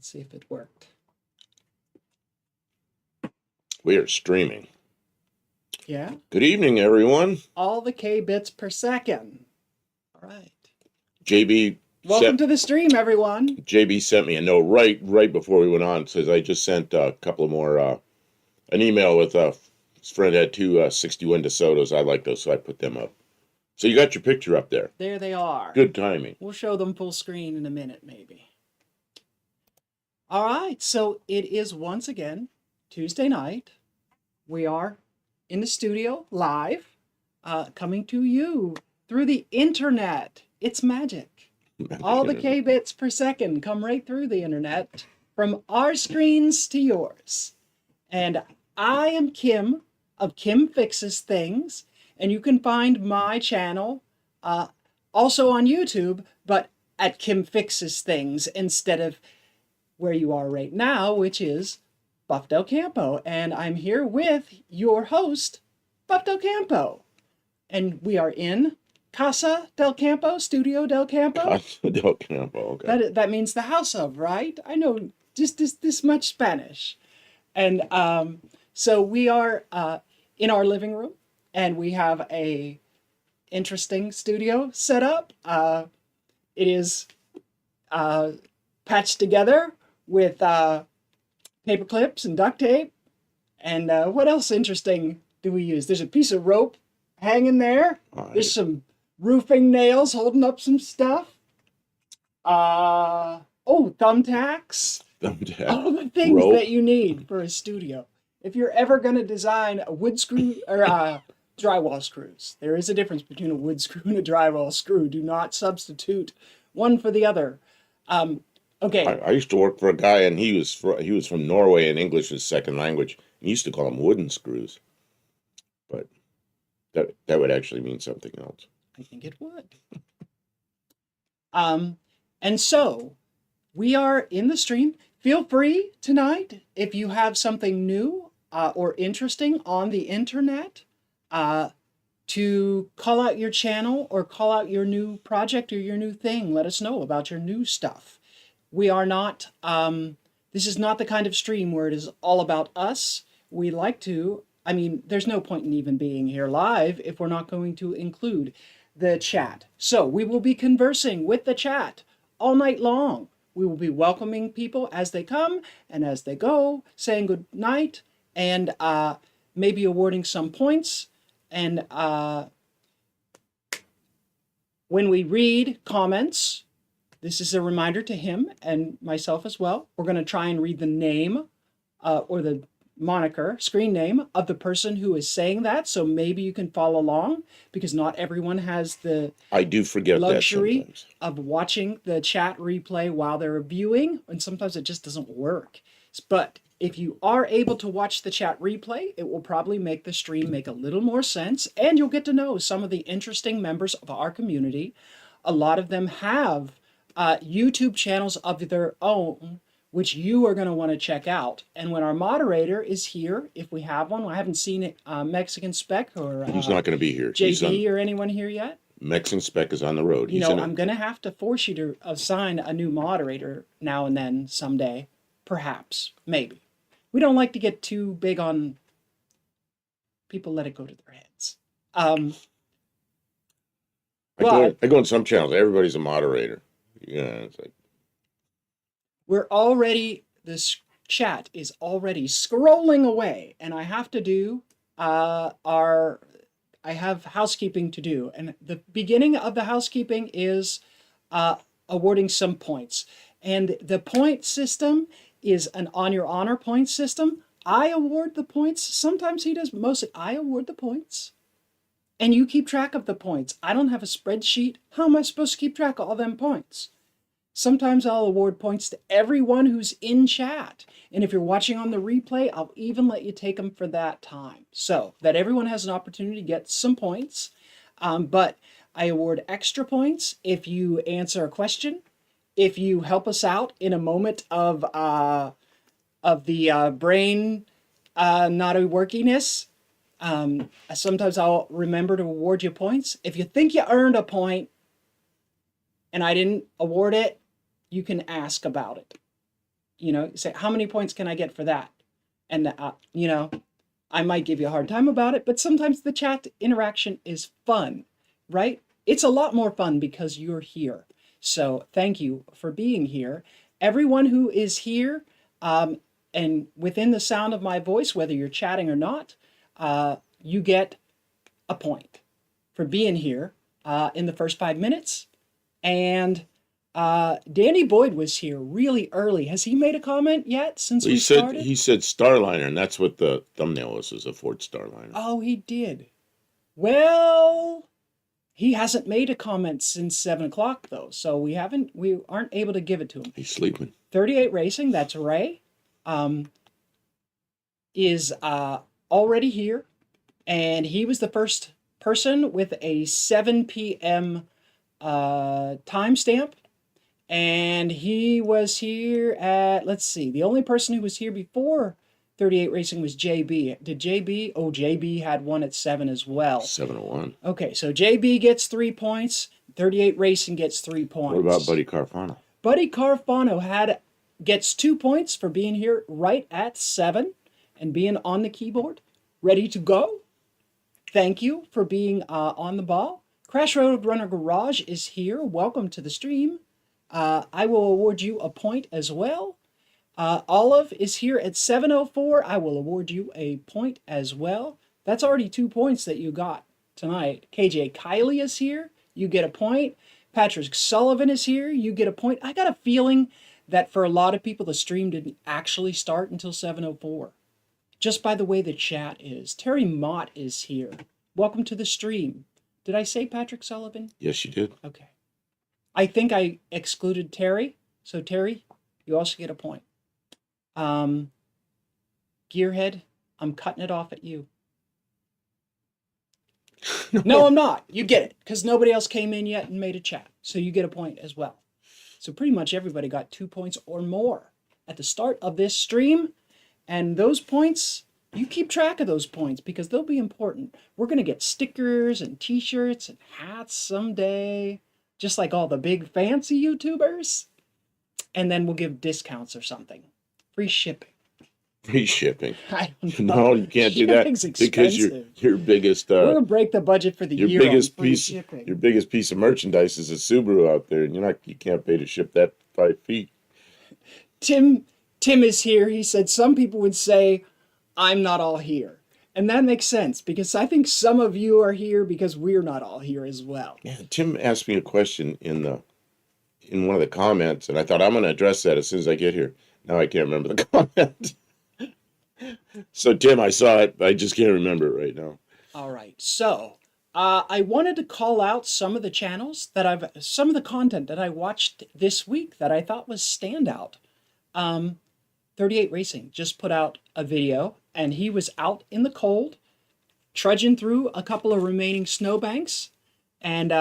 Let's see if it worked. We are streaming. Yeah. Good evening, everyone. All the K bits per second. All right. JB. Welcome to the stream, everyone. JB sent me a note right before we went on. It says I just sent a couple of more, an email with his friend had two 61 DeSotos. I like those, so I put them up. So you got your picture up there. There they are. Good timing. We'll show them full screen in a minute, maybe. All right, so it is once again Tuesday night. We are in the studio live, coming to you through the internet. It's magic. All the K bits per second come right through the internet from our screens to yours. And I am Kim of Kim Fixes Things, and you can find my channel also on YouTube, but at Kim Fixes Things instead of where you are right now, which is Buff Del Campo. And I'm here with your host, Buff Del Campo. And we are in Casa del Campo, Studio del Campo. Casa del Campo, okay. That means the house of, right? I know just this much Spanish. And so we are in our living room, and we have a interesting studio set up. It is patched together with paper clips and duct tape. And what else interesting do we use? There's a piece of rope hanging there. Right. There's some roofing nails holding up some stuff. Thumbtacks. All the things that you need for a studio. If you're ever going to design a wood screw or drywall screws, there is a difference between a wood screw and a drywall screw. Do not substitute one for the other. Okay. I used to work for a guy, and he was from Norway, and English was second language. He used to call them wooden screws, but that would actually mean something else. I think it would. And so we are in the stream. Feel free tonight, if you have something new or interesting on the internet, to call out your channel or call out your new project or your new thing. Let us know about your new stuff. We are not, this is not the kind of stream where it is all about us. We like to, there's no point in even being here live if we're not going to include the chat. So we will be conversing with the chat all night long. We will be welcoming people as they come and as they go, saying good night, and maybe awarding some points. And when we read comments, this is a reminder to him and myself as well. We're going to try and read the name or the moniker, screen name of the person who is saying that. So maybe you can follow along, because not everyone has the luxury of watching the chat replay while they're viewing, and sometimes it just doesn't work. But if you are able to watch the chat replay, it will probably make the stream make a little more sense, and you'll get to know some of the interesting members of our community. A lot of them have YouTube channels of their own, which you are going to want to check out. And when our moderator is here, if we have one, I haven't seen it, Mexican Spec or he's not going to be here. JB or anyone here yet. Mexican Spec is on the road. I'm going to have to force you to assign a new moderator now and then someday, perhaps, maybe. We don't like to get too big on people. Let it go to their heads. I go on some channels. Everybody's a moderator. Yeah, it's like. This chat is already scrolling away, and I have to do I have housekeeping to do. And the beginning of the housekeeping is awarding some points. And the point system is an on your honor point system. I award the points. Sometimes he does, mostly I award the points. And you keep track of the points. I don't have a spreadsheet. How am I supposed to keep track of all them points? Sometimes I'll award points to everyone who's in chat. And if you're watching on the replay, I'll even let you take them for that time, so that everyone has an opportunity to get some points. But I award extra points if you answer a question, if you help us out in a moment of the brain not workiness. Sometimes I'll remember to award you points. If you think you earned a point and I didn't award it, you can ask about it. say, how many points can I get for that? And, I might give you a hard time about it, but sometimes the chat interaction is fun, right? It's a lot more fun because you're here. So thank you for being here. Everyone who is here and within the sound of my voice, whether you're chatting or not, you get a point for being here in the first 5 minutes. And Danny Boyd was here really early. Has he made a comment yet since we started? He said Starliner, and that's what the thumbnail is a Ford Starliner. Oh, he did. Well, he hasn't made a comment since 7 o'clock though, so we aren't able to give it to him. He's sleeping. 38 Racing, that's Ray, is already here, and he was the first person with a 7 p.m. timestamp, and he was here at, let's see, the only person who was here before 38 Racing was JB. Did JB? Oh, JB had one at 7 as well. 701. Okay, so JB gets 3 points. 38 Racing gets 3 points. What about Buddy Carfano? Buddy Carfano gets 2 points for being here right at 7 and being on the keyboard, ready to go. Thank you for being on the ball. Crash Road Runner Garage is here. Welcome to the stream. I will award you a point as well. Olive is here at 7:04. I will award you a point as well. That's already 2 points that you got tonight. KJ Kylie is here. You get a point. Patrick Sullivan is here. You get a point. I got a feeling that for a lot of people, the stream didn't actually start until 7:04. Just by the way the chat is. Terry Mott is here. Welcome to the stream. Did I say Patrick Sullivan? Yes, you did. Okay. I think I excluded Terry. So Terry, you also get a point. Gearhead, I'm cutting it off at you. No, I'm not. You get it, because nobody else came in yet and made a chat. So you get a point as well. So pretty much everybody got 2 points or more at the start of this stream. And those points, you keep track of those points because they'll be important. We're going to get stickers and t-shirts and hats someday, just like all the big fancy YouTubers. And then we'll give discounts or something. Free shipping. Free shipping. I don't know. No, you can't do that because your biggest we're gonna break the budget for the year. Your biggest piece of merchandise is a Subaru out there, and you can't pay to ship that 5 feet. Tim is here. He said some people would say I'm not all here, and that makes sense because I think some of you are here because we're not all here as well. Yeah, Tim asked me a question in one of the comments, and I thought I'm going to address that as soon as I get here. Now I can't remember the comment. So, Tim, I saw it. I just can't remember it right now. All right. So, I wanted to call out some of the channels some of the content that I watched this week that I thought was standout. 38 Racing just put out a video, and he was out in the cold, trudging through a couple of remaining snowbanks, and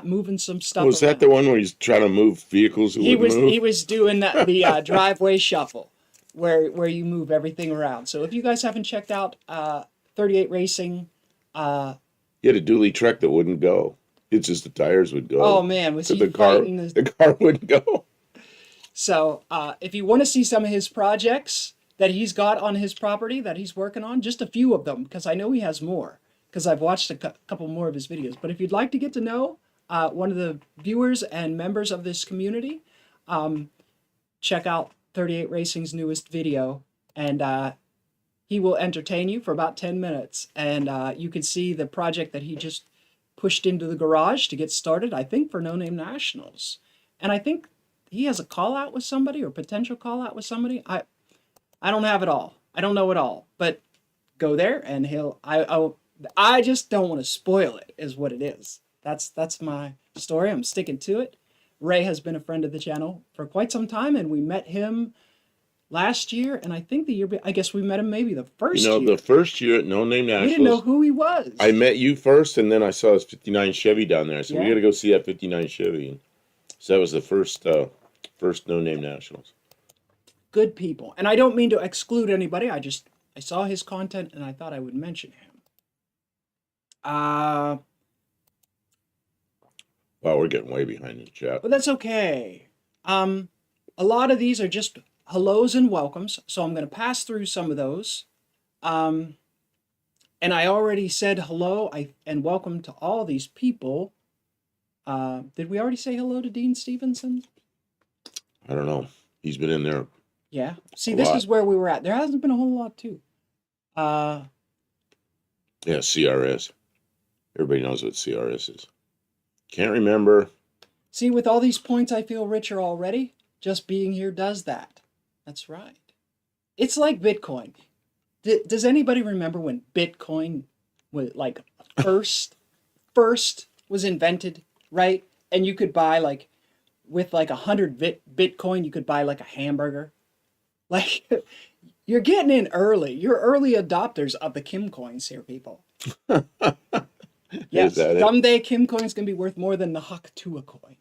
moving some stuff. Was that the one where he's trying to move vehicles? He was doing the driveway shuffle, where you move everything around. So if you guys haven't checked out 38 Racing, he had a dually truck that wouldn't go. It's just the tires would go. Oh man, was he the car? The car wouldn't go. So if you want to see some of his projects that he's got on his property that he's working on, just a few of them, because I know he has more, because I've watched a couple more of his videos. But if you'd like to get to know one of the viewers and members of this community, check out 38 Racing's newest video, and he will entertain you for about 10 minutes. And you can see the project that he just pushed into the garage to get started, I think for No Name Nationals. And I think he has a call out with somebody or potential call out with somebody. I don't have it all. I don't know it all, but go there and I just don't want to spoil it is what it is. That's my story. I'm sticking to it. Ray has been a friend of the channel for quite some time, and we met him last year, and I think I guess we met him maybe the first year. The first year at No Name Nationals. We didn't know who he was. I met you first, and then I saw his 59 Chevy down there. So we got to go see that 59 Chevy. So that was the first No Name Nationals. Good people. And I don't mean to exclude anybody. I saw his content, and I thought I would mention him. Wow, we're getting way behind in the chat. But that's okay. A lot of these are just hellos and welcomes. So I'm going to pass through some of those. And I already said hello and welcome to all these people. Did we already say hello to Dean Stevenson? I don't know. He's been in there. Yeah. See, A this lot. is where we were at. There hasn't been a whole lot, too. Yeah, CRS. Everybody knows what CRS is. Can't remember. See, with all these points, I feel richer already. Just being here does that. That's right. It's like Bitcoin. Does anybody remember when Bitcoin was like first was invented, right? And you could buy like with like 100 Bitcoin, you could buy like a hamburger. Like you're getting in early. You're early adopters of the Kim coins here, people. Yes, Is that it? someday Kim coin's gonna be worth more than the Haktua coin.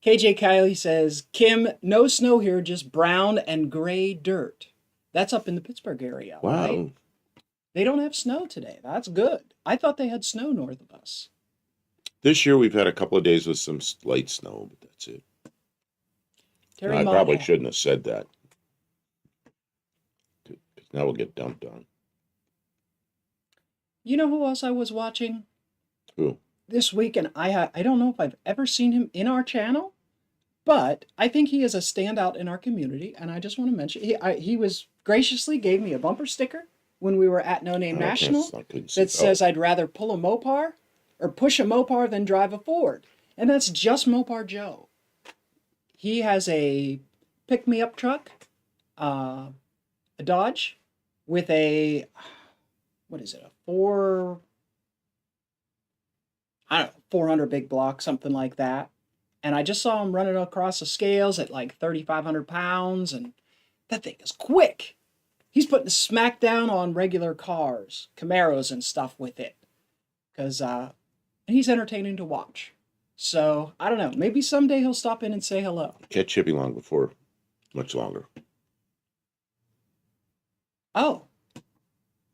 KJ Kiley says, Kim, no snow here, just brown and gray dirt. That's up in the Pittsburgh area, Wow. right? They don't have snow today. That's good. I thought they had snow north of us. This year we've had a couple of days with some light snow, but that's it. Terry I Mott- probably shouldn't have said that. Because now we'll get dumped on. You know who else I was watching Who? this week? And I don't know if I've ever seen him in our channel, but I think he is a standout in our community. And I just want to mention, he was graciously gave me a bumper sticker when we were at No Name National that says I'd rather pull a Mopar or push a Mopar than drive a Ford. And that's just Mopar Joe. He has a pick-me-up truck, a Dodge, with a, what is it, a 400 big block, something like that. And I just saw him running across the scales at like 3,500 pounds, and that thing is quick. He's putting the smack down on regular cars, Camaros and stuff with it. Because he's entertaining to watch. So, I don't know. Maybe someday he'll stop in and say hello. Catch Chippy long before much longer. Oh,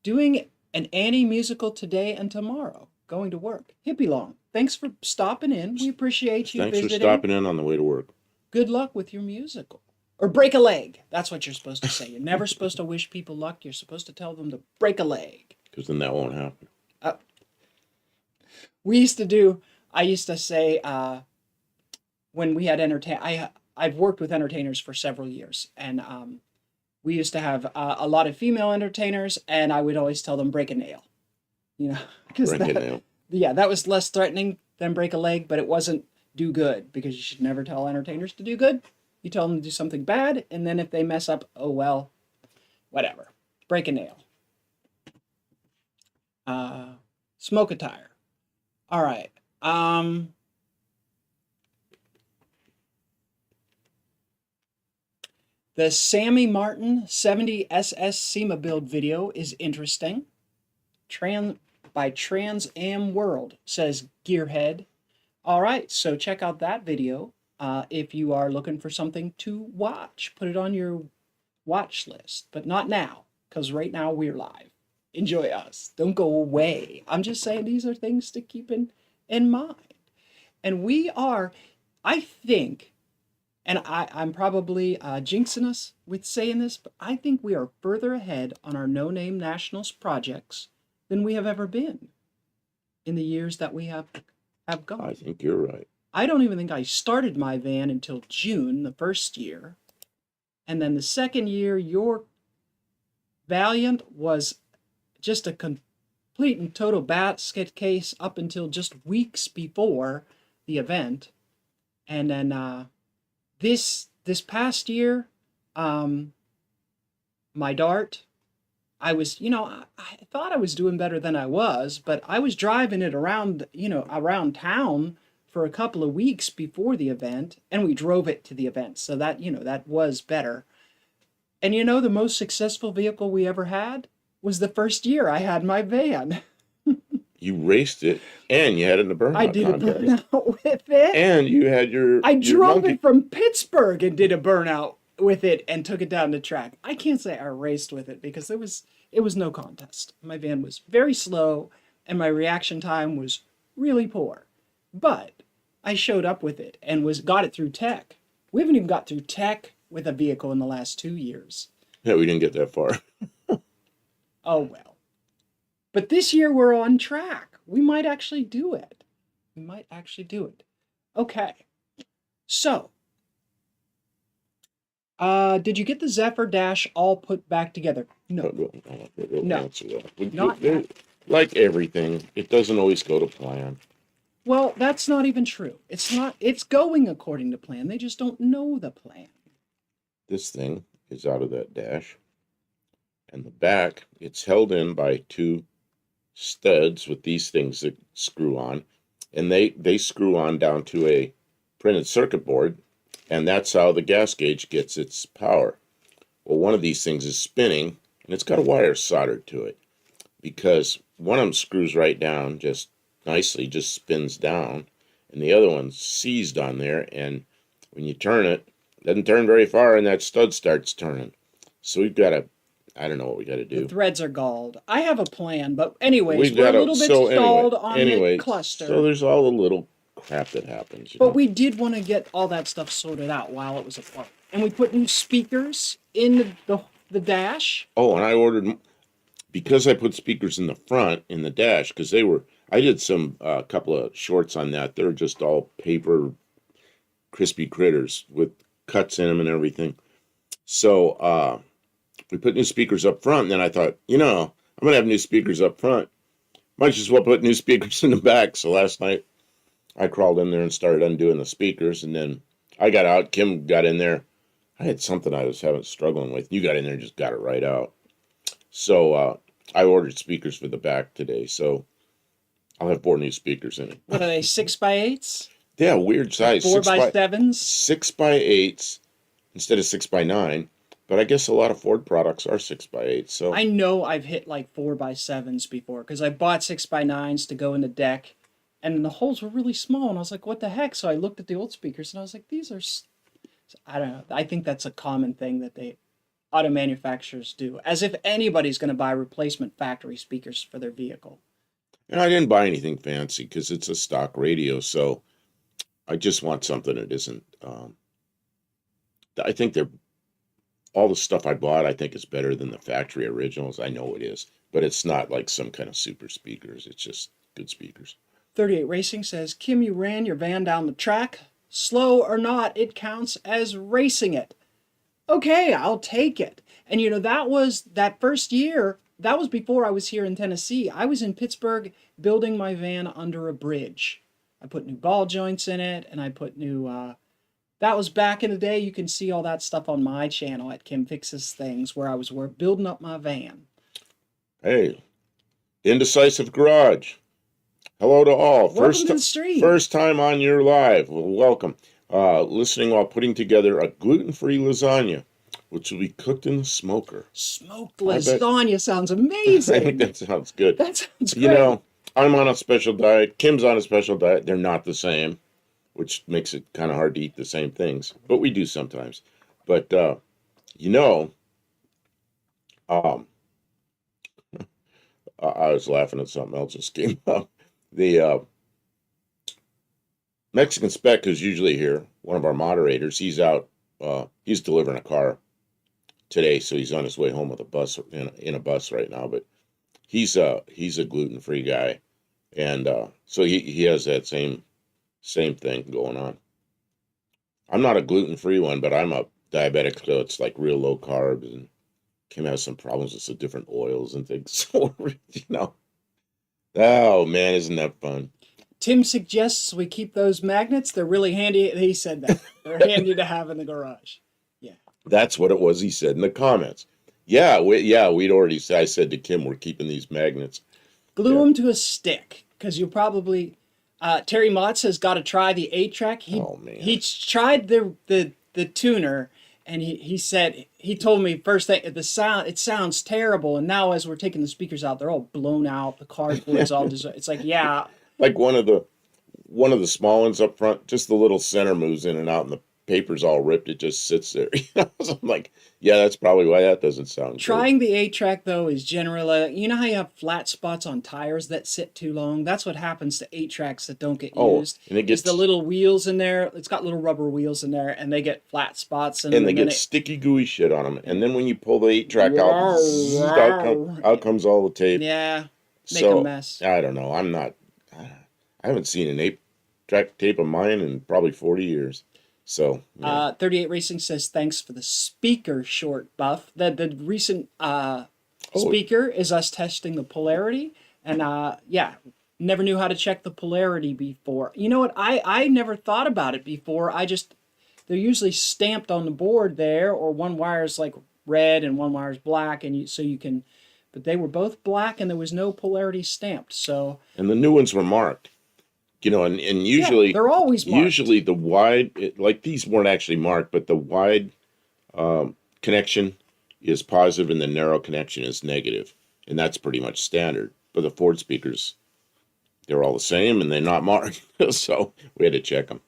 doing an Annie musical today and tomorrow. Going to work. Hippie Long, thanks for stopping in. We appreciate you Thanks visiting. for stopping in on the way to work. Good luck with your musical. Or break a leg. That's what you're supposed to say. You're never supposed to wish people luck. You're supposed to tell them to break a leg. Because then that won't happen. I used to say, when we had I've worked with entertainers for several years, and we used to have a lot of female entertainers, and I would always tell them break a nail. You know, because Break a nail. yeah, that was less threatening than break a leg, but it wasn't do good, because you should never tell entertainers to do good. You tell them to do something bad, and then if they mess up, oh well, whatever. Break a nail. Smoke a tire. All right. The Sammy Martin 70 SS SEMA build video is interesting. By Trans Am World, says Gearhead. All right, so check out that video if you are looking for something to watch. Put it on your watch list, but not now, because right now we're live. Enjoy us. Don't go away. I'm just saying these are things to keep in mind. And we are, I think, and I'm probably jinxing us with saying this, but I think we are further ahead on our No Name Nationals projects than we have ever been in the years that we have gone. I think you're right. I don't even think I started my van until June, the first year. And then the second year, your Valiant was just a complete and total basket case up until just weeks before the event. And then this past year, my Dart, I was, I thought I was doing better than I was, but I was driving it around, around town for a couple of weeks before the event, and we drove it to the event. So that, that was better. And the most successful vehicle we ever had was the first year I had my van. You raced it, and you had it in the burnout I did contest. a burnout with it. And you had I your drove monkey. it from Pittsburgh and did a burnout with it and took it down the track. I can't say I raced with it because it was no contest. My van was very slow and my reaction time was really poor. But I showed up with it and got it through tech. We haven't even got through tech with a vehicle in the last 2 years. Yeah, we didn't get that far. Oh well. But this year we're on track. We might actually do it. We might actually do it. Okay. So, did you get the Zephyr dash all put back together? No. No. Not yet. Like everything, it doesn't always go to plan. Well, that's not even true. It's going according to plan. They just don't know the plan. This thing is out of that dash. And the back, it's held in by two studs with these things that screw on. And they screw on down to a printed circuit board. And that's how the gas gauge gets its power. Well, one of these things is spinning, and it's got a wire soldered to it. Because one of them screws right down, just nicely, just spins down. And the other one's seized on there. And when you turn it, doesn't turn very far, and that stud starts turning. So we've got to, I don't know what we got to do. The threads are galled. I have a plan, but anyways, we're a little bit stalled on the cluster. So there's all the little crap that happens. But we did want to get all that stuff sorted out while it was apart. And we put new speakers in the dash. Oh, and I ordered, because I put speakers in the front, in the dash, because I did some, couple of shorts on that. They're just all paper, crispy critters with cuts in them and everything. So, we put new speakers up front, and then I thought, I'm going to have new speakers up front. Might as well put new speakers in the back. So last night, I crawled in there and started undoing the speakers, and then I got out. Kim got in there. I had something I was struggling with. You got in there and just got it right out. So I ordered speakers for the back today, so I'll have 4 new speakers in it. What are they, 6x8s? Yeah, weird size. 4x7s? 6x8s instead of 6x9. But I guess a lot of Ford products are 6x8. So I know I've hit like 4x7s before, because I bought 6x9s to go in the deck, and the holes were really small, and I was like, what the heck? So I looked at the old speakers, and I was like, these are... I don't know. I think that's a common thing that auto manufacturers do, as if anybody's going to buy replacement factory speakers for their vehicle. And I didn't buy anything fancy because it's a stock radio, so I just want something that isn't... I think all the stuff I bought, I think is better than the factory originals. I know it is, but it's not like some kind of super speakers. It's just good speakers. 38 Racing says, Kim, you ran your van down the track. Slow or not, it counts as racing it. Okay, I'll take it. And that first year, that was before I was here in Tennessee. I was in Pittsburgh building my van under a bridge. I put new ball joints in it, and I put new... that was back in the day. You can see all that stuff on my channel at Kim Fixes Things, where I was building up my van. Hey, Indecisive Garage. Hello to all. Welcome to the stream. First time on your live. Well, welcome. Listening while putting together a gluten-free lasagna, which will be cooked in the smoker. Smoked lasagna sounds amazing. I think that sounds good. That sounds great. I'm on a special diet. Kim's on a special diet. They're not the same, which makes it kind of hard to eat the same things. But we do sometimes. But, I was laughing at something else that came up. The Mexican Spec is usually here, one of our moderators. He's out, he's delivering a car today, so he's on his way home with a bus, in a bus right now. But he's a gluten-free guy, and so he has that same thing going on. I'm not a gluten-free one, but I'm a diabetic, so it's like real low carbs, and Kim has some problems with some different oils and things. So, oh man, isn't that fun? Tim suggests we keep those magnets. They're really handy. He said that. They're handy to have in the garage. Yeah. That's what it was he said in the comments. Yeah, we'd already said, I said to Kim, we're keeping these magnets. Glue them to a stick, because you'll probably... Terry Motz has got to try the 8-track. He tried the tuner, and he said, he told me first thing, it sounds terrible, and now as we're taking the speakers out, they're all blown out, the cardboard's all it's like, yeah. Like one of the small ones up front, just the little center moves in and out, and paper's all ripped. It just sits there. So I'm like, yeah, that's probably why that doesn't sound good. Trying the 8-track, though, is generally, you know how you have flat spots on tires that sit too long? That's what happens to 8-tracks that don't get used. And it gets the little wheels in there. It's got little rubber wheels in there, and they get flat spots. And they get sticky, gooey shit on them. And then when you pull the 8-track out comes all the tape. Yeah, make a mess. I don't know. I haven't seen an 8-track tape of mine in probably 40 years. So, yeah. 38 Racing says, thanks for the speaker short buff. The recent speaker is us testing the polarity. And yeah, never knew how to check the polarity before. You know what? I never thought about it before. They're usually stamped on the board there, or one wire's like red and one wire's black. And so you can, but they were both black and there was no polarity stamped. So. And the new ones were marked. You know, and usually they're always marked. Usually the wide, like these weren't actually marked, but the wide connection is positive and the narrow connection is negative, and that's pretty much standard. But the Ford speakers, they're all the same and they're not marked, so we had to check them.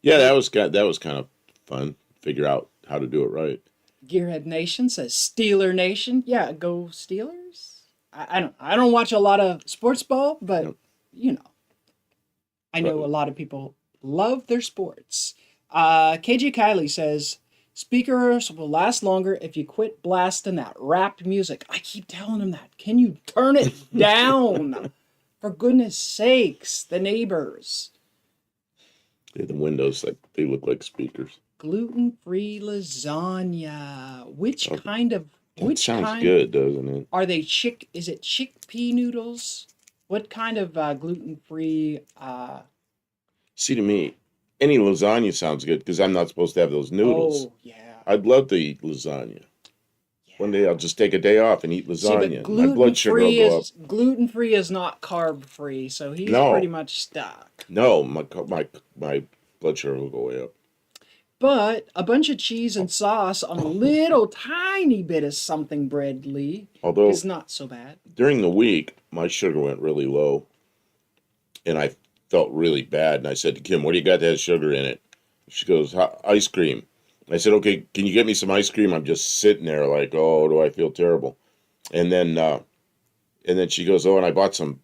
Yeah, that was kind of fun. Figure out how to do it right. Gearhead Nation says Steeler Nation. Yeah, go Steelers. I don't watch a lot of sports ball, but you know. I know a lot of people love their sports. KJ Kylie says, speakers will last longer if you quit blasting that rap music. I keep telling him that. Can you turn it down? For goodness sakes, the neighbors. The windows, they look like speakers. Gluten-free lasagna. Which kind of... Which sounds good, doesn't it? Are they is it chickpea noodles? What kind of gluten-free... See, to me, any lasagna sounds good because I'm not supposed to have those noodles. Oh, yeah. I'd love to eat lasagna. Yeah. One day I'll just take a day off and eat lasagna. See, my blood sugar will go up. Gluten-free is not carb-free, so he's pretty much stuck. No, my blood sugar will go way up. But a bunch of cheese and sauce on a little tiny bit of something breadly is not so bad. During the week, my sugar went really low, and I felt really bad. And I said to Kim, what do you got that has sugar in it? She goes, ice cream. I said, okay, can you get me some ice cream? I'm just sitting there like, oh, do I feel terrible? And then she goes, oh, and I bought some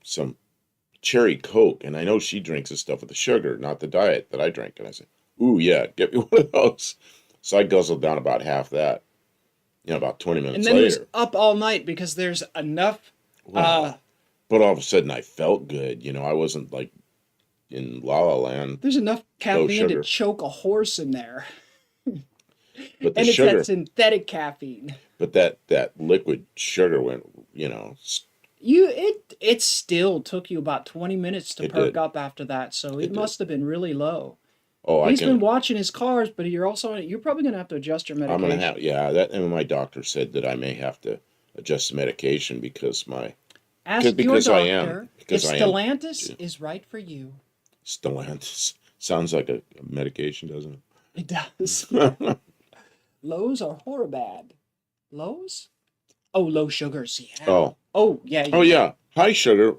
cherry Coke. And I know she drinks this stuff with the sugar, not the diet that I drink. And I said, ooh, yeah, get me one of those. So I guzzled down about half that, about 20 minutes later. And then he was up all night because there's enough. Wow. But all of a sudden I felt good. I wasn't like in La La Land. There's enough caffeine to choke a horse in there. But and it's that synthetic caffeine. But that liquid sugar went, It still took you about 20 minutes to perk up after that, so it must have been really low. Oh, He's been watching his cars, but you're probably going to have to adjust your medication. I'm going to have, and my doctor said that I may have to adjust the medication because Ask your doctor if Stellantis is right for you. Stellantis sounds like a medication, doesn't it? It does. Lows are horribad. Lows? Oh, low sugars, yeah. Oh, yeah. Yeah. High sugar,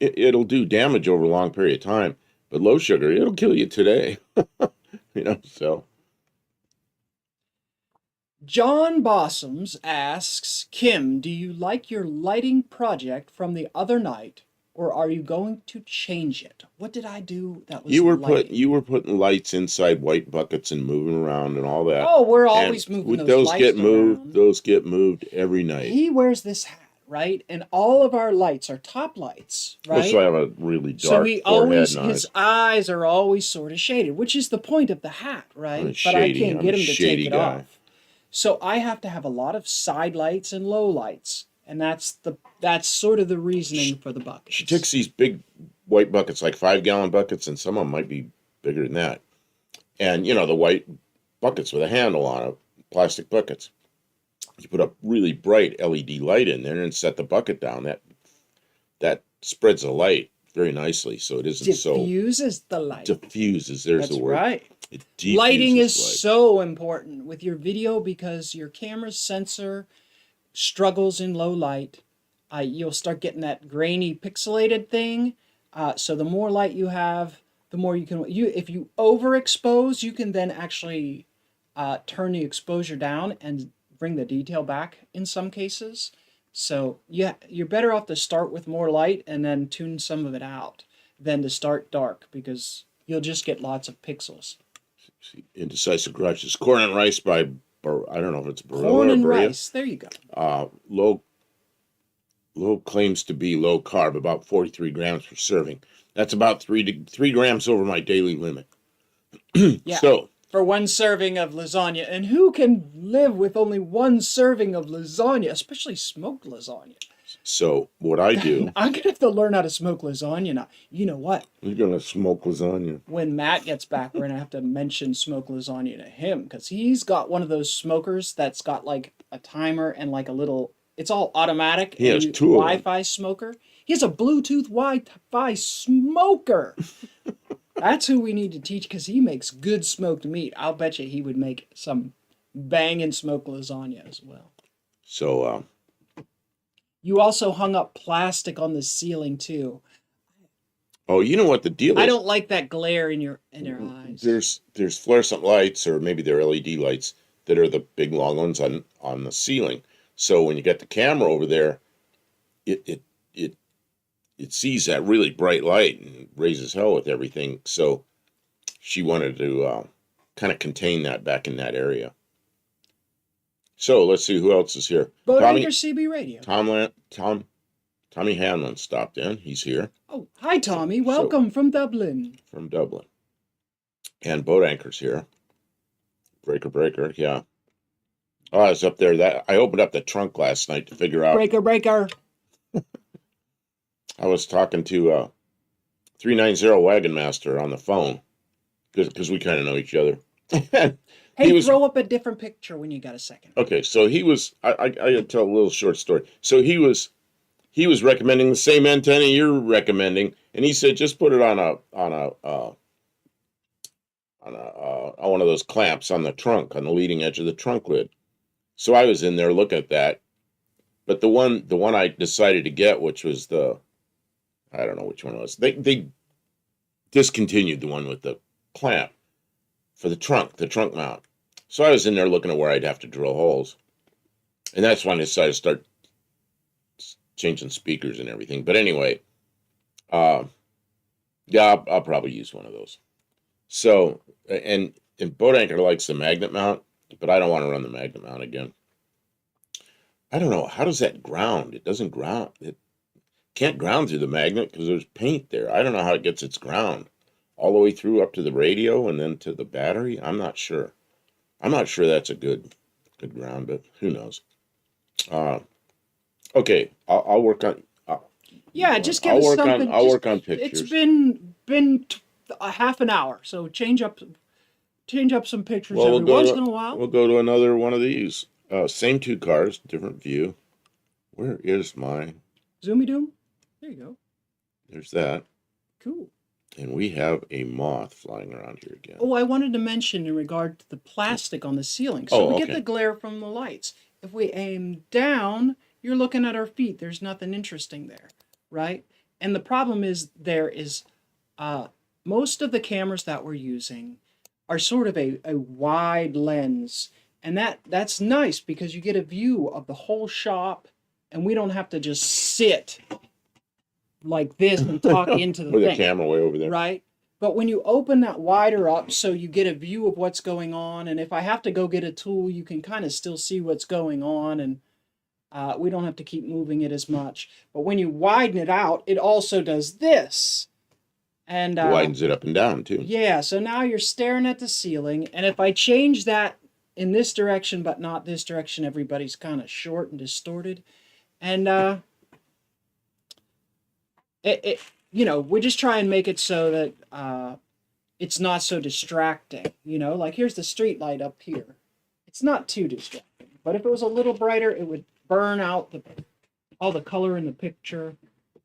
it'll do damage over a long period of time. But low sugar, it'll kill you today. So. John Bossoms asks, Kim, do you like your lighting project from the other night, or are you going to change it? What did I do that was You were putting lights inside white buckets and moving around and all that. Oh, we're always moving those lights around. Those get moved every night. He wears this hat, right? And all of our lights are top lights, right? So I have a really dark his eyes are always sort of shaded, which is the point of the hat, right? But I can't get him to take it off. So I have to have a lot of side lights and low lights. And that's sort of the reasoning for the buckets. She takes these big white buckets, like 5-gallon buckets, and some of them might be bigger than that. And, the white buckets with a handle on it, plastic buckets. You put a really bright LED light in there and set the bucket down. That spreads the light very nicely, so it isn't diffuses the light. Diffuses, there's the word. That's right. It diffuses lighting is light. So important with your video because your camera's sensor struggles in low light. You'll start getting that grainy pixelated thing. So the more light you have, the more you can. If you overexpose, you can then actually turn the exposure down and bring the detail back in some cases. So yeah, you're better off to start with more light and then tune some of it out than to start dark, because you'll just get lots of pixels. Indecisive Grudges. Corn and Rice by, I don't know if it's Barilla Corn or and Berea. rice. There you go. Low claims to be low carb, about 43 grams per serving. That's about 3 grams over my daily limit. Yeah. So, For one serving of lasagna. And who can live with only one serving of lasagna, especially smoked lasagna? so what I do, I'm going to have to learn how to smoke lasagna now. You know what? you're going to smoke lasagna. When Matt gets back, we're going to have to mention smoked lasagna to him, because he's got one of those smokers that's got like a timer and like a little, it's all automatic. He has two of them. Wi-Fi smoker. He has a Bluetooth Wi-Fi smoker. That's who we need to teach, because he makes good smoked meat. I'll bet you he would make some banging smoked lasagna as well. So, You also hung up plastic on the ceiling too. oh, you know what the deal is? I don't like that glare in your eyes. There's fluorescent lights, or maybe they're LED lights, that are the big long ones on the ceiling. So when you get the camera over there, it sees that really bright light and raises hell with everything. So she wanted to kind of contain that back in that area. So let's see who else is here. Bodanger CB Radio. Tommy Hanlon stopped in. He's here. Oh, hi Tommy. Welcome from Dublin. From Dublin. And Boat Anchor's here. Breaker, yeah. Oh, I was up there. I opened up the trunk last night to figure out. Breaker. I was talking to 390 Wagon Master on the phone, because we kind of know each other. Hey, throw up a different picture when you got a second. Okay, so he was. I tell a little short story. So he was recommending the same antenna you're recommending, and he said just put it on one of those clamps on the trunk, on the leading edge of the trunk lid. So I was in there looking at that, but the one I decided to get, which was I don't know which one it was. They discontinued the one with the clamp for the trunk mount. So I was in there looking at where I'd have to drill holes. And that's when I decided to start changing speakers and everything. But anyway, yeah, I'll probably use one of those. So, and Boat Anchor likes the magnet mount, but I don't want to run the magnet mount again. I don't know. How does that ground? It doesn't ground. It can't ground through the magnet because there's paint there. I don't know how it gets its ground all the way through up to the radio and then to the battery. I'm not sure. I'm not sure that's a good ground, but who knows? Okay, I'll work on. Yeah, just give us something. I'll work on pictures. It's been a half an hour, so change up some pictures every once in a while. We'll go to another one of these. Same two cars, different view. Where is my Zoomy Doom? There you go. There's that. Cool. And we have a moth flying around here again. Oh, I wanted to mention in regard to the plastic on the ceiling. So we get the glare from the lights. If we aim down, you're looking at our feet. There's nothing interesting there, right? And the problem is most of the cameras that we're using are sort of a wide lens. And that's nice because you get a view of the whole shop, and we don't have to just sit like this and talk into the with thing. The camera way over there. Right? But when you open that wider up so you get a view of what's going on, and if I have to go get a tool, you can kind of still see what's going on, and we don't have to keep moving it as much. But when you widen it out, it also does this. And it widens it up and down, too. Yeah, so now you're staring at the ceiling, and if I change that in this direction but not this direction, everybody's kind of short and distorted. And we just try and make it so that it's not so distracting. Like here's the street light up here. It's not too distracting, but if it was a little brighter, it would burn out all the color in the picture,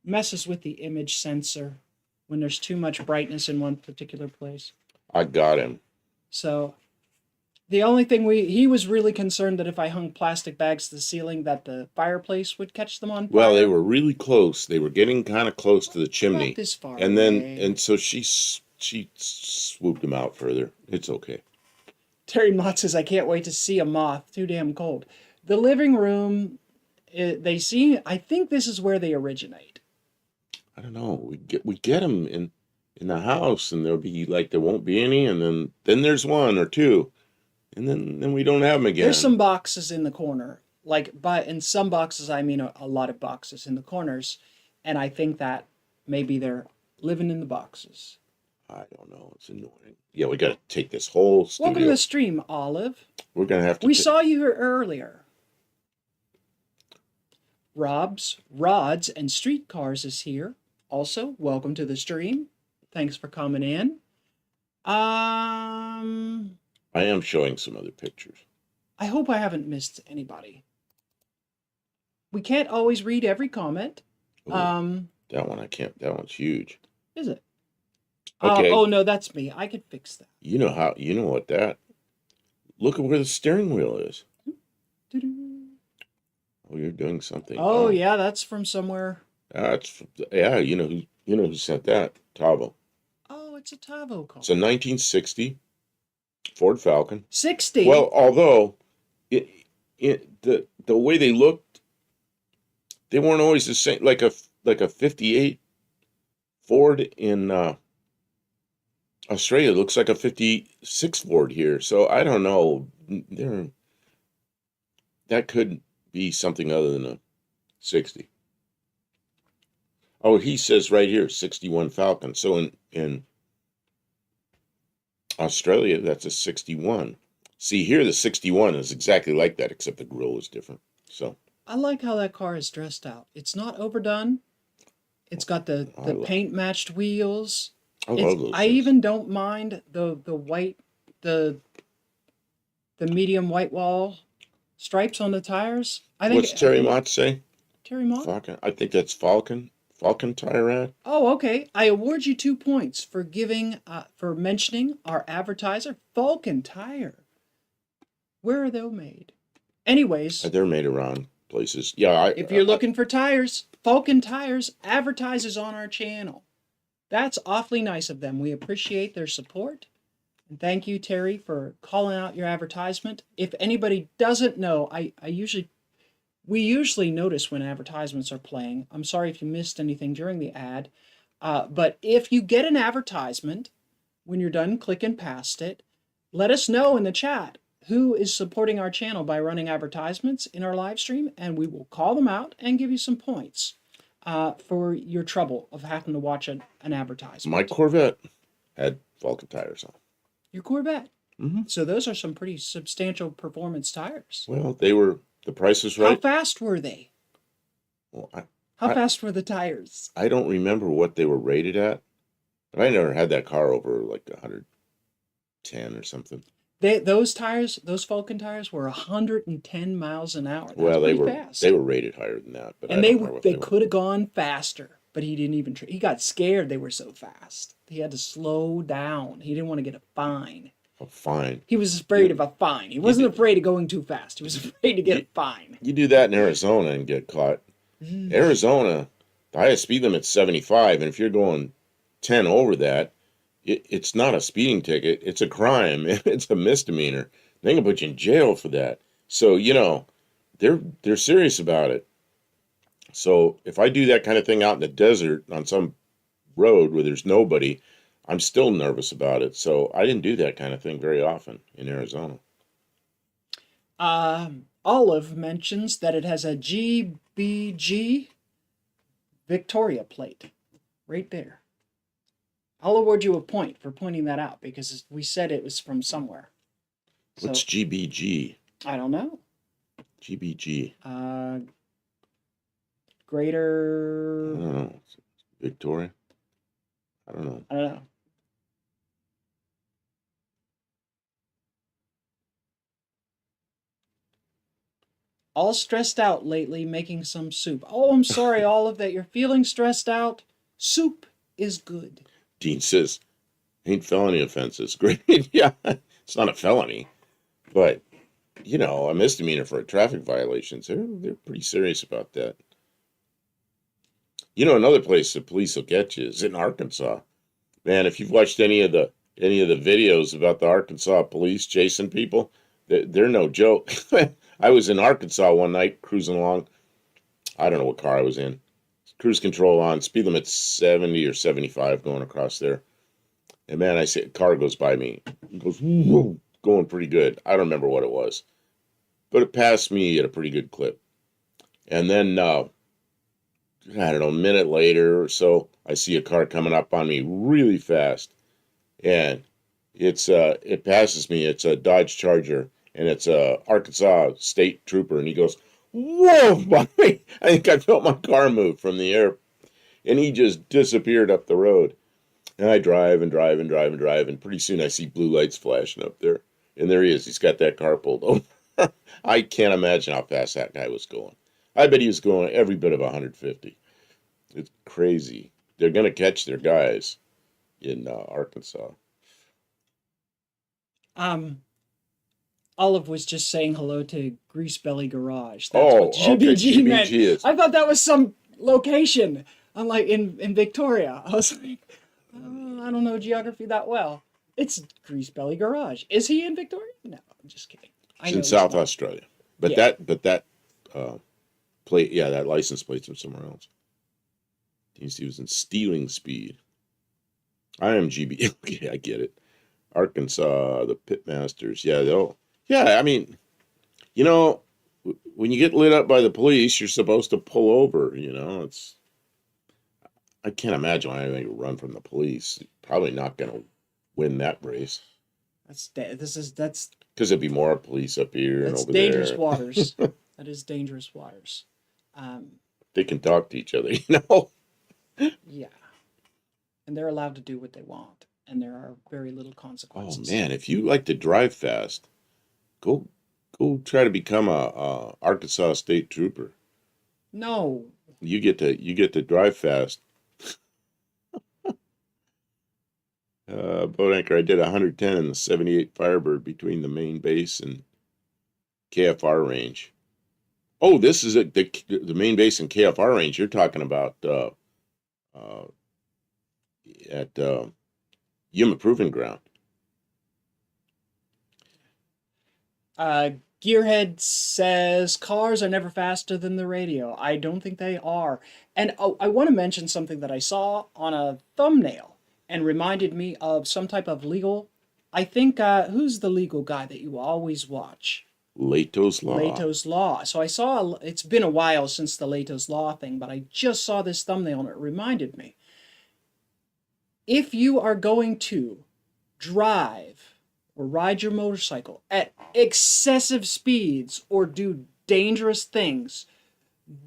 messes with the image sensor when there's too much brightness in one particular place. I got him. So the only thing he was really concerned that if I hung plastic bags to the ceiling that the fireplace would catch them on fire. Well, they were really close. They were getting kind of close to the chimney. Not this far and away. so she she swooped him out further. It's okay. Terry Mott says, I can't wait to see a moth. Too damn cold. The living room, I think this is where they originate. I don't know. We get them in the house, and there'll be like there won't be any, and then there's one or two, and then we don't have them again. There's some boxes in the corner. In some boxes, I mean a lot of boxes in the corners. And I think that maybe they're living in the boxes. I don't know. It's annoying. Yeah, we got to take this whole studio. Welcome to the stream, Olive. We're going to have to... We saw you here earlier. Rods and Streetcars is here. Also, welcome to the stream. Thanks for coming in. I am showing some other pictures. I hope I haven't missed anybody. We can't always read every comment. Ooh, that one I can't. That one's huge. Is it? Okay. Oh no, that's me. I could fix that. You know how? You know what that? Look at where the steering wheel is. Doo-doo. Oh, you're doing something. Oh yeah, that's from somewhere. Yeah. You know who sent that? Tavo. Oh, it's a Tavo car. It's a 1960 Ford Falcon. 60. Well, although the way they looked, they weren't always the same. Like a 58 Ford in Australia looks like a 56 Ford here. So I don't know. That could be something other than a 60. Oh, he says right here, 61 Falcon. So in Australia, that's a 61. See, here the 61 is exactly like that, except the grille is different. So I like how that car is dressed out. It's not overdone. It's got the paint matched wheels. I love those I things. even don't mind the white the medium white wall stripes on the tires. I think What's Terry Mott say? Terry Mott? Falcon. I think that's Falcon tire ad. Oh, okay. I award you 2 points for for mentioning our advertiser, Falcon Tire. Where are they made? Anyways, They're made around places. Yeah. if you're looking for tires, Falcon Tires advertises on our channel. That's awfully nice of them. We appreciate their support. And thank you, Terry, for calling out your advertisement. If anybody doesn't know, we usually notice when advertisements are playing. I'm sorry if you missed anything during the ad. But if you get an advertisement, when you're done clicking past it, let us know in the chat who is supporting our channel by running advertisements in our live stream, and we will call them out and give you some points for your trouble of having to watch an advertisement. My Corvette had Falcon tires on. Your Corvette. Mm-hmm. So those are some pretty substantial performance tires. Well, the price was right. How fast were they? Well, How fast were the tires? I don't remember what they were rated at, but I never had that car over like 110 or something. Those tires, Falcon tires, were 110 miles an hour. That's well, fast. they were rated higher than that, but and they could have gone faster, but he didn't even. He got scared. They were so fast. He had to slow down. He didn't want to get a fine. A fine. He was afraid of a fine. He wasn't afraid of going too fast. He was afraid to get a fine. You do that in Arizona and get caught. Arizona, the highest speed limit's 75, and if you're going 10 over that, it's not a speeding ticket. It's a crime. It's a misdemeanor. They can put you in jail for that. So, they're serious about it. So if I do that kind of thing out in the desert on some road where there's nobody, I'm still nervous about it. So I didn't do that kind of thing very often in Arizona. Olive mentions that it has a GBG Victoria plate right there. I'll award you a point for pointing that out because we said it was from somewhere. What's GBG? I don't know. GBG. Greater. I don't know. Victoria? I don't know. I don't know. All stressed out lately, making some soup. Oh, I'm sorry, Olive, that you're feeling stressed out. Soup is good. Dean says, ain't felony offenses. Great. Yeah, it's not a felony. But, a misdemeanor for a traffic violation. They're pretty serious about that. Another place the police will get you is in Arkansas. Man, if you've watched any of the videos about the Arkansas police chasing people, they're no joke. I was in Arkansas one night cruising along. I don't know what car I was in. Cruise control on, speed limit 70 or 75 going across there. And man, I see a car goes by me. It goes whoa, going pretty good. I don't remember what it was, but it passed me at a pretty good clip. And then I don't know, a minute later or so, I see a car coming up on me really fast, and it passes me. It's a Dodge Charger, and it's a Arkansas State Trooper, and he goes, "Whoa!" By me. I think I felt my car move from the air, and he just disappeared up the road. And I drive and drive and drive and drive, and pretty soon I see blue lights flashing up there, and there he is. He's got that car pulled over. I can't imagine how fast that guy was going. I bet he was going every bit of 150. It's crazy. They're going to catch their guys in Arkansas. Olive was just saying hello to Grease Belly Garage. That's Oh, what okay. GBG meant. GBG is. I thought that was some location, unlike in Victoria. I was like, I don't know geography that well. It's Grease Belly Garage. Is he in Victoria? No, I'm just kidding. It's in South Australia. But Yeah. that plate, yeah, that license plate's from somewhere else. He was in Stealing Speed. IMGB. Okay, I get it. Arkansas, the Pitmasters. Yeah, I mean, when you get lit up by the police, you're supposed to pull over, I can't imagine why anybody would run from the police. Probably not going to win that race. That's Because there'd be more police up here and over dangerous there. waters. That is dangerous waters. They can talk to each other, Yeah. And they're allowed to do what they want. And there are very little Oh consequences. man, if you like to drive fast, go try to become a Arkansas State Trooper. No. You get to drive fast. Boat anchor, I did 110 in the 78 Firebird between the main base and KFR range. Oh, this is the main base and KFR range. You're talking about at Yuma Proving Ground. Gearhead says cars are never faster than the radio. I don't think they are. And I want to mention something that I saw on a thumbnail and reminded me of some type of legal. I think, who's the legal guy that you always watch? Lato's Law. Lato's Law. So I saw, it's been a while since the Lato's Law thing, but I just saw this thumbnail and it reminded me. If you are going to drive or ride your motorcycle at excessive speeds or do dangerous things,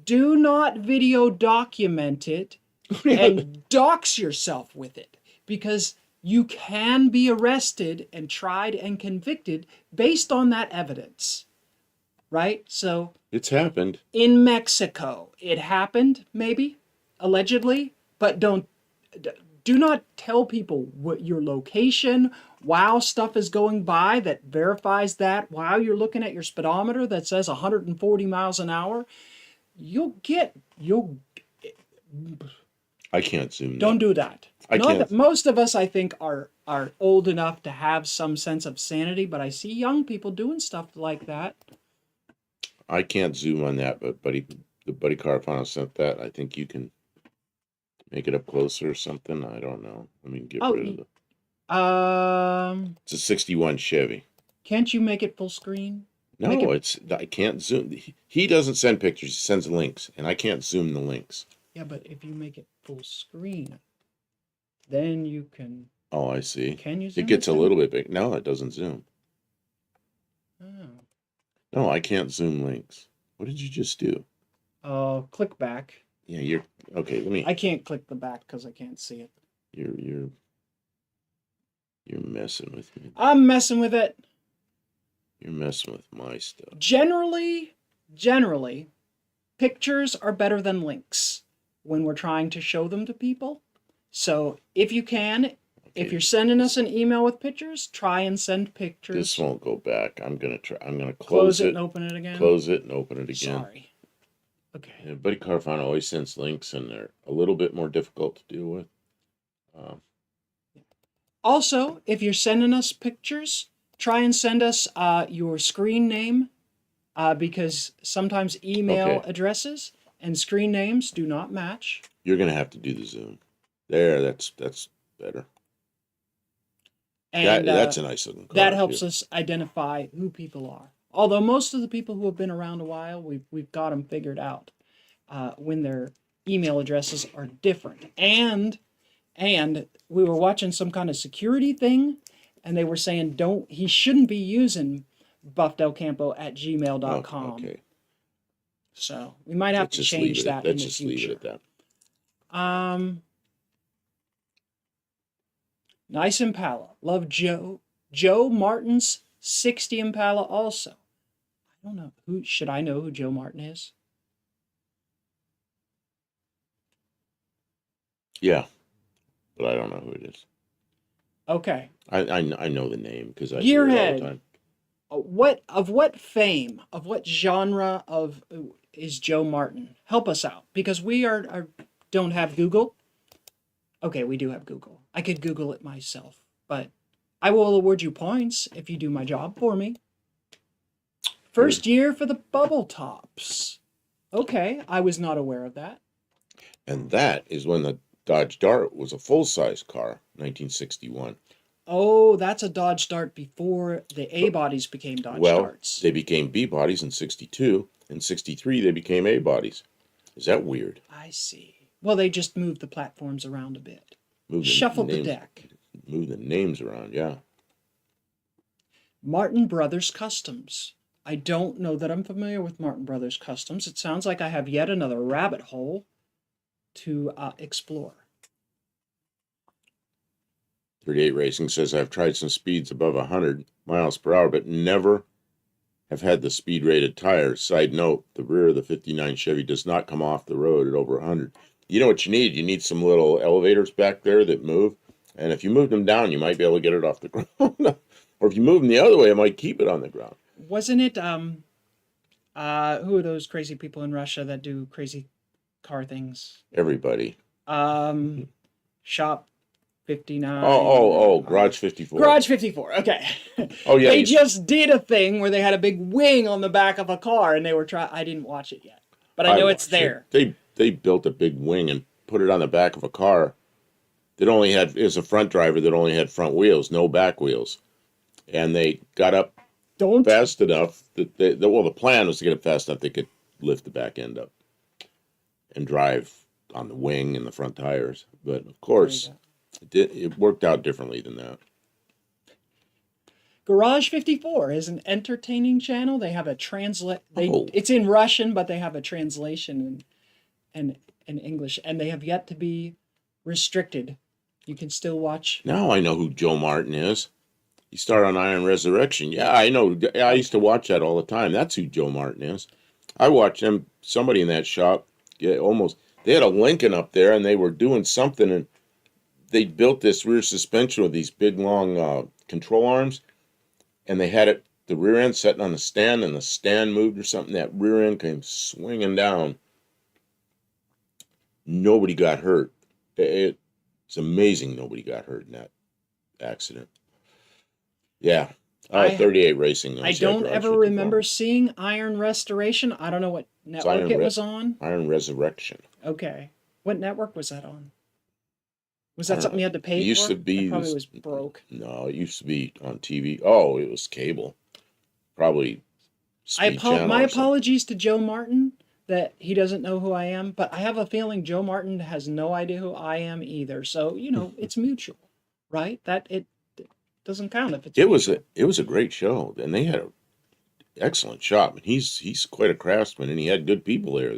do not video document it and dox yourself with it, because you can be arrested and tried and convicted based on that evidence. Right? So It's happened. in Mexico, it happened, maybe, allegedly, but do not tell people what your location while stuff is going by that verifies that, while you're looking at your speedometer that says 140 miles an hour. I can't zoom. Don't do that. I can't. Most of us, I think, are old enough to have some sense of sanity, but I see young people doing stuff like that. I can't zoom on that, but the buddy Carfano sent that. I think you can make it up closer or something. I don't know. Let me get rid of it. It's a 61 Chevy. Can't you make it full screen? No, I can't zoom. He doesn't send pictures. He sends links, and I can't zoom the links. Yeah, but if you make it full screen, then you can. Oh, I see. Can you zoom It gets a then? little bit big. No, it doesn't zoom. Oh. No, I can't zoom links. What did you just do? Click back. Yeah, you're okay. Let me. I can't click the back because I can't see it. You're messing with me. I'm messing with it. You're messing with my stuff. Generally, pictures are better than links when we're trying to show them to people. So if you can, if you're sending us an email with pictures, try and send pictures. This won't go back. I'm gonna try. I'm gonna Close it and open it again. Close it and open it again. Sorry. Okay. Yeah, Buddy Carfano always sends links, and they're a little bit more difficult to deal with. Also, if you're sending us pictures, try and send us your screen name because sometimes email Okay, addresses and screen names do not match. you're gonna have to do the Zoom. There, that's better. And That's a nice looking that car helps too. us identify who people are. Although most of the people who have been around a while, we've got them figured out when their email addresses are different. And we were watching some kind of security thing, and they were saying he shouldn't be using buffdelcampo at Oh, gmail.com. okay. So we might have Let's to just leave change it at that in let's the just leave it future. at that. Um, nice Impala. Love Joe Martin's 60 Impala also. I don't know. Should I know who Joe Martin is? Yeah, but I don't know who it is. Okay. I know the name because I hear it all the Gearhead. time. What fame, of what genre of is Joe Martin? Help us out because we don't have Google. Okay, we do have Google. I could Google it myself, but I will award you points if you do my job for me. Good. First year for the bubble tops. Okay, I was not aware of that. And that is when the Dodge Dart was a full size car, 1961. Oh, that's a Dodge Dart before the A But bodies became Dodge well, Darts. they became B bodies in 62. In 63, they became A bodies. Is that weird? I see. Well, they just moved the platforms around a bit. Move the Shuffled the names, deck. move the names around. Yeah. Martin Brothers Customs. I don't know that I'm familiar with Martin Brothers Customs. It sounds like I have yet another rabbit hole to explore. 38 Racing says I've tried some speeds above 100 miles per hour, but never have had the speed rated tires. Side note, the rear of the 59 Chevy does not come off the road at over 100. You know what you need? You need some little elevators back there that move. And if you move them down, you might be able to get it off the ground. Or if you move them the other way, it might keep it on the ground. Wasn't it who are those crazy people in Russia that do crazy car things? Everybody. Um Shop 59 Oh, or Garage 54. Garage 54. Okay. Oh, yeah. They just did a thing where they had a big wing on the back of a car and they were trying I didn't watch it yet. But I I know it's watched it. there. They built a big wing and put it on the back of a car that only had, it was a front driver that only had front wheels, no back wheels. And they got up Don't fast enough that well, the plan was to get it fast enough they could lift the back end up and drive on the wing and the front tires. But of course, it worked out differently than that. Garage 54 is an entertaining channel. They have a Oh, it's in Russian, but they have a translation in English, and they have yet to be restricted. You can still watch. now I know who Joe Martin is. He started on Iron Resurrection. Yeah, I know. I used to Okay. watch that all the time. That's who Joe Martin is. I watched him. Somebody in that shop, yeah, almost. They had a Lincoln up there, and they were doing something, and they built this rear suspension with these big long control arms, and they had it the rear end sitting on the stand, and the stand moved or something. That rear end came swinging down. Nobody got hurt. It's amazing nobody got hurt in that accident. Yeah. I 38 Racing I knows. Yeah, don't Garage ever 54. remember seeing Iron Restoration. I don't know what It's network it was on. Iron Resurrection. Okay. What network was that on? Was I that don't know. something you had to It pay used to for? That be probably this. was broke. No, it used to be on TV. Oh, it was cable. Probably Speed Channel My or something. apologies to Joe Martin that he doesn't know who I am, but I have a feeling Joe Martin has no idea who I am either. So, it's mutual, right? It doesn't count if it's mutual. It was a great show, and they had an excellent shop. And he's quite a craftsman, and he had good people there,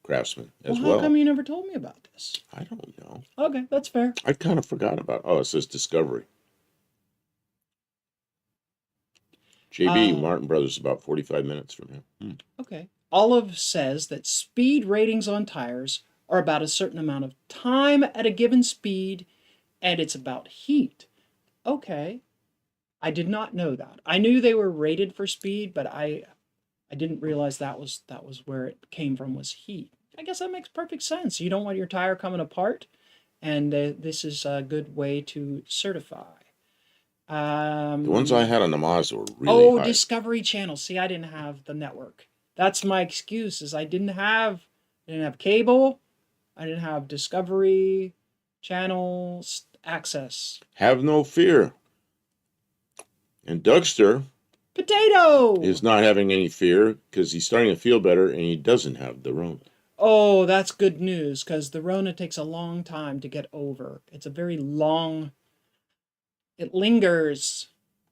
craftsmen Well, as how come well. you never told me about this? I don't know. Okay, that's fair. I kind of forgot about. Oh, it says Discovery. JB Uh, Martin Brothers about 45 minutes from here. okay. Olive says that speed ratings on tires are about a certain amount of time at a given speed, and it's about heat. Okay. I did not know that. I knew they were rated for speed, but I didn't realize that was where it came from was heat. I guess that makes perfect sense. You don't want your tire coming apart and this is a good way to certify. The ones I had on the Mazda were really Oh, high. Discovery Channel. See, I didn't have the network. That's my excuse. Is I didn't have cable. I didn't have Discovery Channel access. Have no fear. And Dougster Potato. is not having any fear because he's starting to feel better and he doesn't have the Rona. Oh, that's good news because the Rona takes a long time to get over. It's a very long. It lingers.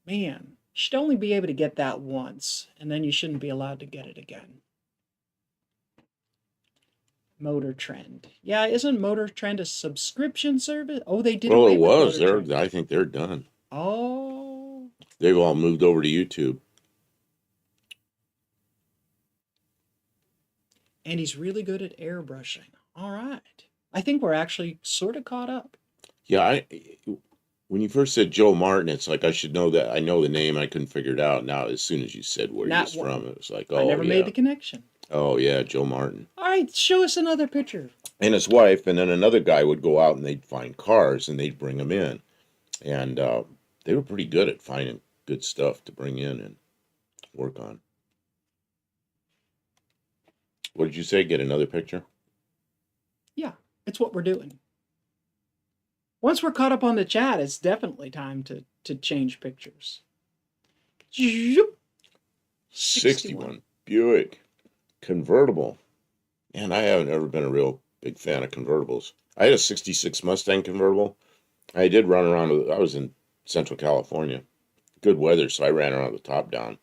Man, you should only be able to get that once, and then you shouldn't be allowed to get it again. Motor Trend. Yeah, isn't Motor Trend a subscription service? Oh, they did Well, away it with was. Motor Trend. I think they're done. Oh. They've all moved over to YouTube. And he's really good at airbrushing. All right. I think we're actually sort of caught up. Yeah, when you first said Joe Martin, it's like I should know that. I know the name. I couldn't figure it out. Now, as soon as you said where he was from, it was like, oh, I never yeah. made the connection. Oh, yeah, Joe Martin. All right, show us another picture. And his wife, and then another guy would go out and they'd find cars and they'd bring them in. And they were pretty good at finding good stuff to bring in and work on. What did you say? Get another picture? Yeah, it's what we're doing. Once we're caught up on the chat, it's definitely time to change pictures. 61 Buick convertible. Man, I haven't ever been a real big fan of convertibles. I had a 66 Mustang convertible. I did run around with, I was in Central California. Good weather, so I ran around with the top down.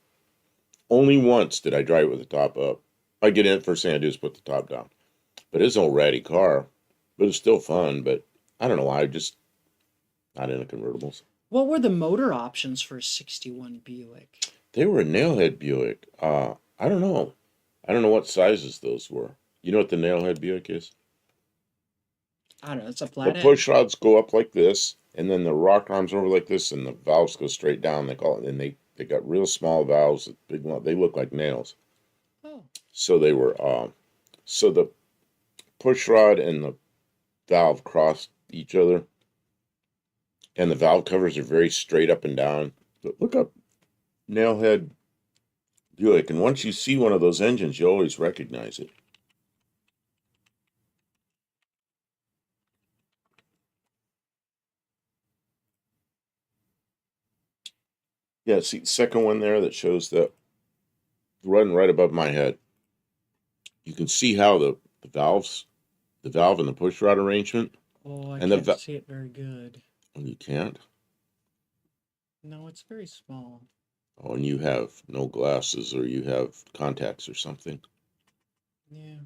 Only once did I drive it with the top up. I get in, first thing I do is put the top down. But it's an old ratty car. But it's still fun, but I don't know why, just not into convertibles. What were the motor options for a 61 Buick? They were a nailhead Buick. I don't know. I don't know what sizes those were. You know what the nailhead Buick is? I don't know. It's a flathead. The push rods go up like this, and then the rock arms over like this, and the valves go straight down. They call it, and they got real small valves. Big, they look like nails. Oh. So they were. So the push rod and the valve cross each other, and the valve covers are very straight up and down. But look up nailhead Buick, and once you see one of those engines, you always recognize it. Yeah, see the second one there that shows the run right above my head. You can see how the valve and the push rod arrangement. Oh, I and can't see it very good. Oh, you can't? No, it's very small. Oh, and you have no glasses or you have contacts or something. Yeah.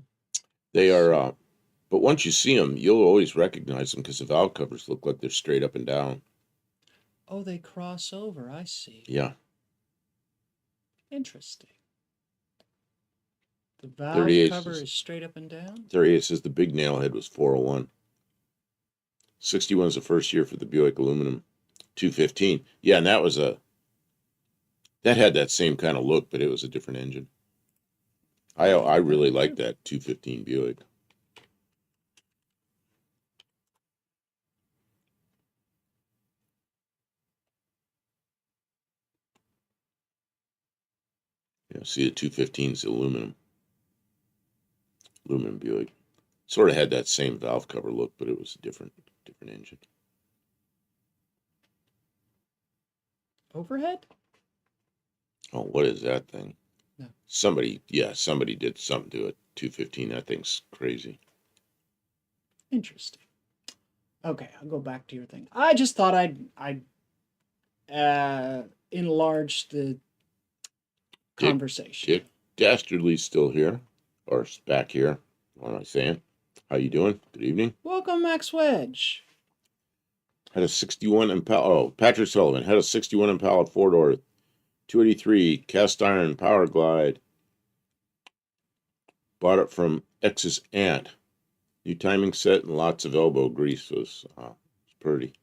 They are, but once you see them, you'll always recognize them because the valve covers look like they're straight up and down. Oh, they cross over. I see. Yeah. Interesting. The valve cover is straight up and down? 38 says the big nailhead was 401. 61 is the first year for the Buick aluminum. 215. Yeah, and that had that same kind of look, but it was a different engine. I really like that 215 Buick. Yeah, see the 215 is aluminum Buick. Sort of had that same valve cover look, but it was a different engine. Overhead? Oh, what is that thing? No. Somebody did something to it. 215, that thing's crazy. Interesting. Okay, I'll go back to your thing. I just thought I'd enlarge the conversation. Dick Dastardly's still here, or back here. What am I saying? How you doing? Good evening. Welcome, Max Wedge. Had a 61 Impala. Oh, Patrick Sullivan had a 61 Impala 4-door, 283 cast iron power glide. Bought it from X's aunt. New timing set and lots of elbow grease. Was pretty.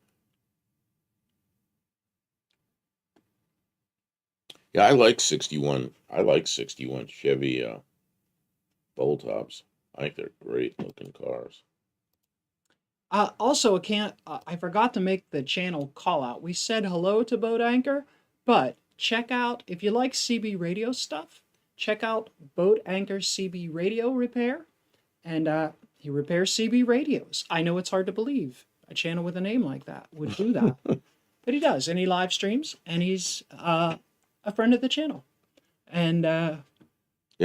Yeah, I like 61. I like 61 Chevy bowl tops. I think they're great looking cars. Also, I forgot to make the channel call out. We said hello to Boat Anchor, but check out, if you like CB radio stuff, check out Boat Anchor CB Radio Repair. And he repairs CB radios. I know it's hard to believe a channel with a name like that would do that, but he does. And he live streams, and he's a friend of the channel. And Yeah,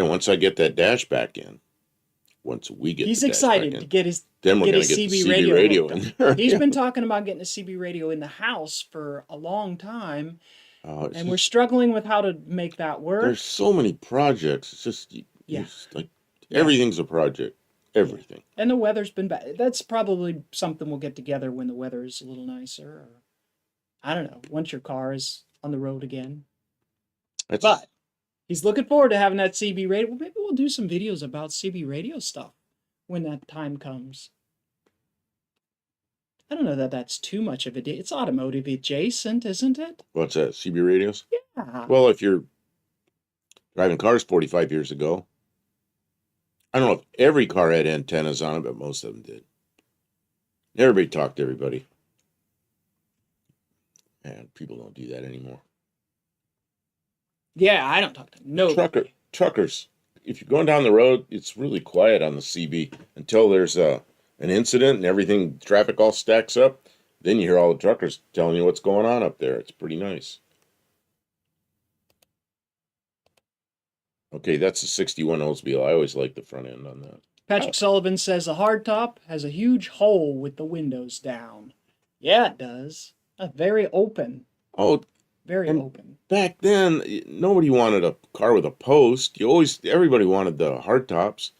once I get that dash back in, once we get he's the dash excited back to in, get his then we're get going to his get the CB CB radio hooked in up. there. He's Yeah. been talking about getting a CB radio in the house for a long time, It's and we're just- struggling with how to make that work. there's so many projects. It's just, Yeah. it's like Yeah. everything's a project. Everything. And the weather's been bad. That's probably something we'll get together when the weather is a little nicer. Or, I don't know, once your car is on the road again. That's But he's looking forward to having that CB radio. Well, maybe we'll do some videos about CB radio stuff when that time comes. I don't know that that's too much of a It's automotive adjacent, isn't it? what's that? CB radios? Yeah. Well, if you're driving cars 45 years ago, I don't know if every car had antennas on it, but most of them did. Everybody talked to everybody. And people don't do that anymore. Yeah, I don't talk to nobody. Truckers. If you're going down the road, it's really quiet on the CB until there's an incident and everything, traffic all stacks up. Then you hear all the truckers telling you what's going on up there. It's pretty nice. Okay, that's a 61 Oldsmobile. I always like the front end on that. Patrick Sullivan says the hardtop has a huge hole with the windows down. Yeah, it does. Very open. Oh, Very And- open. back then, nobody wanted a car with a post. Everybody wanted the hardtops.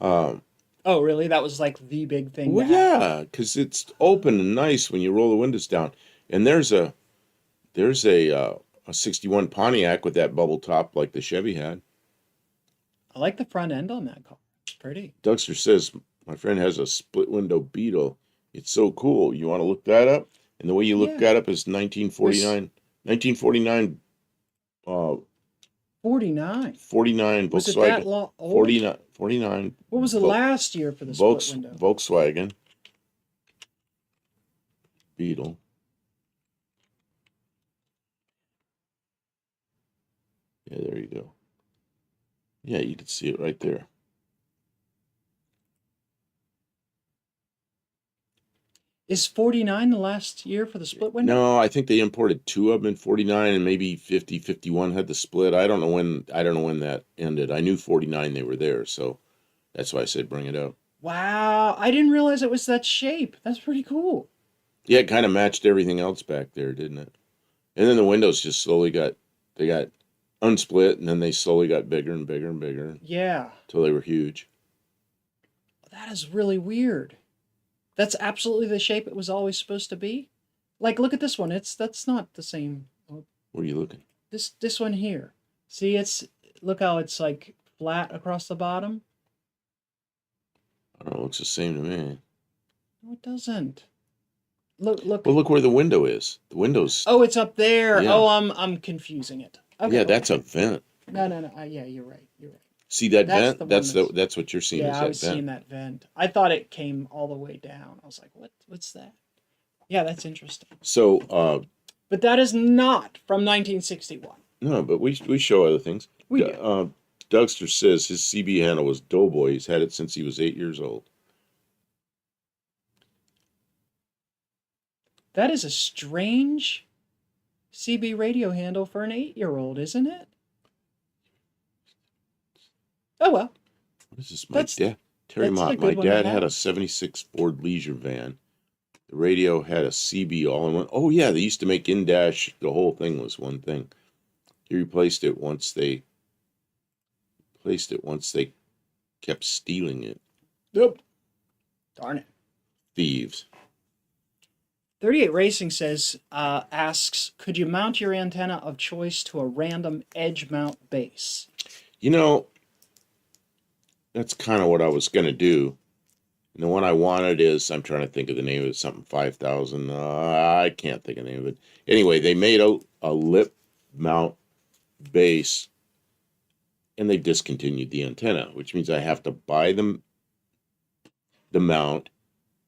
Oh, really? That was like the big thing. Well, to have. yeah, because it's open and nice when you roll the windows down. And there's a 61 Pontiac with that bubble top like the Chevy had. I like the front end on that car. It's pretty. Dougster says my friend has a split window Beetle. It's so cool. You want to look that up? And the way you look Yeah. that up is 1949. 1949. 49. 49 Was it that Volkswagen. old? 49. What was the Vol- last year for the split window? Volkswagen Beetle. Yeah, there you go. Yeah, you can see it right there. Is 49 the last year for the split window? No, I think they imported two of them in 49 and maybe 50, 51 had the split. I don't know when that ended. I knew 49 they were there, so that's why I said bring it up. Wow, I didn't realize it was that shape. That's pretty cool. Yeah, it kind of matched everything else back there, didn't it? And then the windows just slowly got unsplit, and then they slowly got bigger and bigger and bigger Yeah. until they were huge. That is really weird. That's absolutely the shape it was always supposed to be. Like, look at this one. That's not the same. Where are you looking? This one here. See, look how it's like flat across the bottom. I don't know. It looks the same to me. No, it doesn't. Look. Well, look where the window is. The window's. Oh, it's up there. Yeah. Oh, I'm confusing it. Okay, yeah, okay. that's a vent. No. Yeah, you're right. You're right. See that That's vent? the one That's what you're seeing. Yeah, is I that was vent. seeing that vent. I thought it came all the way down. I was like, what's that? Yeah, that's interesting. So, But that is not from 1961. no, but we show other things. We do. Dougster says his CB handle was Doughboy. He's had it since he was 8 years old. That is a strange CB radio handle for an 8-year-old, isn't it? Oh well. What is this? That's- Terry that's a Mott. good My one to dad had a have. 76 Ford Leisure van. The radio had a CB all in one. Oh yeah, they used to make in-dash. The whole thing was one thing. He replaced it once they kept stealing it. Yep. Darn it. Thieves. 38 Racing asks, could you mount your antenna of choice to a random edge mount base? You know, that's kind of what I was going to do. And the one I wanted is, I'm trying to think of the name of it, something 5000. I can't think of the name of it. Anyway, they made a lip mount base, and they discontinued the antenna, which means I have to buy the mount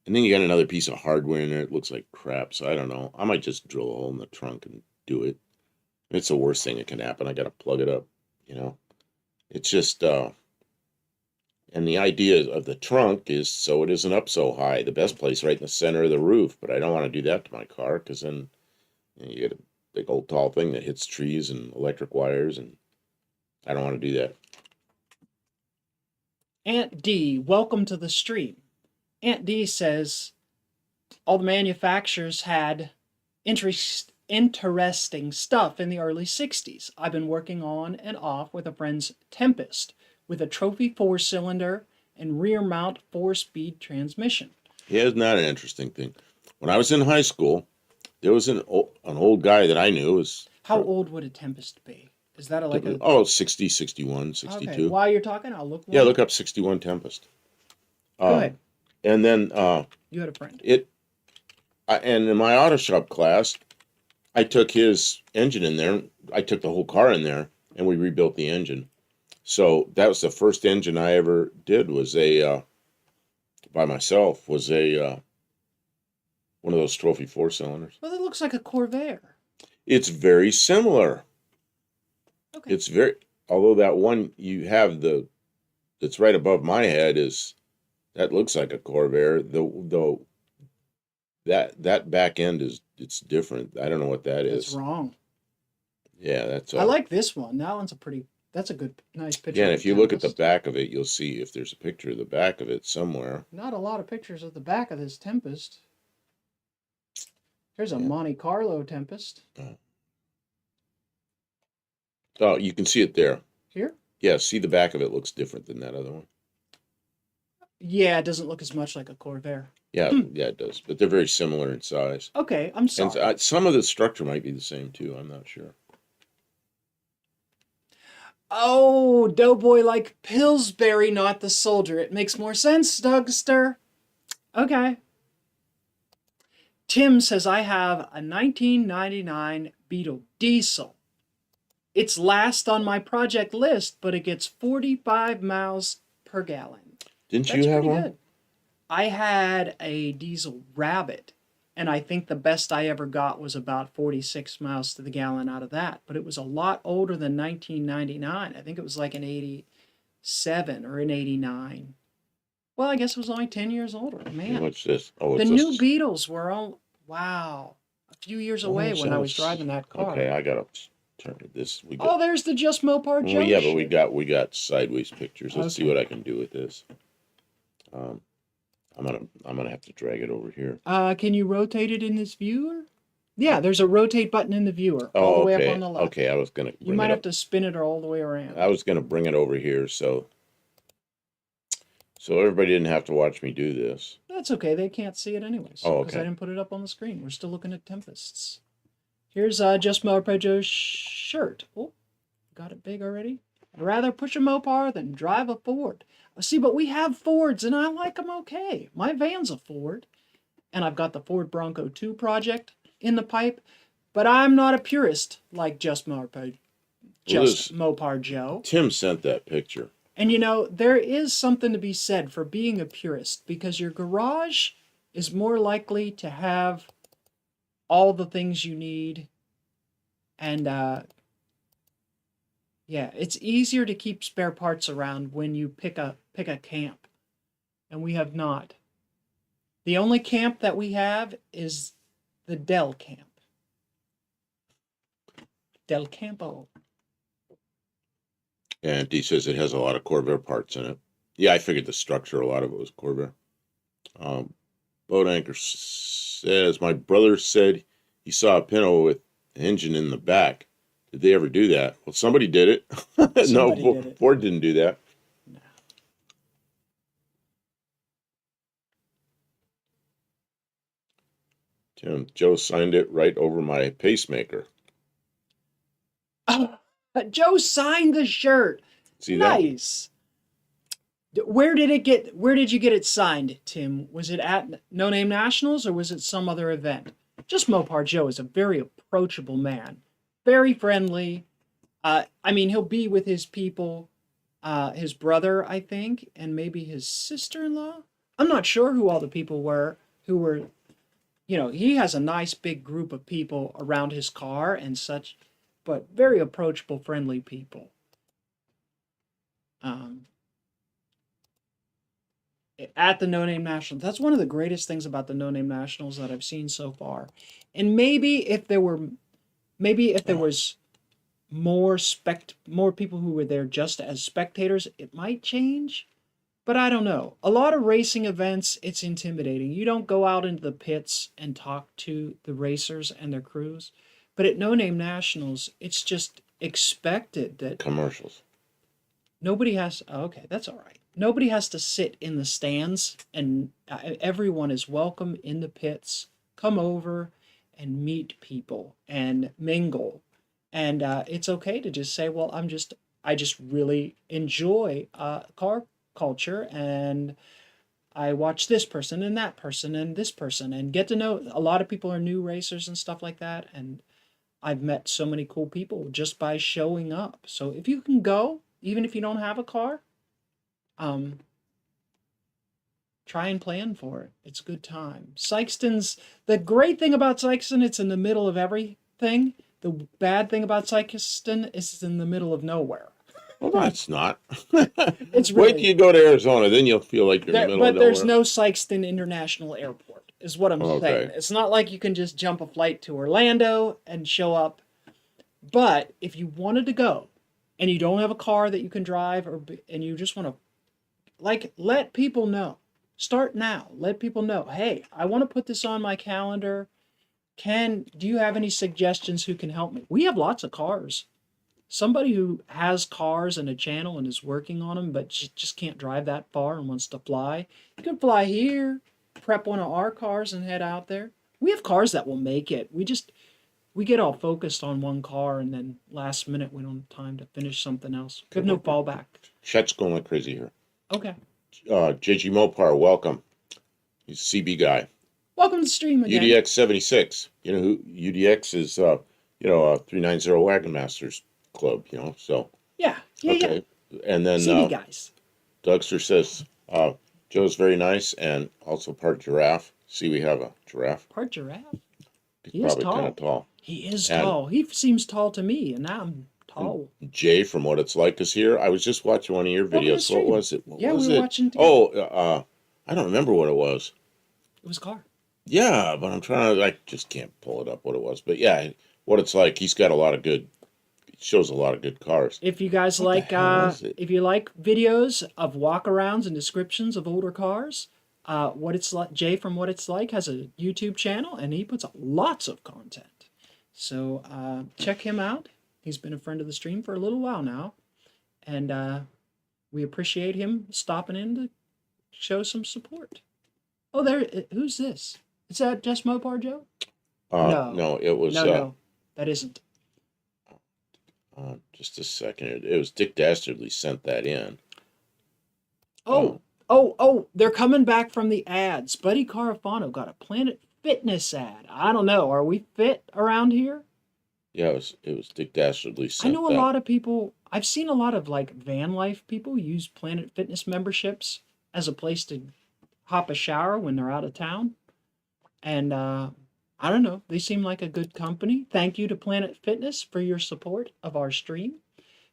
And then you got another piece of hardware in there. It looks like crap. So I don't know. I might just drill a hole in the trunk and do it. It's the worst thing that can happen. I got to plug it up, you know. It's just, and the idea of the trunk is so it isn't up so high. The best place right in the center of the roof. But I don't want to do that to my car because then you get a big old tall thing that hits trees and electric wires, and I don't want to do that. Aunt D, welcome to the stream. Aunt D says all the manufacturers had interesting stuff in the early 60s. I've been working on and off with a friend's Tempest with a trophy 4-cylinder and rear mount 4-speed transmission. Yeah, isn't that an interesting thing? When I was in high school, there was an old guy that I knew. How old would a Tempest be? Is that like a... Oh, 60, 61, 62. Okay, while you're talking, I'll look. Yeah, look up 61 Tempest. Go ahead. And then... you had a friend. And in my auto shop class, I took his engine in there. I took the whole car in there, and we rebuilt the engine. So that was the first engine I ever did. Was by myself. Was one of those trophy 4-cylinders. Well, it looks like a Corvair. It's very similar. Okay. It's very, although that one you have that's right above my head that looks like a Corvair. Though that back end it's different. I don't know what that is. That's wrong. Yeah, that's. I like this one. That's a good, nice picture. Yeah, and if you look at the back of it, you'll see if there's a picture of the back of it somewhere. Not a lot of pictures of the back of this Tempest. Here's a Monte Carlo Tempest. Oh, you can see it there. Here? Yeah, see the back of it looks different than that other one. Yeah, it doesn't look as much like a Corvair. Yeah, yeah, it does. But they're very similar in size. Okay, I'm sorry. And some of the structure might be the same too. I'm not sure. Oh, Doughboy like Pillsbury, not the soldier. It makes more sense, Dougster. Okay. Tim says, I have a 1999 Beetle diesel. It's last on my project list, but it gets 45 miles per gallon. Didn't you have one? Good. I had a diesel Rabbit, and I think the best I ever got was about 46 miles to the gallon out of that. But it was a lot older than 1999. I think it was like an 87 or an 89. Well, I guess it was only 10 years older. Man, what's this? Oh, the new Beetles were all, wow, a few years away when I was driving that car. Okay, I gotta turn this. There's the Just Mopar Joe. Well, yeah, but we got sideways pictures. Let's see what I can do with this. I'm gonna have to drag it over here. Can you rotate it in this viewer? Yeah, there's a rotate button in the viewer, all the way up on the left. Okay, I was gonna. You might have to spin it all the way around. I was gonna bring it over here, so everybody didn't have to watch me do this. That's okay. They can't see it anyways. Oh, okay. Because I didn't put it up on the screen. We're still looking at Tempests. Here's Just Mopar Joe's shirt. Oh, got it big already. I'd rather push a Mopar than drive a Ford. See, but we have Fords, and I like them okay. My van's a Ford, and I've got the Ford Bronco 2 project in the pipe, but I'm not a purist like Just Mopar Joe. Tim sent that picture. And you know, there is something to be said for being a purist, because your garage is more likely to have all the things you need, and yeah, it's easier to keep spare parts around when you pick a camp, and we have not. The only camp that we have is the Del Camp. Del Campo. And he says it has a lot of Corvair parts in it. Yeah, I figured the structure, a lot of it was Corvair. Boat Anchor says, my brother said he saw a Pinto with an engine in the back. Did they ever do that? Well, somebody did it. No, Ford didn't do that. No. Tim, Joe signed it right over my pacemaker. Oh, Joe signed the shirt. See that? Nice. Where did you get it signed, Tim? Was it at No Name Nationals, or was it some other event? Just Mopar Joe is a very approachable man. Very friendly. I mean, he'll be with his people, his brother, I think, and maybe his sister-in-law. I'm not sure who all the people were who were, he has a nice big group of people around his car and such, but very approachable, friendly people. Um, at the No Name Nationals. That's one of the greatest things about the No Name Nationals that I've seen so far. And maybe if there was more people who were there just as spectators, it might change. But I don't know. A lot of racing events, it's intimidating. You don't go out into the pits and talk to the racers and their crews. But at No Name Nationals, it's just expected that Commercials. nobody has. Oh, okay, that's all right. Nobody has to sit in the stands, and everyone is welcome in the pits. Come over and meet people and mingle, and it's okay to just say, "Well, I just really enjoy car culture, and I watch this person and that person and this person, and get to know a lot of people are new racers and stuff like that, and I've met so many cool people just by showing up. So if you can go, even if you don't have a car, um, try and plan for it. It's a good time. Sykeston's the great thing about Sykeston, it's in the middle of everything. The bad thing about Sykeston is it's in the middle of nowhere. Well, that's not. It's Wait till really you go to Arizona, then you'll feel like you're in the middle of but there's nowhere. no Sykeston International Airport, is what I'm saying. Okay. It's not like you can just jump a flight to Orlando and show up. But if you wanted to go and you don't have a car that you can drive and you just want to let people know. Start now. Let people know, "Hey, I want to put this on my calendar. Do you have any suggestions who can help me?" We have lots of cars. Somebody who has cars and a channel and is working on them, but just can't drive that far and wants to fly. You can fly here, prep one of our cars and head out there. We have cars that will make it. We get all focused on one car, and then last minute we don't have time to finish something else. We have no fallback. Chet's going like crazy here. Okay. JG Mopar, welcome. He's a CB guy. Welcome to the stream again. UDX 76. You know who UDX is? A 390 Wagon Masters Club. So Yeah. okay. And then CB guys. Dougster says Joe's very nice and also part giraffe. See, we have a giraffe. Part giraffe. He's He is probably kind of tall. He is And- tall. He seems tall to me, and now I'm tall. Jay from What It's Like is here. I was just watching one of your Welcome to the videos. What stream. was it? What Yeah, was we were it? watching together. Oh, I don't remember what it was. It was a car. Yeah, but I'm trying to, I just can't pull it up what it was. But yeah, What It's Like, he's got shows a lot of good cars. If you guys What the hell is it? if you like videos of walkarounds and descriptions of older cars, What It's Like, Jay from What It's Like has a YouTube channel, and he puts out lots of content. So check him out. He's been a friend of the stream for a little while now, and we appreciate him stopping in to show some support. Oh, who's this? Is that just Mopar Joe? No. No, it was, No, that isn't. just a second. It was Dick Dastardly sent that in. Oh, they're coming back from the ads. Buddy Carafano got a Planet Fitness ad. I don't know. Are we fit around here? Yeah, it was Dick Dastardly sent I know that. a lot of people, I've seen a lot of van life people use Planet Fitness memberships as a place to hop a shower when they're out of town. And I don't know. They seem like a good company. Thank you to Planet Fitness for your support of our stream.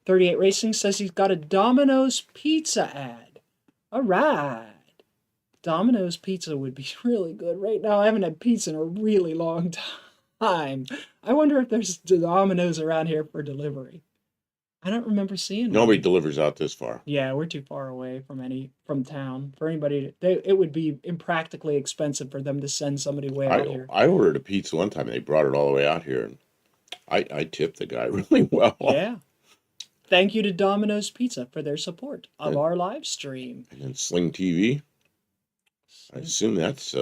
38 Racing says he's got a Domino's Pizza ad. All right. Domino's Pizza would be really good. Right now, I haven't had pizza in a really long time. I wonder if there's Domino's around here for delivery. I don't remember seeing Nobody one. delivers out this far. Yeah, we're too far away from town for anybody. It would be impractically expensive for them to send somebody way out here. I ordered a pizza one time and they brought it all the way out here, and I tipped the guy really well. Yeah. Thank you to Domino's Pizza for their support of our live stream. And then Sling TV. I assume that's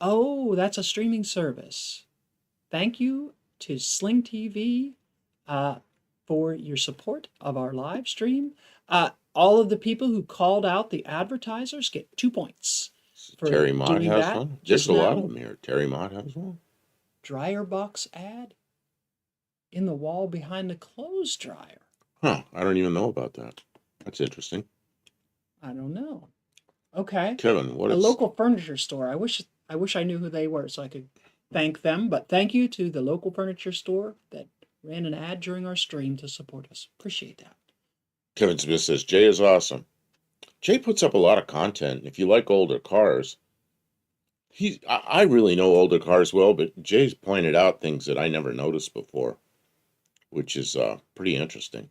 Oh, that's a streaming service. Thank you to Sling TV for your support of our live stream. All of the people who called out the advertisers get 2 points. For Terry Mott doing has that one. just There's a lot now. of them here. Terry Mott has one. Dryer box ad in the wall behind the clothes dryer. Huh? I don't even know about that. That's interesting. I don't know. Okay. Kevin, what A is local furniture store. I wish I knew who they were so I could thank them. But thank you to the local furniture store that ran an ad during our stream to support us. Appreciate that. Kevin Smith says Jay is awesome. Jay puts up a lot of content. If you like older cars, I really know older cars well, but Jay's pointed out things that I never noticed before, which is pretty interesting.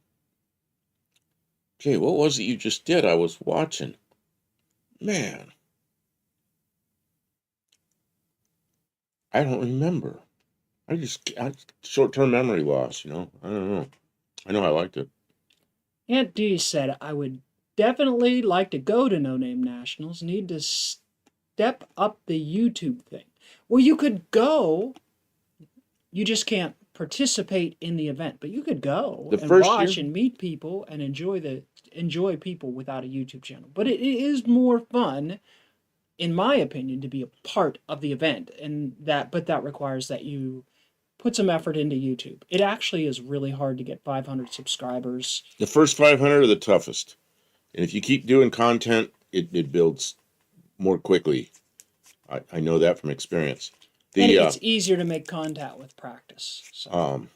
Jay, what was it you just did? I was watching. Man, I don't remember. Short-term memory loss, I don't know. I know I liked it. Aunt D said, I would definitely like to go to No Name Nationals. Need to step up the YouTube thing. Well, you could go. You just can't participate in the event, but you could go The and first year, watch and meet people and enjoy people without a YouTube channel. But it is more fun, in my opinion, to be a part of the event, but that requires that you put some effort into YouTube. It actually is really hard to get 500 subscribers. the first 500 are the toughest. And if you keep doing content, it builds more quickly. I know that from experience. And it's easier to make contact with practice. So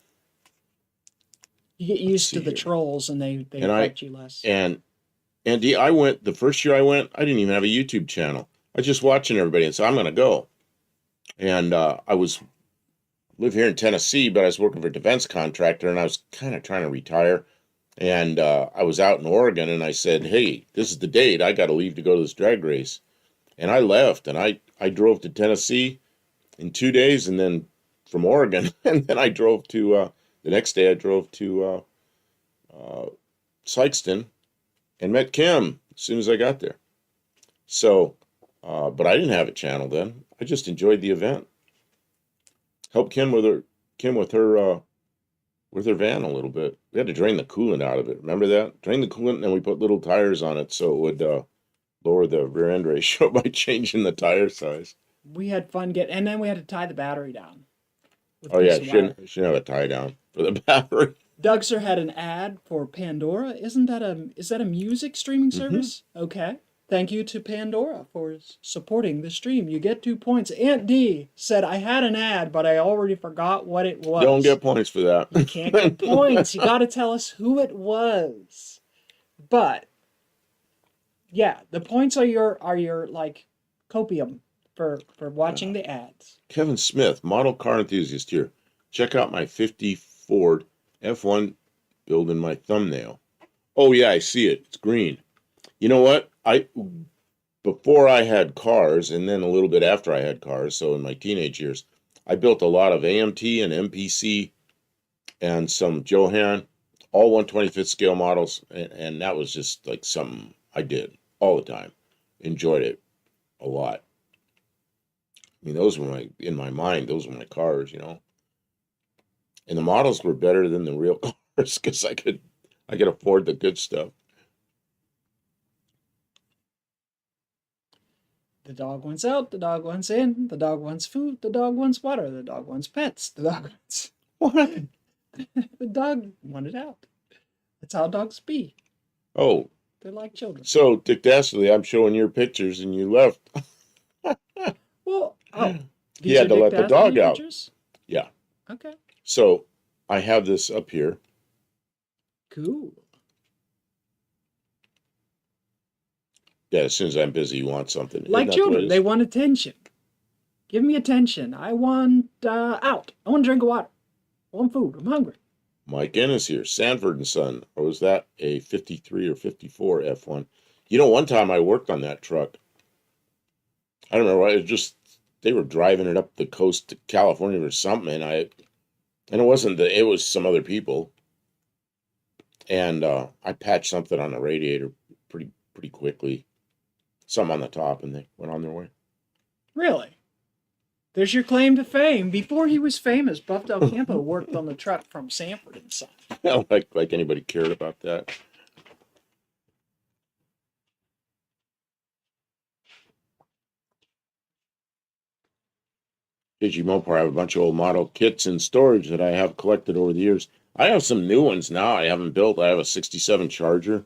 you get used to the trolls and they affect you less. And Andy, the first year I went, I didn't even have a YouTube channel. I was just watching everybody and said, I'm going to go. And I live here in Tennessee, but I was working for a defense contractor and I was kind of trying to retire. And I was out in Oregon and I said, hey, this is the date. I got to leave to go to this drag race. And I left and I drove to Tennessee in 2 days and then from Oregon. And then I drove to, the next day I drove to Sykeston and met Kim as soon as I got there. So, but I didn't have a channel then. I just enjoyed the event. Helped Kim with her van a little bit. We had to drain the coolant out of it. Remember that? Drain the coolant and then we put little tires on it so it would lower the rear end ratio by changing the tire size. We had fun and then we had to tie the battery down. Oh yeah, shouldn't have a tie down for the battery. Dougser had an ad for Pandora. Is that a music streaming service? Mm-hmm. Okay. Thank you to Pandora for supporting the stream. You get 2 points. Aunt D said, I had an ad, but I already forgot what it was. Don't get points for that. You can't get points. You got to tell us who it was. But yeah, the points are your like copium for watching the ads. Kevin Smith, model car enthusiast here. Check out my 50 Ford F1 build in my thumbnail. Oh yeah, I see it. It's green. You know what? Before I had cars, and then a little bit after I had cars, so in my teenage years, I built a lot of AMT and MPC and some Johan, all 1/25th scale models, and that was just like something I did all the time. Enjoyed it a lot. I mean, in my mind, those were my cars, And the models were better than the real cars because I could afford the good stuff. The dog wants out, the dog wants in, the dog wants food, the dog wants water, the dog wants pets, the dog wants... What? The dog wanted out. That's how dogs be. Oh. They're like children. So, Dick Dastardly, I'm showing your pictures and you left. Well, he had to let the dog out. Pictures? Yeah. Okay. So, I have this up here. Cool. Yeah, as soon as I'm busy, you want something. Like children, they want attention. Give me attention. I want out. I want a drink of water. I want food. I'm hungry. Mike Ennis here, Sanford and Son. Or was that a 53 or 54 F1? One time I worked on that truck. I don't remember. It was just they were driving it up the coast to California or something, and it wasn't it was some other people. And I patched something on the radiator pretty quickly. Some on the top, and they went on their way. Really? There's your claim to fame. Before he was famous, Buff Del Campo worked on the truck from Sanford and Son. like anybody cared about that. JG Mopar, I have a bunch of old model kits in storage that I have collected over the years. I have some new ones now I haven't built. I have a 67 Charger.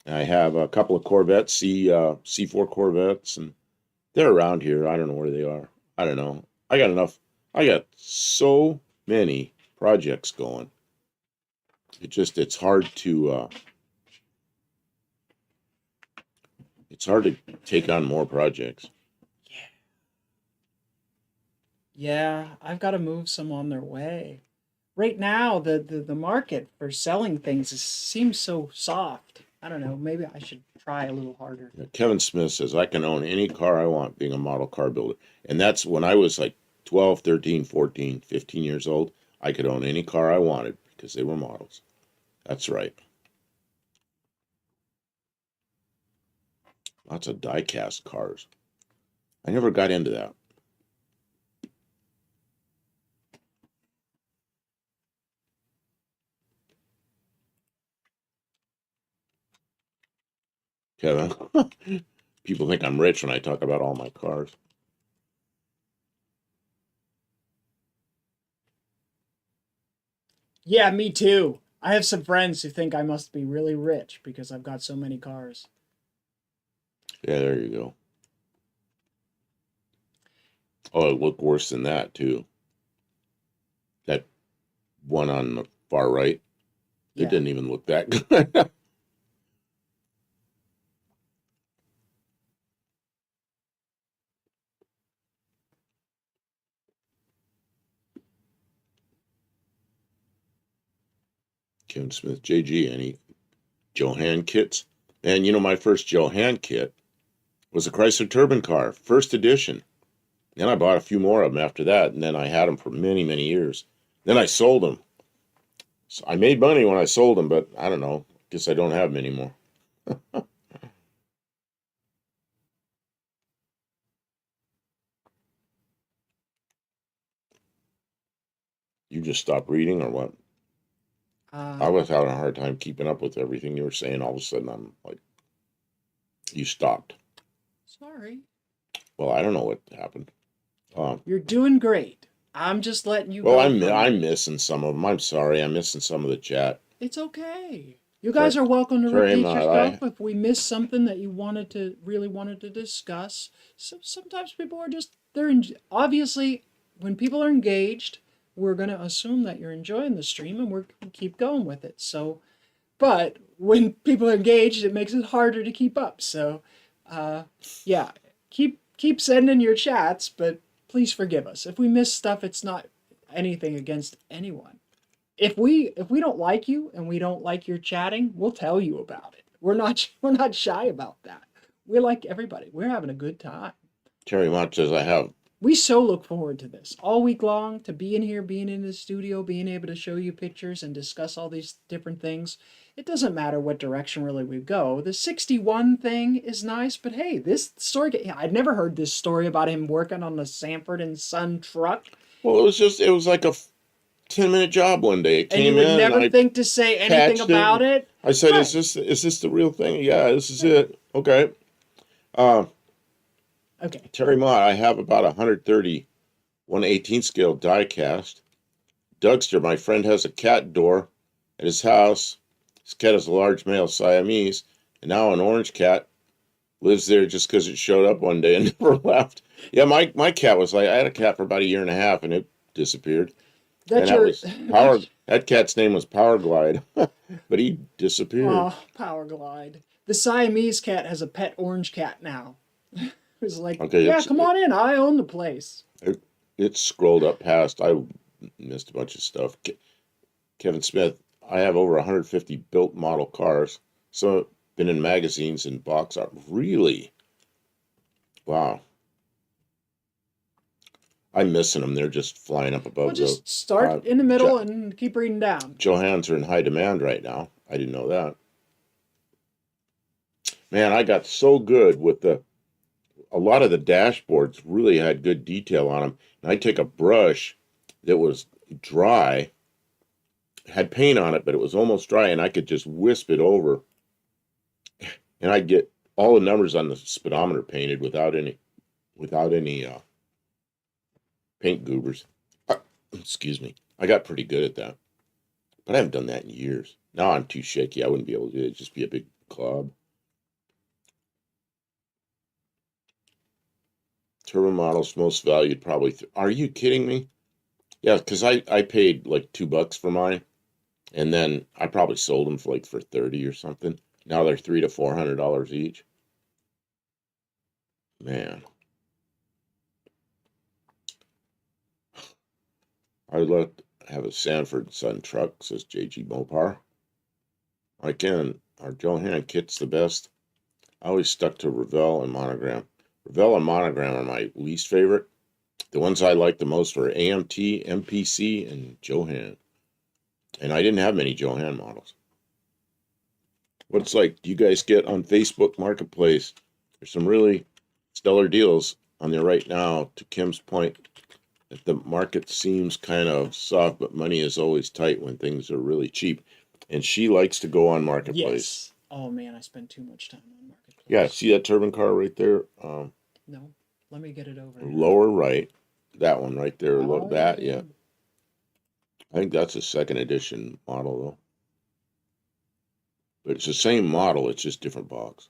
I have a couple of Corvettes, C4 Corvettes, and they're around here. I don't know where they are. I don't know. I got enough. I got so many projects going. It's hard to take on more projects. Yeah. Yeah, I've got to move some on their way. Right now, the market for selling things seems so soft. I don't know. Maybe I should try a little harder. Kevin Smith says I can own any car I want being a model car builder. And that's when I was like 12, 13, 14, 15 years old. I could own any car I wanted because they were models. That's right. Lots of die-cast cars. I never got into that. Kevin, people think I'm rich when I talk about all my cars. Yeah, me too. I have some friends who think I must be really rich because I've got so many cars. Yeah, there you go. Oh, it looked worse than that, too. That one on the far right, it Yeah. didn't even look that good. Kevin Smith, JG, any Johann kits? And my first Johann kit was a Chrysler Turbine car, first edition. Then I bought a few more of them after that, and then I had them for many, many years. Then I sold them. So I made money when I sold them, but I don't know. Guess I don't have them anymore. You just stopped reading or what? I Uh, was having a hard time keeping up with everything you were saying. All of a sudden, I'm like, you stopped. sorry. Well, I don't know what happened. Um, You're doing great. I'm just letting you well, go I'm from. missing some of them. I'm sorry. I'm missing some of the chat. It's okay. You guys Ter- are welcome to repeat Fairmont, yourself if we missed something that you really wanted to discuss. So sometimes people are just obviously when people are engaged, we're going to assume that you're enjoying the stream and we keep going with it. So, but when people are engaged, it makes it harder to keep up. So, uh, yeah, keep sending your chats, but please forgive us if we miss stuff. It's not anything against anyone. If we don't like you and we don't like your chatting, we'll tell you about it. We're not shy about that. We like everybody. We're having a good time. Terry Mott says I have. We so look forward to this all week long, to being here, being in the studio, being able to show you pictures and discuss all these different things. It doesn't matter what direction really we go. The 61 thing is nice, but hey, this story, I'd never heard this story about him working on the Sanford and Son truck. Well, it was like a 10-minute job one day. It And you came would in and never I think to say anything patched it. about it. I said, Right. Is this the real thing? Yeah, this is Right. it. Okay. Uh, Okay. Terry Mott, I have about 130 1/18 scale die cast. Dougster, my friend, has a cat door at his house. His cat is a large male Siamese, and now an orange cat lives there just because it showed up one day and never left. Yeah, my cat was like, I had a cat for about a year and a half, and it disappeared. And That's that your was Power. That cat's name was Power Glide, but he disappeared. oh, Power Glide. The Siamese cat has a pet orange cat now. It's like, Okay, yeah, come on in. I own the place. it scrolled up past. I missed a bunch of stuff. Kevin Smith, I have over 150 built model cars. Some have been in magazines and box art. Really? Wow. I'm missing them. They're just flying up Well, above the. just start in the Jo- middle and keep reading down. Johans are in high demand right now. I didn't know that. Man, I got so good with a lot of the dashboards really had good detail on them. And I'd take a brush that was dry, had paint on it, but it was almost dry, and I could just wisp it over, and I'd get all the numbers on the speedometer painted without any paint goobers. Excuse me. I got pretty good at that, but I haven't done that in years. Now I'm too shaky. I wouldn't be able to do it. It'd just be a big Club. Turbo models most valued probably. Are you kidding me? Yeah, because I paid like $2 for mine, and then I probably sold them for 30 or something. Now they're $300 to $400 each. Man, I'd love to have a Sanford Son truck, says JG Mopar. Our Johan kit's the best. I always stuck to Revell and Monogram. Revell and Monogram are my least favorite. The ones I liked the most were AMT, MPC, and Johan. And I didn't have many Johan models. What's do you guys get on Facebook Marketplace? There's some really stellar deals on there right now. To Kim's point, that the market seems kind of soft, but money is always tight when things are really cheap. And she likes to go on Marketplace. Yes. Oh man, I spend too much time on Marketplace. Yeah, see that turbine car right there? No, let me get it over. Lower right. That one right there. Oh, Yeah. I think that's a second edition model, though. But it's the same model, it's just different box.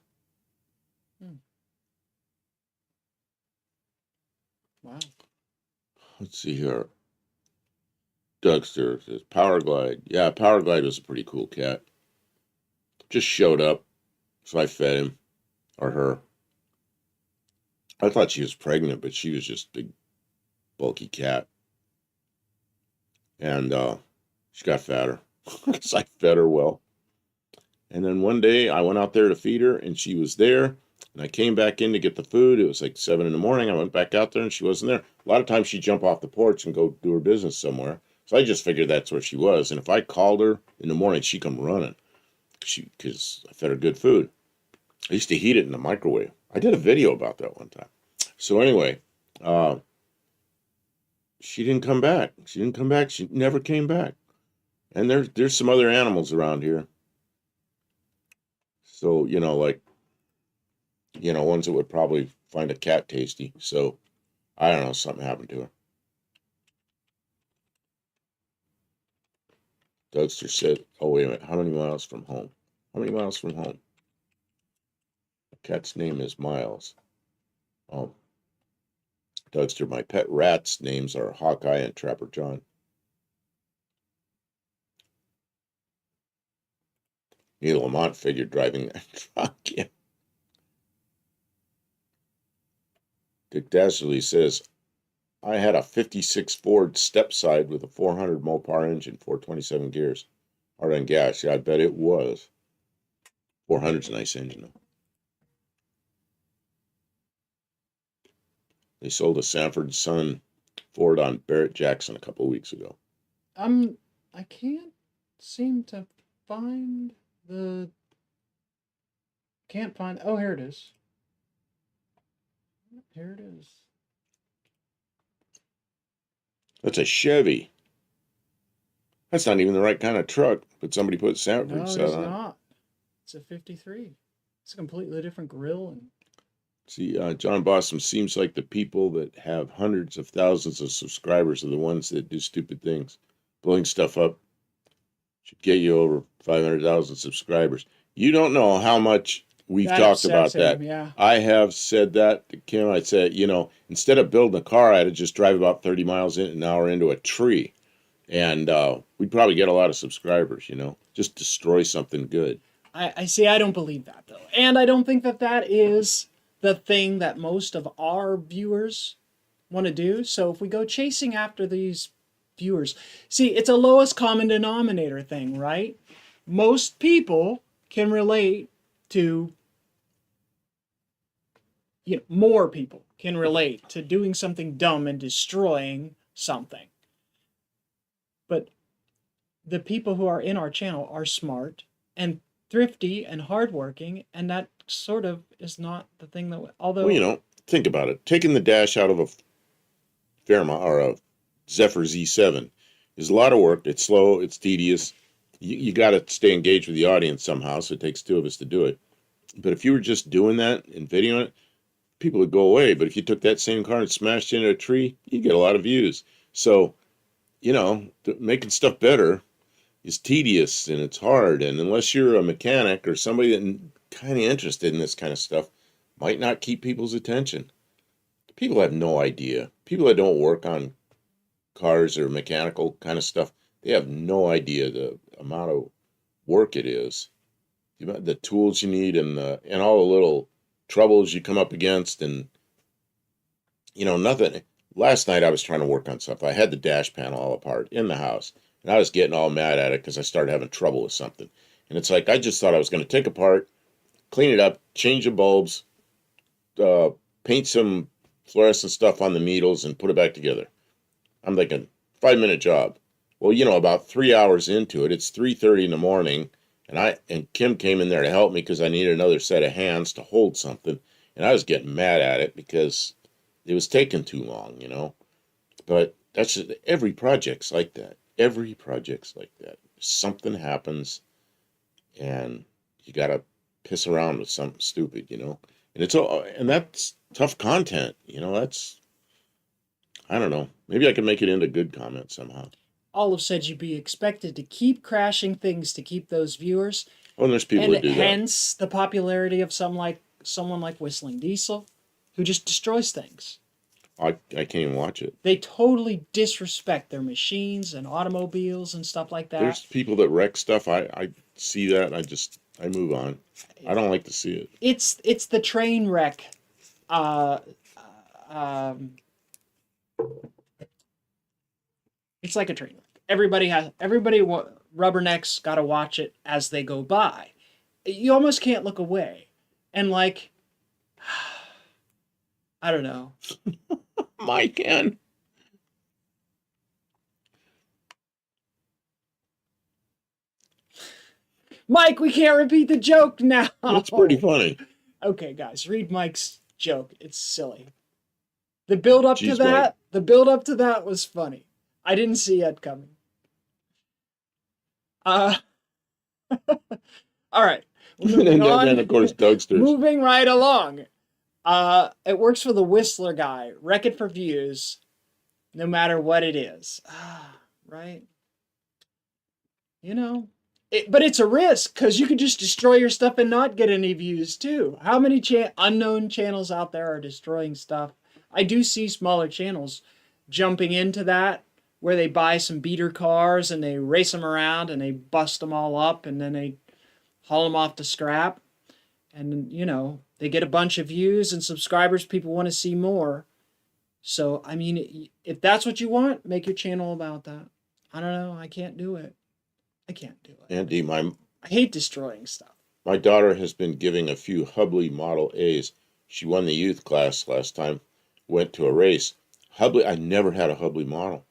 Wow. Let's see here. Dougster says Power Glide. Yeah, Power Glide was a pretty cool cat. Just showed up, so I fed him, or her. I thought she was pregnant, but she was just a big, bulky cat. And she got fatter, because I fed her well. And then one day, I went out there to feed her, and she was there. And I came back in to get the food. It was 7 in the morning. I went back out there, and she wasn't there. A lot of times, she'd jump off the porch and go do her business somewhere. So I just figured that's where she was. And if I called her in the morning, she'd come running. Because I fed her good food. I used to heat it in the microwave. I did a video about that one time. So anyway, she didn't come back. She never came back. And there's some other animals around here. So, ones that would probably find a cat tasty. So, I don't know, something happened to her. Dougster said, oh, wait a minute, how many miles from home? How many miles from home? The cat's name is Miles. Oh. Dougster, my pet rat's names are Hawkeye and Trapper John. Neil Lamont figured driving that truck. Yeah. Dick Dashley says, I had a 56 Ford stepside with a 400 Mopar engine, 427 gears. Hard on gas. Yeah, I bet it was. 400's a nice engine, though. They sold a Sanford Son Ford on Barrett Jackson a couple of weeks ago. I can't seem to find the... Can't find... Oh, here it is. Here it is. That's a Chevy. That's not even the right kind of truck, but somebody put Sanford No, set it's on. not. It's a 53. It's a completely different grill. And see, John Bossum seems like the people that have hundreds of thousands of subscribers are the ones that do stupid things. Blowing stuff up should get you over 500,000 subscribers. You don't know how much we've talked about that. Yeah. I have said that to Kim. I said, instead of building a car, I had to just drive about 30 miles an hour into a tree. And we'd probably get a lot of subscribers, just destroy something good. I see. I don't believe that, though. And I don't think that is the thing that most of our viewers want to do. So if we go chasing after these viewers, see, it's a lowest common denominator thing, right? Most people can relate to, more people can relate to doing something dumb and destroying something. But the people who are in our channel are smart and thrifty and hardworking, and that sort of is not the thing that, although... Well, think about it. Taking the dash out of a Fairmont or a Zephyr Z7 is a lot of work. It's slow. It's tedious. You got to stay engaged with the audience somehow, so it takes two of us to do it. But if you were just doing that and videoing it, people would go away. But if you took that same car and smashed it into a tree, you'd get a lot of views. So, making stuff better is tedious and it's hard. And unless you're a mechanic or somebody that kind of interested in this kind of stuff might not keep people's attention. People have no idea. People that don't work on cars or mechanical kind of stuff, they have no idea the amount of work it is, the tools you need, and all the little troubles you come up against, and nothing. Last night I was trying to work on stuff. I had the dash panel all apart in the house, and I was getting all mad at it because I started having trouble with something. And it's like I just thought I was going to take apart, clean it up, change the bulbs, paint some fluorescent stuff on the needles, and put it back together. I'm thinking 5-minute job. Well, about 3 hours into it, it's 3:30 in the morning, and Kim came in there to help me because I needed another set of hands to hold something, and I was getting mad at it because it was taking too long. But that's just, every project's like that. Every project's like that. Something happens, and you gotta piss around with something stupid. And that's tough content. That's, I don't know. Maybe I can make it into good comments somehow. Olive said you'd be expected to keep crashing things to keep those viewers. Oh, and there's people that do that. Hence the popularity of someone like Whistling Diesel, who just destroys things. I can't even watch it. They totally disrespect their machines and automobiles and stuff like that. There's people that wreck stuff. I see that. I move on. I don't like to see it. It's the train wreck. It's like a train wreck. Everybody rubbernecks got to watch it as they go by. You almost can't look away, and I don't know. Mike can. Mike, we can't repeat the joke now. That's pretty funny. Okay, guys, read Mike's joke. It's silly. The build up to that was funny. I didn't see it coming. All right. And of course, Dougsters. Moving right along. It works for the Whistler guy. Wreck it for views, no matter what it is. Right? But it's a risk, because you could just destroy your stuff and not get any views, too. How many unknown channels out there are destroying stuff? I do see smaller channels jumping into that, where they buy some beater cars and they race them around and they bust them all up and then they haul them off to scrap. And, they get a bunch of views and subscribers. People want to see more. So, I mean, if that's what you want, make your channel about that. I don't know. I can't do it. Andy, I hate destroying stuff. My daughter has been giving a few Hubley Model A's. She won the youth class last time, went to a race. Hubley, I never had a Hubley model.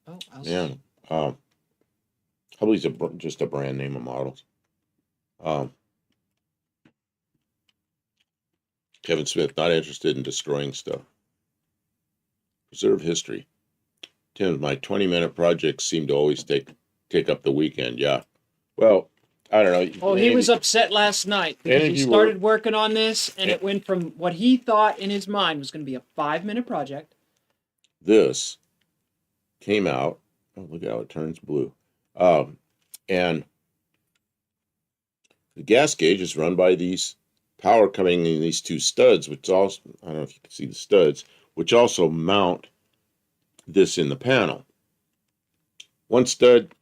Oh, yeah. Hubley's just a brand name of models. Kevin Smith, not interested in destroying stuff. Preserve history. Tim, my 20-minute projects seem to always take up the weekend. Yeah. Well, I don't know. Oh, he was upset last night because he started working on this, and it went from what he thought in his mind was going to be a 5-minute project. This came out. Oh, look how it turns blue. And the gas gauge is run by these power coming in these two studs, which also, I don't know if you can see the studs, which also mount this in the panel. One stud,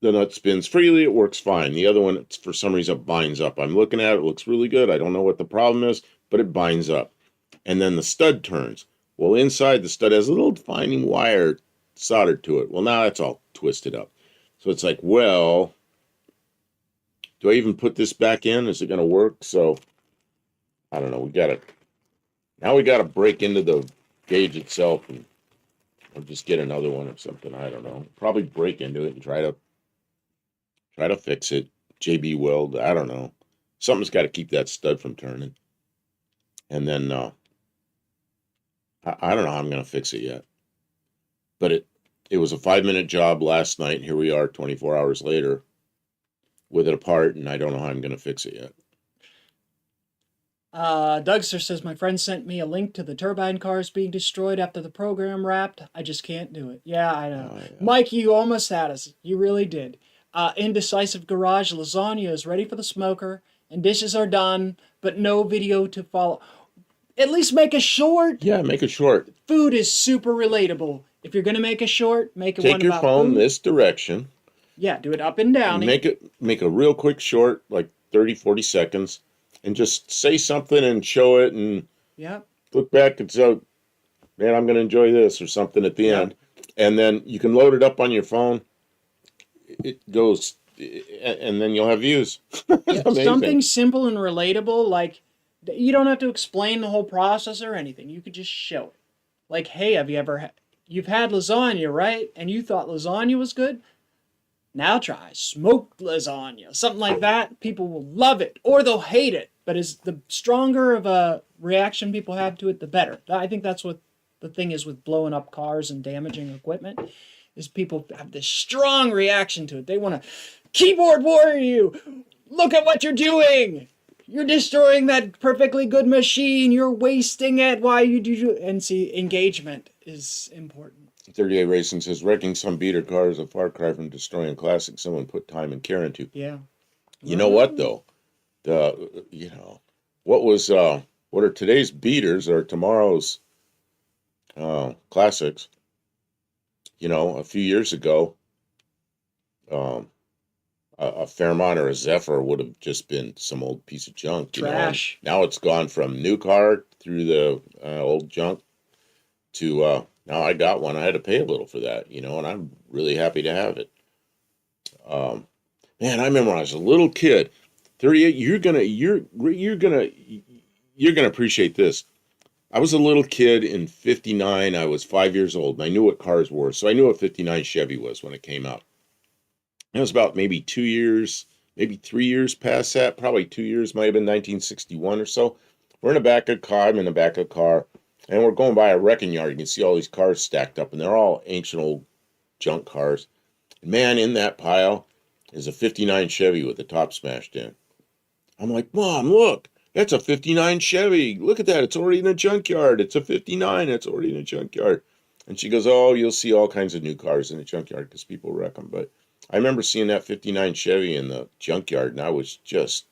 the nut spins freely, it works fine. The other one, for some reason, it binds up. I'm looking at it, it looks really good. I don't know what the problem is, but it binds up. And then the stud turns. Well, inside the stud has a little defining wire soldered to it. Well, now that's all twisted up. So it's like, well, do I even put this back in? Is it going to work? So, I don't know. We got to break into the gauge itself and or just get another one or something. I don't know. Probably break into it and try to fix it. JB weld. I don't know. Something's got to keep that stud from turning. And then I don't know how I'm going to fix it yet. But it was a 5-minute job last night. And here we are 24 hours later with it apart, and I don't know how I'm going to fix it yet. Dougster says, my friend sent me a link to the turbine cars being destroyed after the program wrapped. I just can't do it. Yeah, I know. Oh, yeah. Mike, you almost had us. You really did. Indecisive Garage, lasagna is ready for the smoker, and dishes are done, but no video to follow. At least make a short. Yeah, make it short. Food is super relatable. If you're gonna make a short, make it Take one your about phone food. this direction. Yeah, do it up and down. Make a real quick short, like 30, 40 seconds, and just say something and show it and Yep. look back and say, man, I'm going to enjoy this or something at the end. And then you can load it up on your phone. It goes, and then you'll have views. Yeah, something simple and relatable, like you don't have to explain the whole process or anything. You could just show it. Like, hey, have you ever you've had lasagna, right? And you thought lasagna was good? Now try smoked lasagna. Something like that. People will love it or they'll hate it. But as the stronger of a reaction people have to it, the better. I think that's what the thing is with blowing up cars and damaging equipment, is people have this strong reaction to it. They want to keyboard warrior you. Look at what you're doing. You're destroying that perfectly good machine. You're wasting it. Why you do? And see, engagement is important. 38 Racing says, wrecking some beater car is a far cry from destroying a classic someone put time and care into. Yeah. You know what, though? What are today's beaters or tomorrow's classics? You know, a few years ago, a Fairmont or a Zephyr would have just been some old piece of junk. Trash. Now it's gone from new car through the old junk to now I got one. I had to pay a little for that, and I'm really happy to have it. Man, I remember when I was a little kid. 38. You're gonna appreciate this. I was a little kid in '59. I was 5 years old, and I knew what cars were. So I knew what '59 Chevy was when it came out. It was about maybe 2 years, maybe 3 years past that. Probably 2 years, might have been 1961 or so. We're in the back of a car. I'm in the back of a car. And we're going by a wrecking yard. You can see all these cars stacked up, and they're all ancient old junk cars. And man, in that pile is a '59 Chevy with the top smashed in. I'm like, Mom, look, that's a '59 Chevy. Look at that. It's already in the junkyard. It's a '59. It's already in the junkyard. And she goes, oh, you'll see all kinds of new cars in the junkyard because people wreck them. But I remember seeing that '59 Chevy in the junkyard, and I was just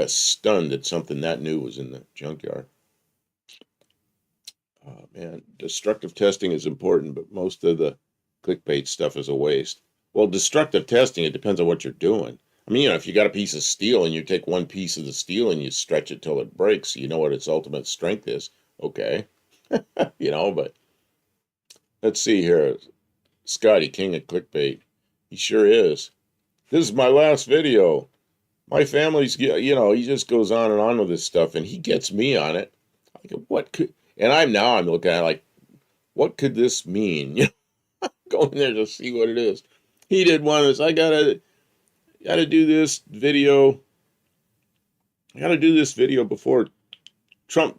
stunned that something that new was in the junkyard. Oh, man, destructive testing is important, but most of the clickbait stuff is a waste. Well, destructive testing, it depends on what you're doing. I mean, if you got a piece of steel and you take one piece of the steel and you stretch it till it breaks, you know what its ultimate strength is. Okay. But let's see here. Scotty, king of clickbait. He sure is. This is my last video. My family's, he just goes on and on with this stuff, and he gets me on it. I go, and I'm looking at it like, what could this mean? Going there to see what it is. He did one of this. I gotta do this video. I gotta do this video before Trump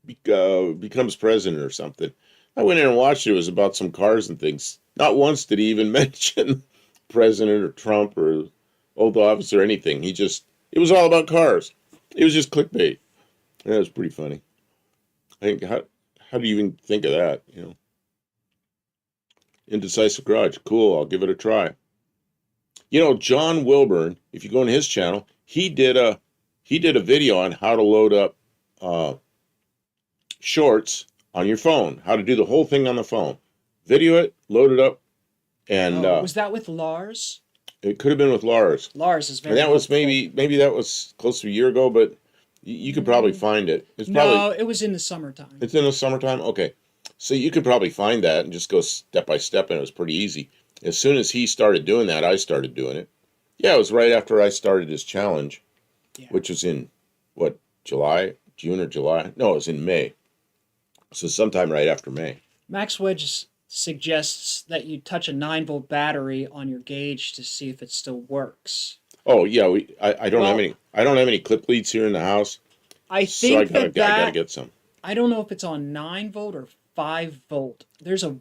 becomes president or something. I went in and watched it. It was about some cars and things. Not once did he even mention president or Trump or oath of office or anything. It was all about cars. It was just clickbait. That was pretty funny. I think, how do you even think of that, Indecisive Garage. Cool, I'll give it a try. John Wilburn, if you go on his channel, he did a video on how to load up shorts on your phone, how to do the whole thing on the phone. Video it, load it up, and was that with Lars? It could have been with Lars. Lars is very. And that was maybe that was close to a year ago, but you could probably find it. It was in the summertime. It's in the summertime? Okay. So you could probably find that and just go step by step, and it was pretty easy. As soon as he started doing that, I started doing it. Yeah, it was right after I started his challenge, which was in, June or July? No, it was in May. So sometime right after May. Max Wedge suggests that you touch a 9-volt battery on your gauge to see if it still works. Oh yeah, I don't have any clip leads here in the house. I think so I gotta get some. I don't know if it's on 9-volt or 5-volt. There's a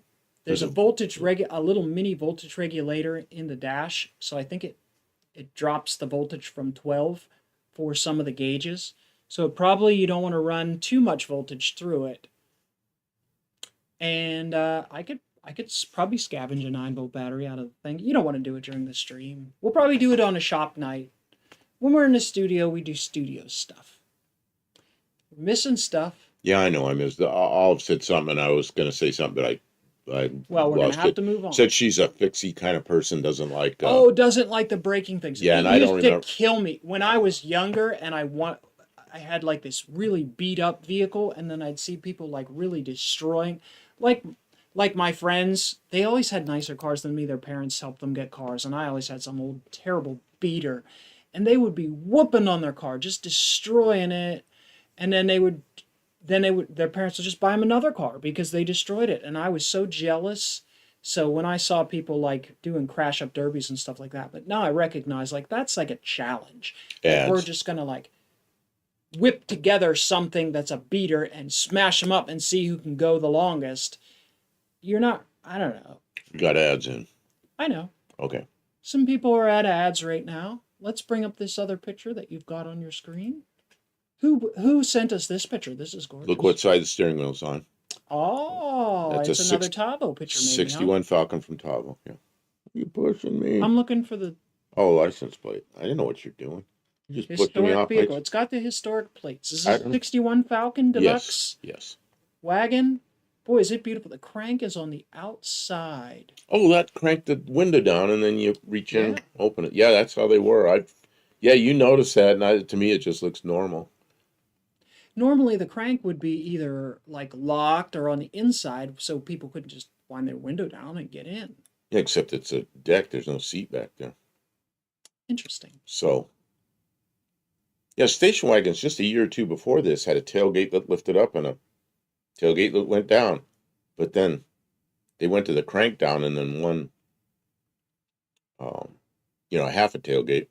voltage a little mini voltage regulator in the dash, so I think it drops the voltage from 12 for some of the gauges. So probably you don't want to run too much voltage through it. And I I could probably scavenge a 9-volt battery out of the thing. You don't want to do it during the stream. We'll probably do it on a shop night. When we're in the studio, we do studio stuff. We're missing stuff. Yeah, I know. I missed. Olive said something, and I was going to say something, but I Well, we're going lost to have it. to move on. Said she's a fixie kind of person, doesn't like. Doesn't like the braking things. Yeah, It and I don't used to remember. kill me when I was younger, and I had like this really beat up vehicle, and then I'd see people like really destroying, like my friends. They always had nicer cars than me. Their parents helped them get cars, and I always had some old terrible beater, and they would be whooping on their car, just destroying it, and their parents would just buy them another car because they destroyed it, and I was so jealous. So when I saw people like doing crash up derbies and stuff like that, but now I recognize like that's like a challenge. Ads. We're just gonna like whip together something that's a beater and smash them up and see who can go the longest. You're not. I don't know. You got ads in. I know. Okay. Some people are at ads right now. Let's bring up this other picture that you've got on your screen. Who sent us this picture? This is gorgeous. Look what side the steering wheel's on. Oh, That's it's a another Tavo picture, maybe. 61 Falcon from Tavo. Yeah. You pushing me? I'm looking for the License plate. I didn't know what you're doing. You just pushing me historic off vehicle. plates? It's got the historic plates. Is I this don't- 61 Falcon Deluxe Yes. wagon? Boy, is it beautiful. The crank is on the outside. Oh, that cranked the window down and then you reach in, Yeah. open it. Yeah, that's how they were. Yeah, you noticed that, and to me it just looks normal. Normally, the crank would be either like locked or on the inside, so people couldn't just wind their window down and get in. Yeah, except it's a deck. There's no seat back there. Interesting. So, yeah, station wagons just a year or two before this had a tailgate that lifted up and a tailgate that went down. But then they went to the crank down and then one, half a tailgate.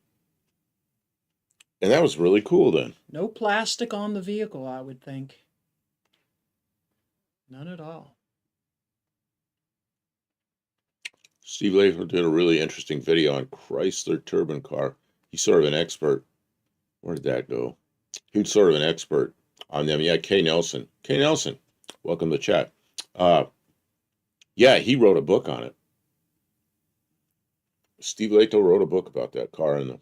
And that was really cool then. No plastic on the vehicle, I would think. None at all. Steve Latham did a really interesting video on Chrysler Turbine Car. He's sort of an expert. Where did that go? He's sort of an expert on them. Yeah, Kay Nelson. Kay Nelson, welcome to the chat. Yeah, he wrote a book on it. Steve Lato wrote a book about that car and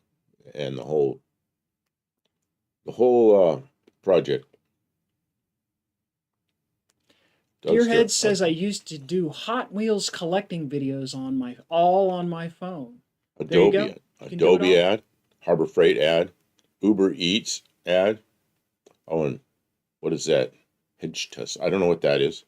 the whole project. Gearhead says I used to do Hot Wheels collecting videos on my phone. There you go. Adobe, You can do it Adobe all. ad, Harbor Freight ad, Uber Eats ad. Oh, and what is that? Hitchtus. I don't know what that is.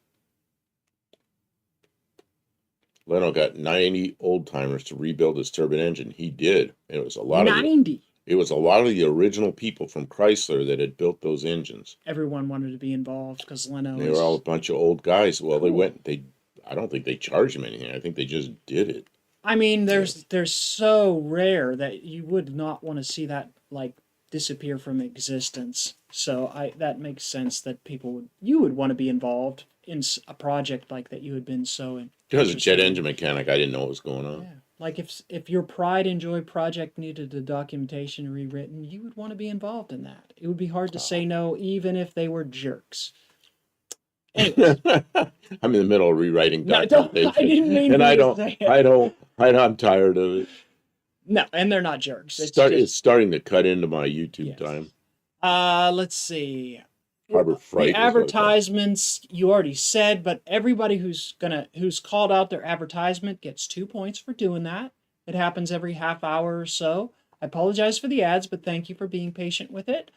Leno got 90 old timers to rebuild his turbine engine. He did. It was a lot of 90. It was a lot of the original people from Chrysler that had built those engines. Everyone wanted to be involved because Leno They is... were all a bunch of old guys. Well, Cool. I don't think they charged them anything. I think they just did it. I mean, they're so rare that you would not want to see that like disappear from existence. So that makes sense that you would want to be involved in a project like that. You had been so Because a interested jet in. engine mechanic, I didn't know what was going on. Yeah, like if your Pride and Joy project needed the documentation rewritten, you would want to be involved in that. It would be hard to say no, even if they were jerks. Anyways, I'm in the middle of rewriting no, documentation. I didn't mean and for I you to don't, say it. I'm tired of it. No, and they're not jerks. It's starting to cut into my YouTube Yes. time. Let's see. Harbor Freight. The advertisements you already said, but everybody who's called out their advertisement gets 2 points for doing that. It happens every half hour or so. I apologize for the ads, but thank you for being patient with it.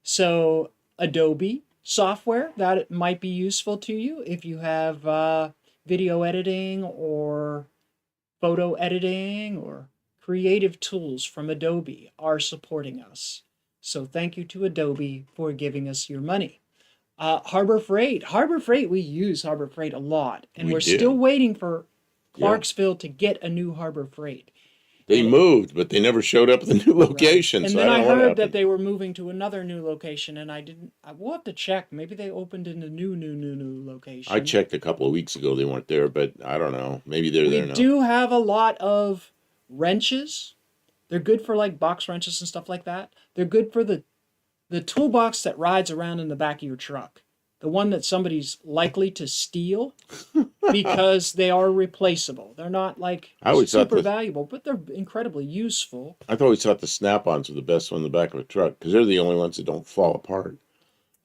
So Adobe software, that might be useful to you if you have video editing or photo editing or creative tools from Adobe are supporting us. So thank you to Adobe for giving us your money. Harbor Freight, we use Harbor Freight a lot, and We we're did. still waiting for Clarksville to get a new Harbor Freight. They moved, but they never showed up at the new location. And So then I I don't know what heard happened. that they were moving to another new location, and we'll have to check. Maybe they opened in a new location. I checked a couple of weeks ago. They weren't there, but I don't know. Maybe they're there We now. do have a lot of wrenches. They're good for like box wrenches and stuff like that. They're good for the toolbox that rides around in the back of your truck. the one that somebody's likely to steal because they are replaceable. They're not like I always thought super valuable, but they're incredibly useful. I've always thought the snap-ons are the best one in the back of a truck because they're the only ones that don't fall apart.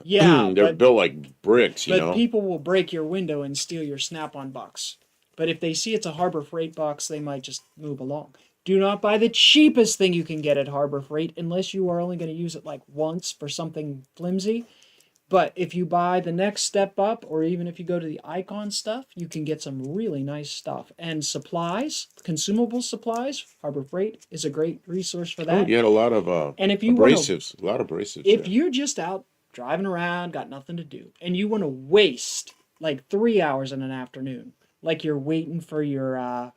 Yeah, They're built like bricks, you but know. people will break your window and steal your Snap-on box. But if they see it's a Harbor Freight box, they might just move along. Do not buy the cheapest thing you can get at Harbor Freight unless you are only going to use it like once for something flimsy. But if you buy the next step up, or even if you go to the Icon stuff, you can get some really nice stuff. And supplies, consumable supplies, Harbor Freight is a great resource for that. Oh, you had a lot of and if you abrasives, a lot of abrasives. if you're just out driving around, got nothing to do, and you want to waste like 3 hours in an afternoon, like you're waiting for your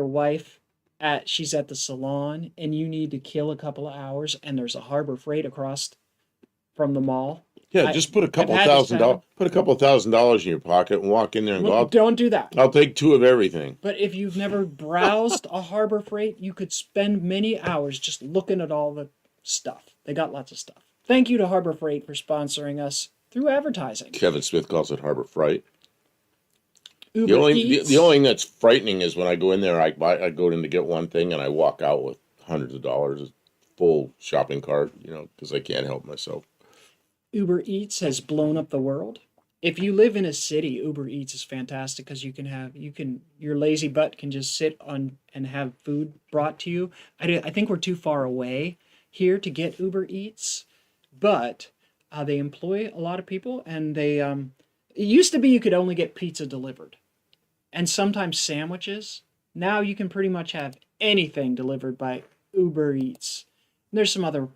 wife she's at the salon, and you need to kill a couple of hours, and there's a Harbor Freight across from the mall. Yeah, just put a couple $1,000 in your pocket and walk in there and go, don't do that. I'll take 2 of everything. But if you've never browsed a Harbor Freight, you could spend many hours just looking at all the stuff. They got lots of stuff. Thank you to Harbor Freight for sponsoring us through advertising. Kevin Smith calls it Harbor Freight. Uber Eats. The only thing that's frightening is when I go in there, I go in to get one thing and I walk out with hundreds of dollars, full shopping cart, because I can't help myself. Uber Eats has blown up the world. If you live in a city, Uber Eats is fantastic because your lazy butt can just sit on and have food brought to you. I think we're too far away here to get Uber Eats, but they employ a lot of people, and they it used to be you could only get pizza delivered and sometimes sandwiches. Now you can pretty much have anything delivered by Uber Eats. And there's some other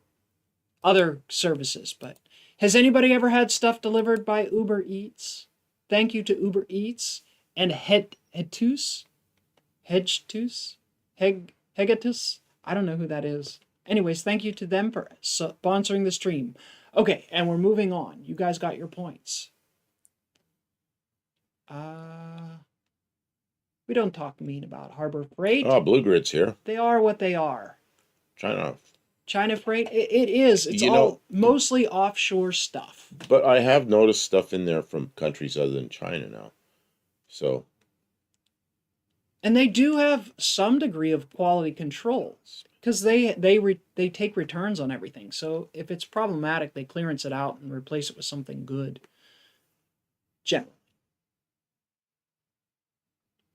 services, but has anybody ever had stuff delivered by Uber Eats? Thank you to Uber Eats and Hegatus. I don't know who that is. Anyways, thank you to them for sponsoring the stream. Okay, and we're moving on. You guys got your points. We don't talk mean about Harbor Freight. Oh, Blue Grid's here. They are what they are. China Freight, it is. It's all mostly offshore stuff. But I have noticed stuff in there from countries other than China now. So. And they do have some degree of quality controls because they take returns on everything. So if it's problematic, they clearance it out and replace it with something good. Generally.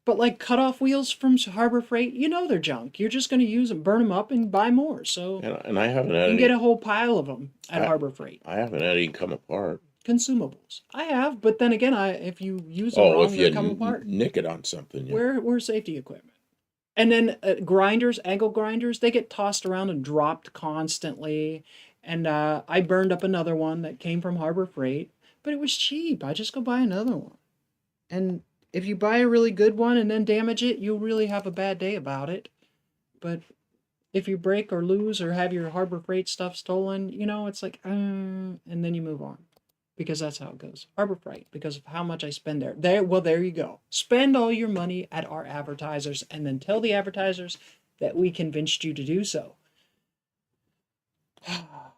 But like cut-off wheels from Harbor Freight, they're junk. You're just going to use them, burn them up, and buy more. So and I haven't had you can get a whole pile of them at Harbor Freight. I haven't had any come apart. Consumables. I have, but then again, if you use them wrong, they come apart. Nick it on something. Yeah. We're safety equipment. And then angle grinders, they get tossed around and dropped constantly. And I burned up another one that came from Harbor Freight, but it was cheap. I just go buy another one. And if you buy a really good one and then damage it, you'll really have a bad day about it. But if you break or lose or have your Harbor Freight stuff stolen, it's like, and then you move on. Because that's how it goes. Harbor Freight, because of how much I spend there. There you go. Spend all your money at our advertisers and then tell the advertisers that we convinced you to do so.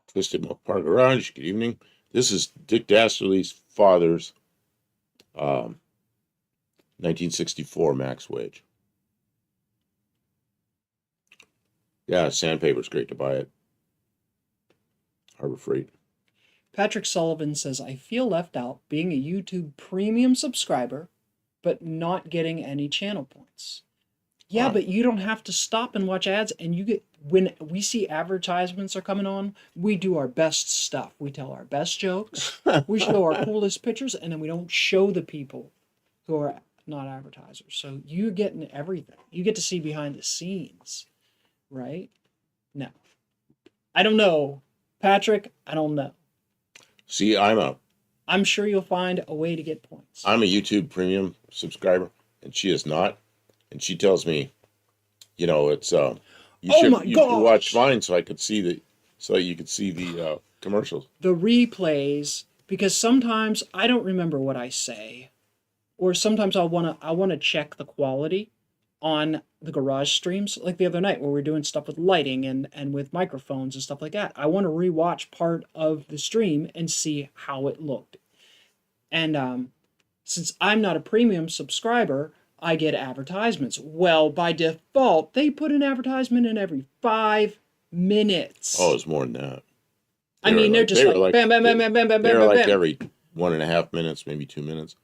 Twisted Milk Park Garage, good evening. This is Dick Dastardly's father's 1964 max wage. Yeah, sandpaper's great to buy it. Harbor Freight. Patrick Sullivan says, I feel left out being a YouTube premium subscriber, but not getting any channel points. Yeah, but you don't have to stop and watch ads, and when we see advertisements are coming on, we do our best stuff. We tell our best jokes, we show our coolest pictures, and then we don't show the people who are not advertisers. So you're getting everything. You get to see behind the scenes, right? No. I don't know. Patrick, I don't know. See, I'm sure you'll find a way to get points. I'm a YouTube premium subscriber, and she is not. And she tells me, it's you should watch mine so you could see the commercials. The replays, because sometimes I don't remember what I say, or sometimes I wanna check the quality, on the garage streams, like the other night where we're doing stuff with lighting and with microphones and stuff like that. I want to rewatch part of the stream and see how it looked. And since I'm not a premium subscriber, I get advertisements. Well, by default, they put an advertisement in every 5 minutes. Oh, it's more than that. I mean, they're just like bam, bam, bam, bam, bam, bam, bam, They're like bam. every 1.5 minutes, maybe 2 minutes.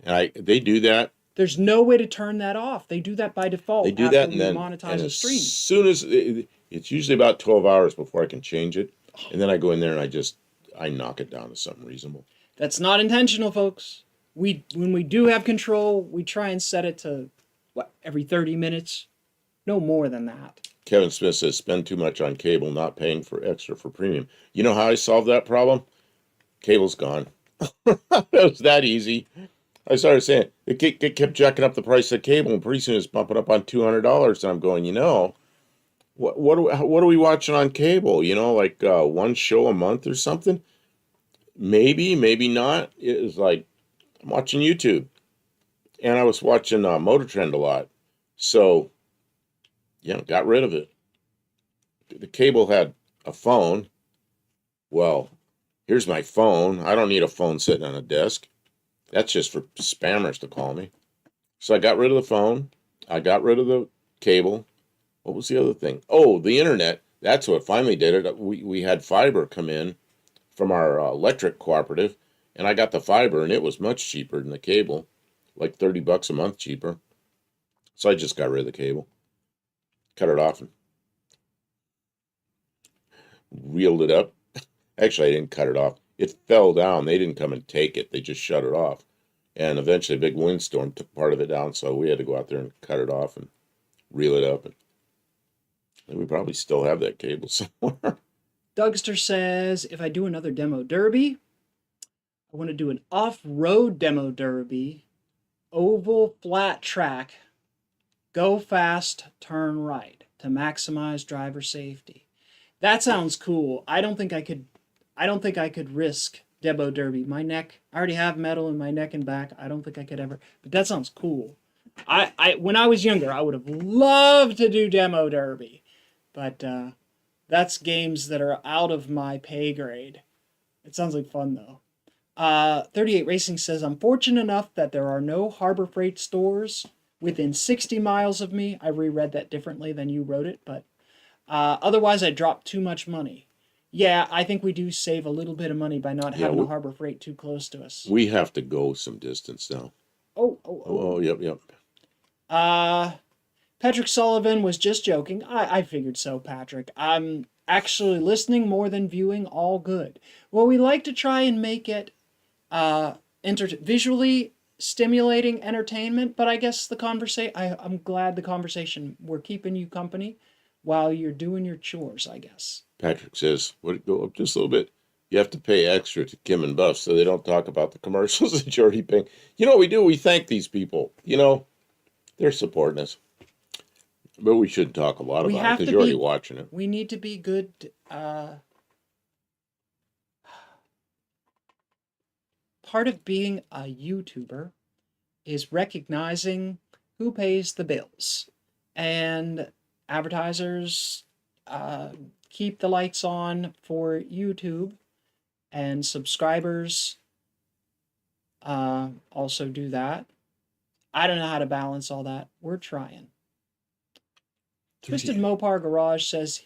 And they do that. There's no way to turn that off. They do that by default. They do that, and then monetize a stream. As soon as it's usually about 12 hours before I can change it, and then I go in there and I knock it down to something reasonable. That's not intentional, folks. When we do have control, we try and set it to every 30 minutes, no more than that. Kevin Smith says spend too much on cable, not paying for extra for premium. You know how I solved that problem? Cable's gone. It was that easy. I started saying it kept jacking up the price of cable, and pretty soon it's bumping up on $200. And I'm going, what are we watching on cable? Like one show a month or something. Maybe not. It was like I'm watching YouTube, and I was watching Motor Trend a lot, so got rid of it. The cable had a phone. Well, here's my phone. I don't need a phone sitting on a desk. That's just for spammers to call me. So I got rid of the phone. I got rid of the cable. What was the other thing? Oh, the internet. That's what finally did it. We had fiber come in from our electric cooperative, and I got the fiber, and it was much cheaper than the cable, like $30 a month cheaper. So I just got rid of the cable, cut it off, and reeled it up. Actually, I didn't cut it off. It fell down. They didn't come and take it. They just shut it off. And eventually a big windstorm took part of it down, so we had to go out there and cut it off and reel it up. And we probably still have that cable somewhere. Dougster says, if I do another demo derby, I want to do an off-road demo derby, oval flat track, go fast, turn right to maximize driver safety. That sounds cool. I don't think I could risk demo derby. My neck, I already have metal in my neck and back. I don't think I could ever, but that sounds cool. When I was younger, I would have loved to do demo derby, but that's games that are out of my pay grade. It sounds like fun though. 38 Racing says, I'm fortunate enough that there are no Harbor Freight stores within 60 miles of me. I reread that differently than you wrote it, but otherwise I dropped too much money. Yeah, I think we do save a little bit of money by not having a Harbor Freight too close to us. We have to go some distance now. Oh, yep. Patrick Sullivan was just joking. I figured so, Patrick. I'm actually listening more than viewing. All good. Well, we like to try and make it visually stimulating entertainment, but I guess I'm glad the conversation, we're keeping you company while you're doing your chores, I guess. Patrick says, go up just a little bit. You have to pay extra to Kim and Buff so they don't talk about the commercials that you're already paying. You know what we do? We thank these people. They're supporting us. But we shouldn't talk a lot about it because you're already watching it. We need to be good. Part of being a YouTuber is recognizing who pays the bills. And advertisers keep the lights on for YouTube, and subscribers also do that. I don't know how to balance all that. We're trying. Twisted Mopar Garage says,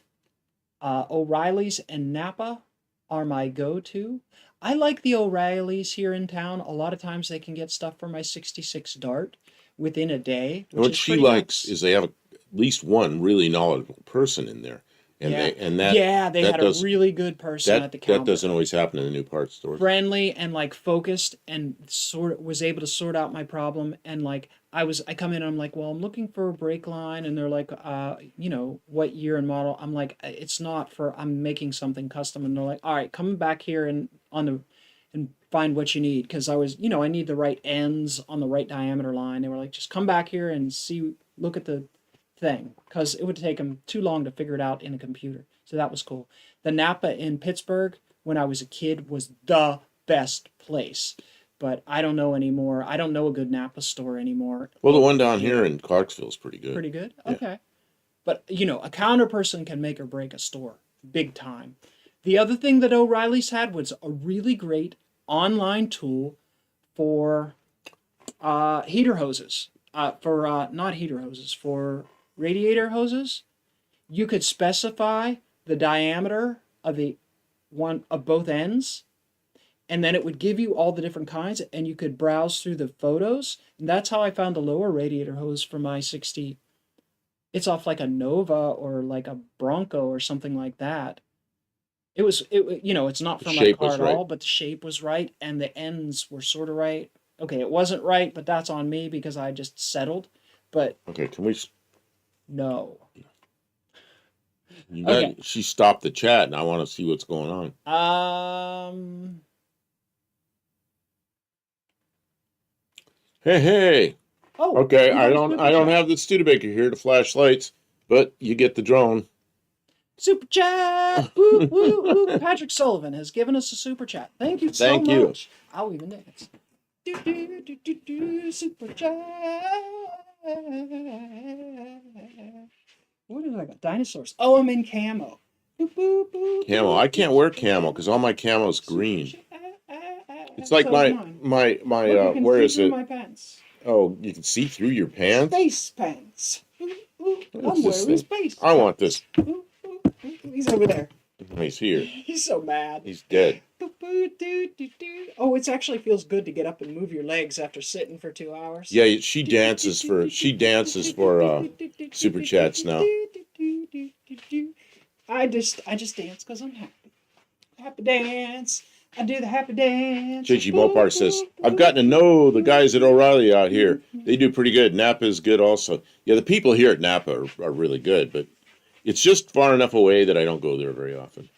O'Reilly's and Napa are my go-to. I like the O'Reilly's here in town. A lot of times they can get stuff for my 66 Dart within a day. What she likes is they have at least one really knowledgeable person in there. And they had a really good person at the counter. That doesn't always happen in the new parts stores. Friendly and focused, and was able to sort out my problem. And I come in and I'm like, well, I'm looking for a brake line, and they're like, what year and model? I'm like, it's not for, I'm making something custom, and they're like, all right, come back here and find what you need, because I was, I need the right ends on the right diameter line. They were like, just come back here and look at the thing, because it would take them too long to figure it out in a computer. So that was cool. The Napa in Pittsburgh, when I was a kid, was the best place. but I don't know anymore. I don't know a good Napa store anymore. Well, the one down here in Clarksville is pretty good. Pretty good? Yeah. Okay. But, a counter person can make or break a store. Big time. The other thing that O'Reilly's had was a really great online tool for heater hoses. Not heater hoses, for radiator hoses. You could specify the diameter of both ends, and then it would give you all the different kinds, and you could browse through the photos. And that's how I found the lower radiator hose for my 60. It's off like a Nova or like a Bronco or something like that. It's not for my car at all, but the shape was right and the ends were sort of right. Okay, it wasn't right, but that's on me because I just settled. But okay, can we? No. She stopped the chat, and I want to see what's going on. Hey. Oh. Okay, I don't have the Studebaker here to flash lights, but you get the drone. Super chat! Woo, woo, woo. Patrick Sullivan has given us a super chat. Thank you so much. I'll even dance. Super chat. What is that? Dinosaurs. Oh, I'm in camo. Camo. I can't wear camo because all my camo is green. It's like my where is it? My pants. Oh, you can see through your pants? Space pants. I'm wearing space pants. I want this. He's over there. He's here. He's so mad. He's dead. Oh, it actually feels good to get up and move your legs after sitting for 2 hours. Yeah, she dances for super chats now. I just dance because I'm happy. Happy dance. I do the happy dance. JG Mopar says, I've gotten to know the guys at O'Reilly out here. They do pretty good. Napa is good also. Yeah, the people here at Napa are really good, but it's just far enough away that I don't go there very often.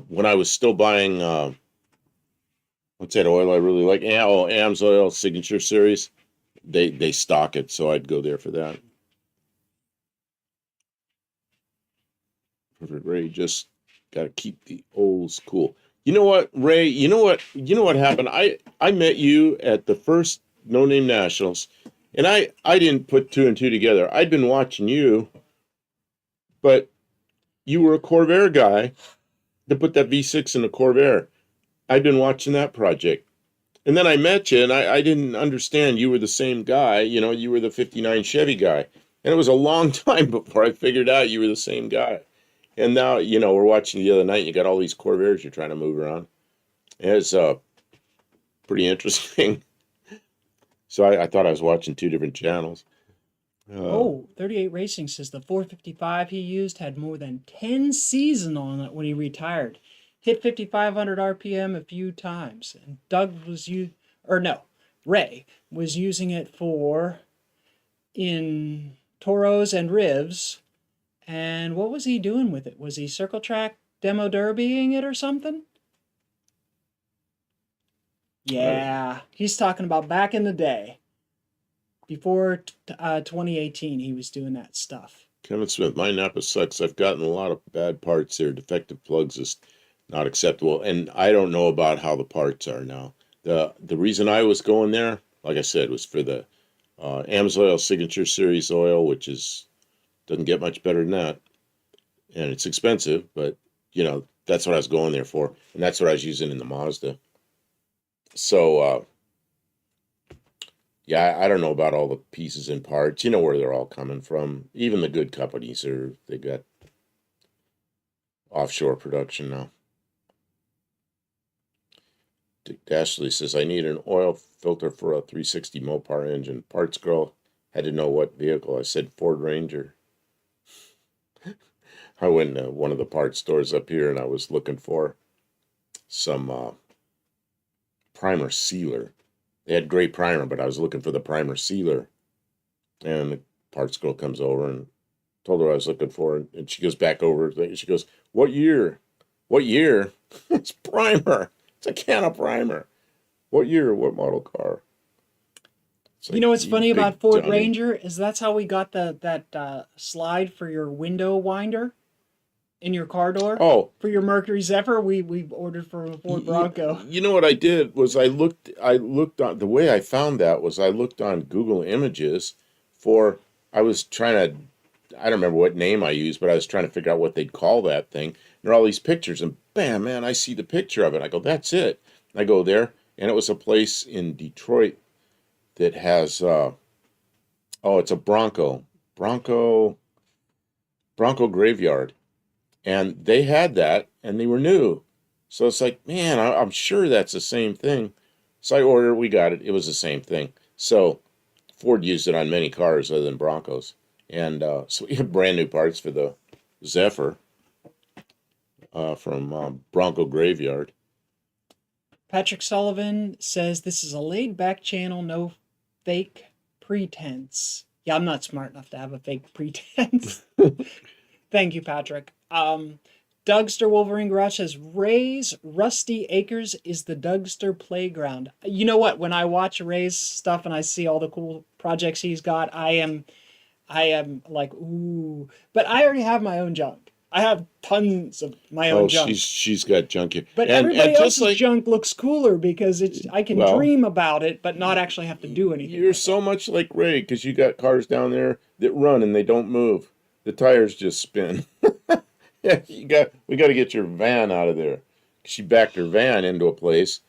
When I was still buying, what's that oil I really like? AM's Oil Signature Series. They stock it, so I'd go there for that. Perfect, Ray. Just got to keep the olds cool. You know what, Ray? You know what happened? I met you at the first No Name Nationals, and I didn't put two and two together. I'd been watching you, but you were a Corvair guy to put that V6 in a Corvair. I'd been watching that project. And then I met you, and I didn't understand you were the same guy. You were the 59 Chevy guy. And it was a long time before I figured out you were the same guy. And now, we're watching the other night, and you got all these Corvairs you're trying to move around. And it's pretty interesting. So I thought I was watching two different channels. 38 Racing says the 455 he used had more than 10 seasons on it when he retired. Hit 5,500 RPM a few times. And Ray was using it in Toros and Rivs. And what was he doing with it? Was he circle track demo derbying it or something? Yeah, he's talking about back in the day. Before 2018, he was doing that stuff. Kevin Smith, my Napa sucks. I've gotten a lot of bad parts there. Defective plugs is not acceptable. And I don't know about how the parts are now. The reason I was going there, like I said, was for the AMSOIL Signature Series oil, which doesn't get much better than that. And it's expensive, but, that's what I was going there for. And that's what I was using in the Mazda. So, yeah, I don't know about all the pieces and parts. You know where they're all coming from. Even the good companies they got offshore production now. Dick Dashley says, I need an oil filter for a 360 Mopar engine. Parts girl had to know what vehicle. I said Ford Ranger. I went to one of the parts stores up here, and I was looking for some primer sealer. They had gray primer, but I was looking for the primer sealer. And the parts girl comes over and told her I was looking for it. And she goes back over. She goes, what year? What year? It's primer. It's a can of primer. What year? What model car? Like, what's funny about Ford Ranger is that's how we got that slide for your window winder. in your car door Oh, for your Mercury Zephyr? We ordered for a Ford Bronco. you know what I did was I looked on, the way I found that was I looked on Google Images for, I was trying to, I don't remember what name I used, but I was trying to figure out what they'd call that thing. There are all these pictures, and bam, man, I see the picture of it. I go, that's it. I go there, and it was a place in Detroit that has, oh, it's a Bronco graveyard, and they had that, and they were new. So it's like, man, I'm sure that's the same thing. So I ordered, we got it. It was the same thing. So Ford used it on many cars other than Broncos, and so we have brand new parts for the Zephyr from Bronco Graveyard. Patrick Sullivan says this is a laid back channel, no fake pretense. Yeah, I'm not smart enough to have a fake pretense. Thank you, Patrick. Dougster Wolverine Garage says Ray's Rusty Acres is the Dougster playground. You know what? When I watch Ray's stuff and I see all the cool projects he's got, I am like, ooh. But I already have my own junk. I have tons of my own junk. She's got junk here. But everybody else's junk looks cooler because I can dream about it, but not actually have to do anything. You're so much like Ray because you got cars down there that run and they don't move. The tires just spin. Yeah, we got to get your van out of there. She backed her van into a place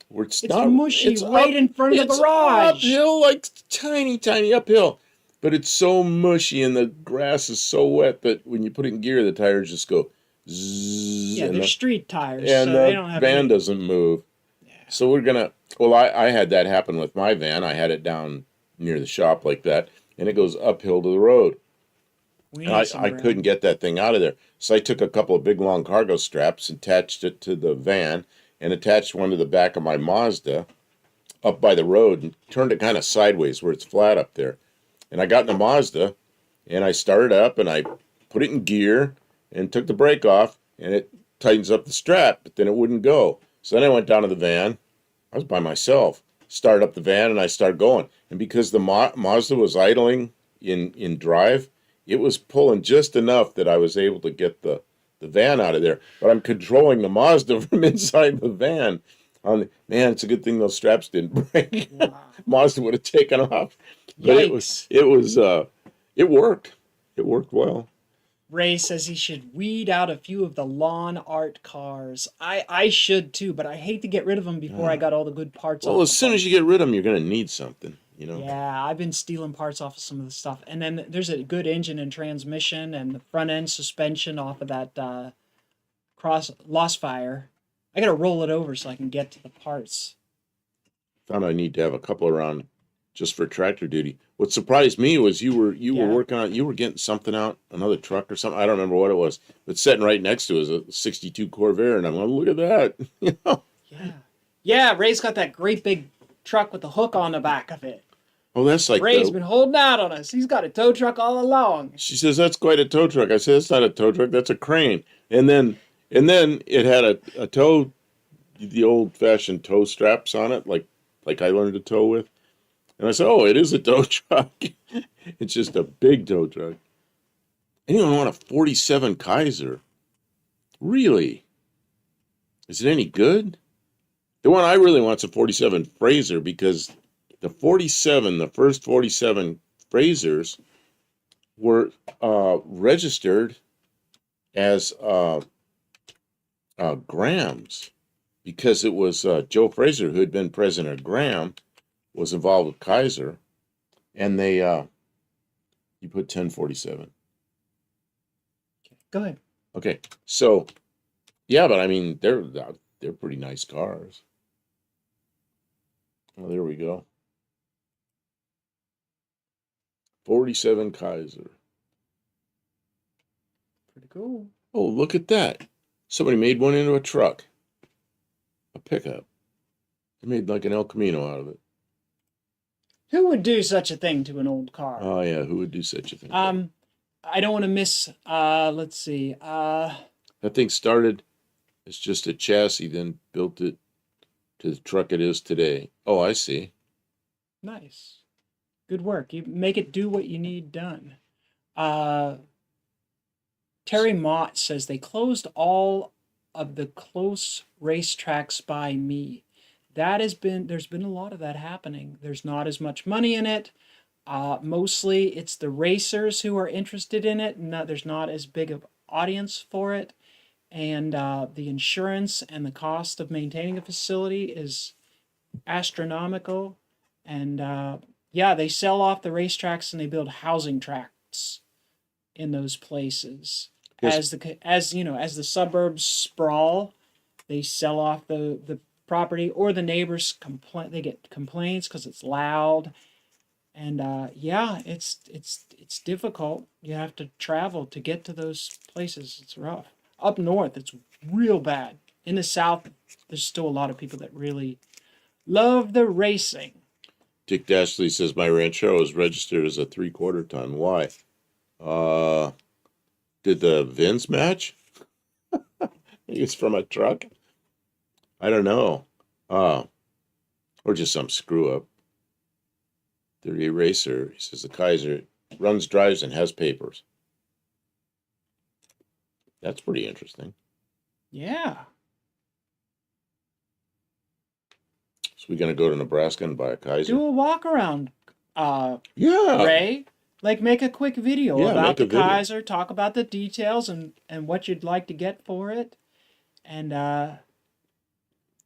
where it's not mushy, it's right in front of the garage. It's uphill, like tiny uphill. But it's so mushy and the grass is so wet that when you put it in gear, the tires just go zzz. Yeah, they're street tires, and so the they don't have van doesn't move. Yeah. So we're gonna. Well, I had that happen with my van. I had it down near the shop like that, and it goes uphill to the road. And I couldn't get that thing out of there. So I took a couple of big long cargo straps, attached it to the van, and attached one to the back of my Mazda up by the road and turned it kind of sideways where it's flat up there. And I got in the Mazda, and I started up, and I put it in gear, and took the brake off, and it tightens up the strap, but then it wouldn't go. So then I went down to the van. I was by myself. Started up the van, and I started going. And because the Mazda was idling in drive, it was pulling just enough that I was able to get the van out of there. But I'm controlling the Mazda from inside the van. Man, it's a good thing those straps didn't break. Wow. Mazda would have taken off. But Yikes. it worked. It worked well. Ray says he should weed out a few of the lawn art cars. I should too, but I hate to get rid of them before I got all the good parts. Well, as soon as you get rid of them, you're going to need something. You know? Yeah, I've been stealing parts off of some of the stuff. And then there's a good engine and transmission and the front end suspension off of that Lost Fire. I got to roll it over so I can get to the parts. Found I need to have a couple around just for tractor duty. What surprised me was you were working on, you were getting something out, another truck or something. I don't remember what it was, but sitting right next to it was a 62 Corvair, and I'm like, look at that. You know? Yeah, Ray's got that great big truck with the hook on the back of it. Oh, that's like Ray's been holding out on us. He's got a tow truck all along. She says that's quite a tow truck. I said it's not a tow truck. That's a crane. And then it had a tow, the old-fashioned tow straps on it, like I learned to tow with. And I said, oh, it is a tow truck. It's just a big tow truck. Anyone want a 47 Kaiser? Really? Is it any good? The one I really want is a 47 Fraser because the first 47 Frasers were registered as Grams because it was Joe Fraser, who had been president of Graham, was involved with Kaiser, and they you put 1047. Go ahead. Okay, so yeah, but I mean they're pretty nice cars. Oh, there we go. 47 Kaiser. Pretty cool. Oh, look at that. Somebody made one into a truck. A pickup. They made like an El Camino out of it. Who would do such a thing to an old car? Oh, yeah. Who would do such a thing? I don't want to miss, let's see. That thing started as just a chassis, then built it to the truck it is today. Oh, I see. Nice. Good work. You make it do what you need done. Terry Mott says they closed all of the close racetracks by me. There's been a lot of that happening. There's not as much money in it. Mostly it's the racers who are interested in it. There's not as big of audience for it. And the insurance and the cost of maintaining a facility is astronomical. And yeah, they sell off the racetracks and they build housing tracts in those places. Yes. As the suburbs sprawl, they sell off the property, or the neighbors complain. They get complaints because it's loud, and yeah, it's difficult. You have to travel to get to those places. It's rough. Up north, it's real bad. In the south, there's still a lot of people that really love the racing. Dick Dashley says my Ranchero is registered as a 3/4 ton. Why? Did the VINs match? It's from a truck? I don't know. Or just some screw up. 38 Racer, he says the Kaiser runs, drives, and has papers. That's pretty interesting. Yeah. So we're gonna go to Nebraska and buy a Kaiser. Do a walk around, Yeah. Ray. Like, make a quick video Yeah, about make the a video. Kaiser, talk about the details and what you'd like to get for it. And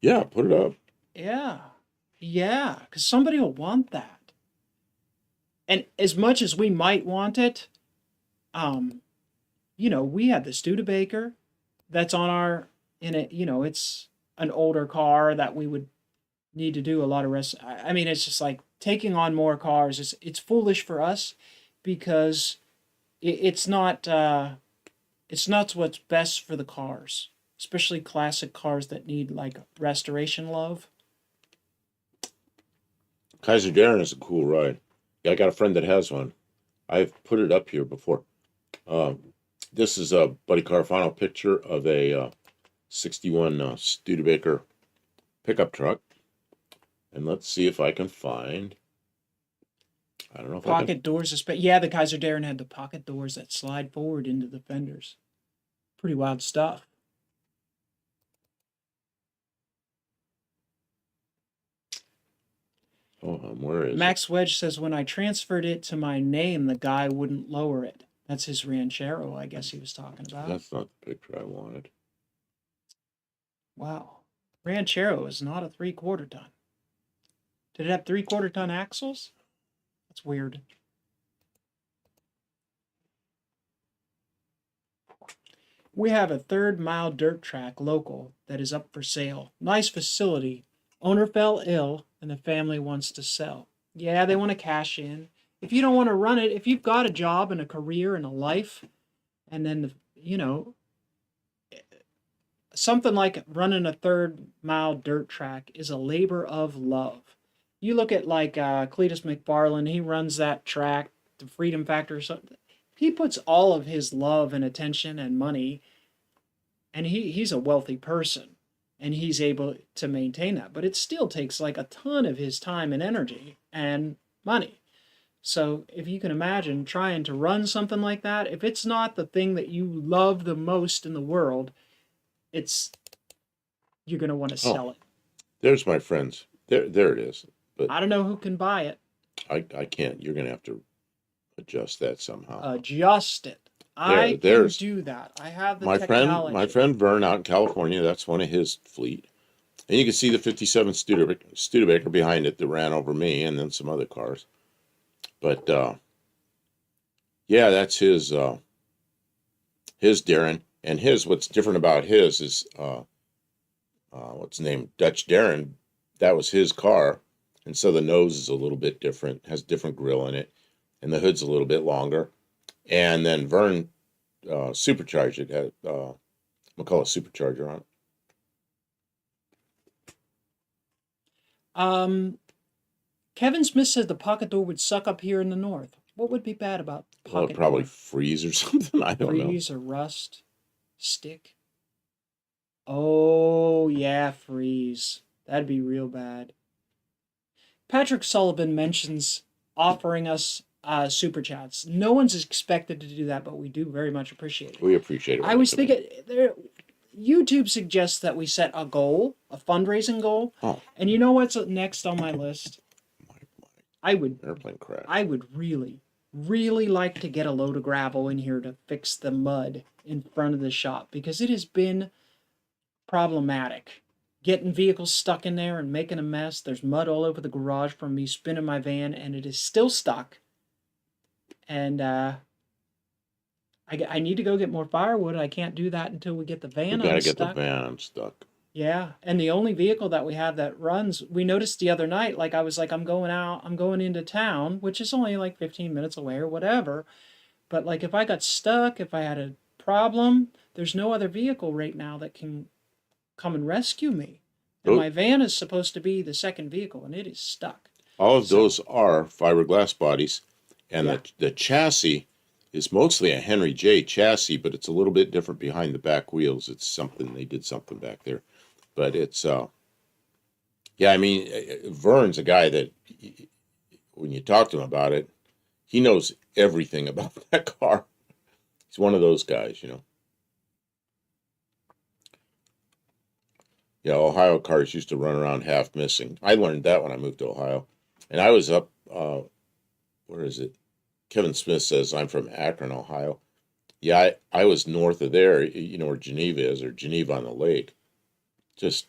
Yeah, put it up. yeah, because somebody will want that. And as much as we might want it, we have the Studebaker that's on it's an older car that we would need to do a lot of rest. I mean, it's just like taking on more cars. It's foolish for us because it's not what's best for the cars, especially classic cars that need like restoration love. Kaiser Darren is a cool ride. Yeah, I got a friend that has one. I've put it up here before. This is a Buddy Carfano picture of a 61 Studebaker pickup truck. And let's see if I can find. I don't know if Pocket doors, yeah, the Kaiser Darren had the pocket doors that slide forward into the fenders. Pretty wild stuff. Where is Max Wedge says, when I transferred it to my name, the guy wouldn't lower it. That's his Ranchero, I guess he was talking about. That's not the picture I wanted. Wow. Ranchero is not a 3/4 ton. Did it have 3/4 ton axles? That's weird. We have a 3rd mile dirt track local that is up for sale. Nice facility. Owner fell ill and the family wants to sell. Yeah, they want to cash in. If you don't want to run it, if you've got a job and a career and a life, and then, something like running a 3rd mile dirt track is a labor of love. You look at like Cletus McFarland, he runs that track, the Freedom Factor or something. He puts all of his love and attention and money, and he's a wealthy person, and he's able to maintain that. But it still takes like a ton of his time and energy and money. So if you can imagine trying to run something like that, if it's not the thing that you love the most in the world, you're going to want to sell it. There's my friends. There it is. But I don't know who can buy it. I can't. You're going to have to adjust that somehow. Adjust it. I can do that. I have the technology. My friend Vern out in California, that's one of his fleet. And you can see the 57 Studebaker behind it that ran over me and then some other cars. But yeah, that's his Darren. And what's different about his is what's the name? Dutch Darren. That was his car. And so the nose is a little bit different, has different grill in it, and the hood's a little bit longer. And then Vern supercharged it, had we'll call it supercharger on it. Kevin Smith said the pocket door would suck up here in the north. What would be bad about pocket door? Well, probably freeze or something. I don't know. Freeze or rust, stick. Oh yeah, freeze. That'd be real bad. Patrick Sullivan mentions offering us super chats. No one's expected to do that, but we do very much appreciate it. We appreciate it. I was thinking, YouTube suggests that we set a goal, a fundraising goal. Oh. And you know what's next on my list? Airplane crash. I would really, really like to get a load of gravel in here to fix the mud in front of the shop, because it has been problematic. Getting vehicles stuck in there and making a mess. There's mud all over the garage from me spinning my van, and it is still stuck. And I need to go get more firewood. I can't do that until we get the van unstuck. We gotta get the van unstuck. Yeah, and the only vehicle that we have that runs, we noticed the other night, like I was like, I'm going into town, which is only like 15 minutes away or whatever. But like if I got stuck, if I had a problem, there's no other vehicle right now that can come and rescue me. And my van is supposed to be the second vehicle, and it is stuck. All of those are fiberglass bodies, and the chassis is mostly a Henry J chassis, but it's a little bit different behind the back wheels. It's something, they did something back there. But it's, yeah, I mean, Vern's a guy that, when you talk to him about it, he knows everything about that car. He's one of those guys, you know. Yeah, Ohio cars used to run around half missing. I learned that when I moved to Ohio. And I was up, where is it? Kevin Smith says I'm from Akron, Ohio. Yeah, I was north of there, you know where Geneva is, or Geneva on the lake. Just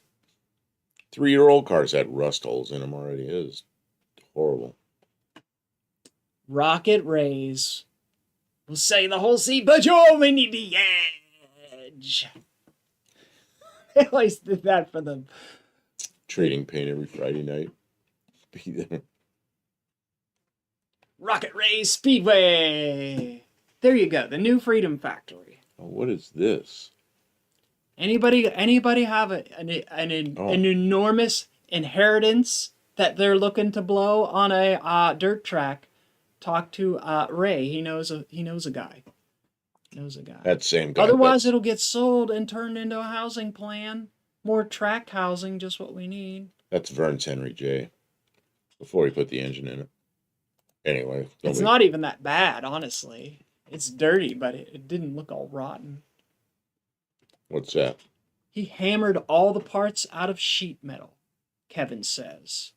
3-year-old cars had rust holes in them already. It was horrible. Rocket Rays will say the whole seat, but you only need the edge. I always did that for them. Trading paint every Friday night. Be there. Rocket Rays Speedway. There you go, the new Freedom Factory. Oh, what is this? Anybody have an enormous inheritance that they're looking to blow on a dirt track? Talk to Ray. He knows a guy. That same guy. Otherwise, it'll get sold and turned into a housing plan. More tract housing, just what we need. That's Vern's Henry J. Before he put the engine in it. Anyway. It's not even that bad, honestly. It's dirty, but it didn't look all rotten. What's that? He hammered all the parts out of sheet metal, Kevin says.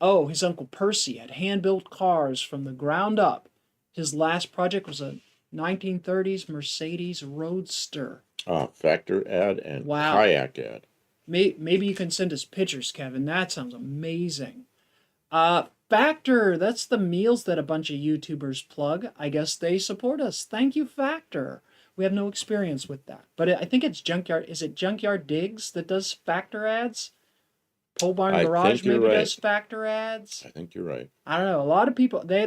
Oh, his Uncle Percy had hand-built cars from the ground up. His last project was a 1930s Mercedes Roadster. Factor ad and kayak ad. Maybe you can send us pictures, Kevin. That sounds amazing. Factor, that's the meals that a bunch of YouTubers plug. I guess they support us. Thank you, Factor. We have no experience with that. But I think it's Junkyard. Is it Junkyard Digs that does Factor ads? Pole Barn Garage maybe does Factor ads. I think you're right. I don't know. A lot of people, they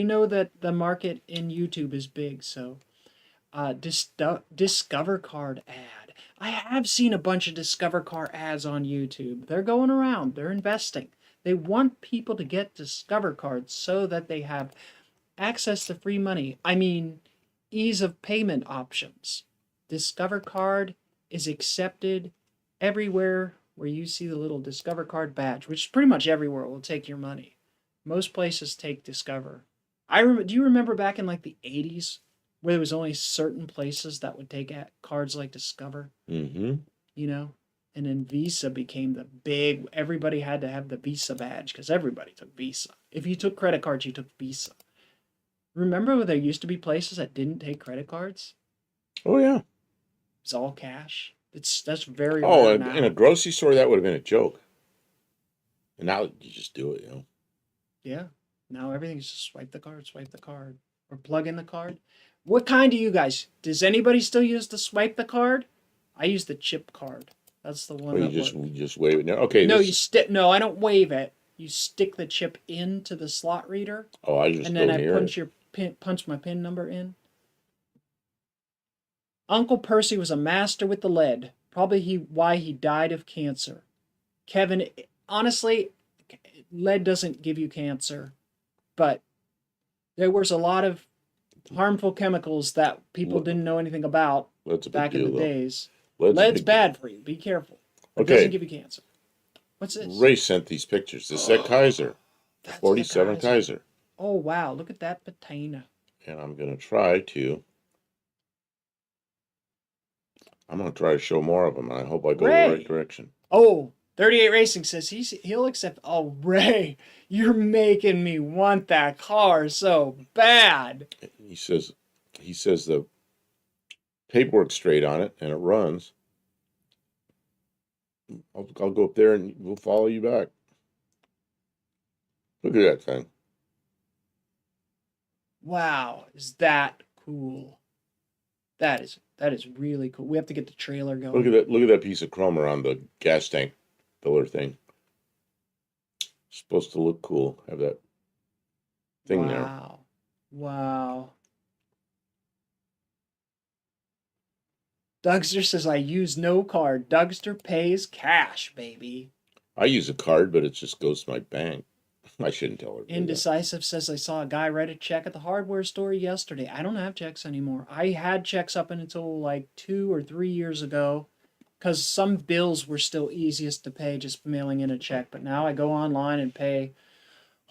know that the market in YouTube is big. So Discover Card ad. I have seen a bunch of Discover Card ads on YouTube. They're going around. They're investing. They want people to get Discover Cards so that they have access to free money. I mean, ease of payment options. Discover Card is accepted everywhere where you see the little Discover Card badge, which is pretty much everywhere will take your money. Most places take Discover. Do you remember back in like the 80s where there was only certain places that would take cards like Discover? Mm-hmm. You know? And then Visa became the big, everybody had to have the Visa badge because everybody took Visa. If you took credit cards, you took Visa. Remember when there used to be places that didn't take credit cards? Oh, yeah. It's all cash. That's very rare now. In a grocery store, that would have been a joke. And now you just do it, you know. Yeah. Now everything's just swipe the card, or plug in the card. What kind do you guys? Does anybody still use the swipe the card? I use the chip card. That's the one. You just wave it. Okay. No, No, I don't wave it. You stick the chip into the slot reader. Oh, I just. And then I punch my PIN number in. Uncle Percy was a master with the lead. Probably why he died of cancer. Kevin, honestly, lead doesn't give you cancer, but there was a lot of harmful chemicals that people didn't know anything about back in the days. Lead's bad for you. Be careful. It doesn't give you cancer. What's this? Ray sent these pictures. This is that Kaiser. 47 Kaiser. Oh, wow. Look at that patina. And I'm going to try to show more of them, and I hope I go the right Ray. direction. Oh, 38 Racing says he'll accept. Oh, Ray, you're making me want that car so bad. He says the paperwork's straight on it and it runs. I'll go up there and we'll follow you back. Look at that thing. Wow, is that cool? That is really cool. We have to get the trailer going. Look at that piece of chrome around the gas tank filler thing. It's supposed to look cool. Have that thing there. Wow. Wow. Dougster says I use no card. Dougster pays cash, baby. I use a card, but it just goes to my bank. I shouldn't tell her. Indecisive says I saw a guy write a check at the hardware store yesterday. I don't have checks anymore. I had checks up until like 2 or 3 years ago because some bills were still easiest to pay just mailing in a check. But now I go online and pay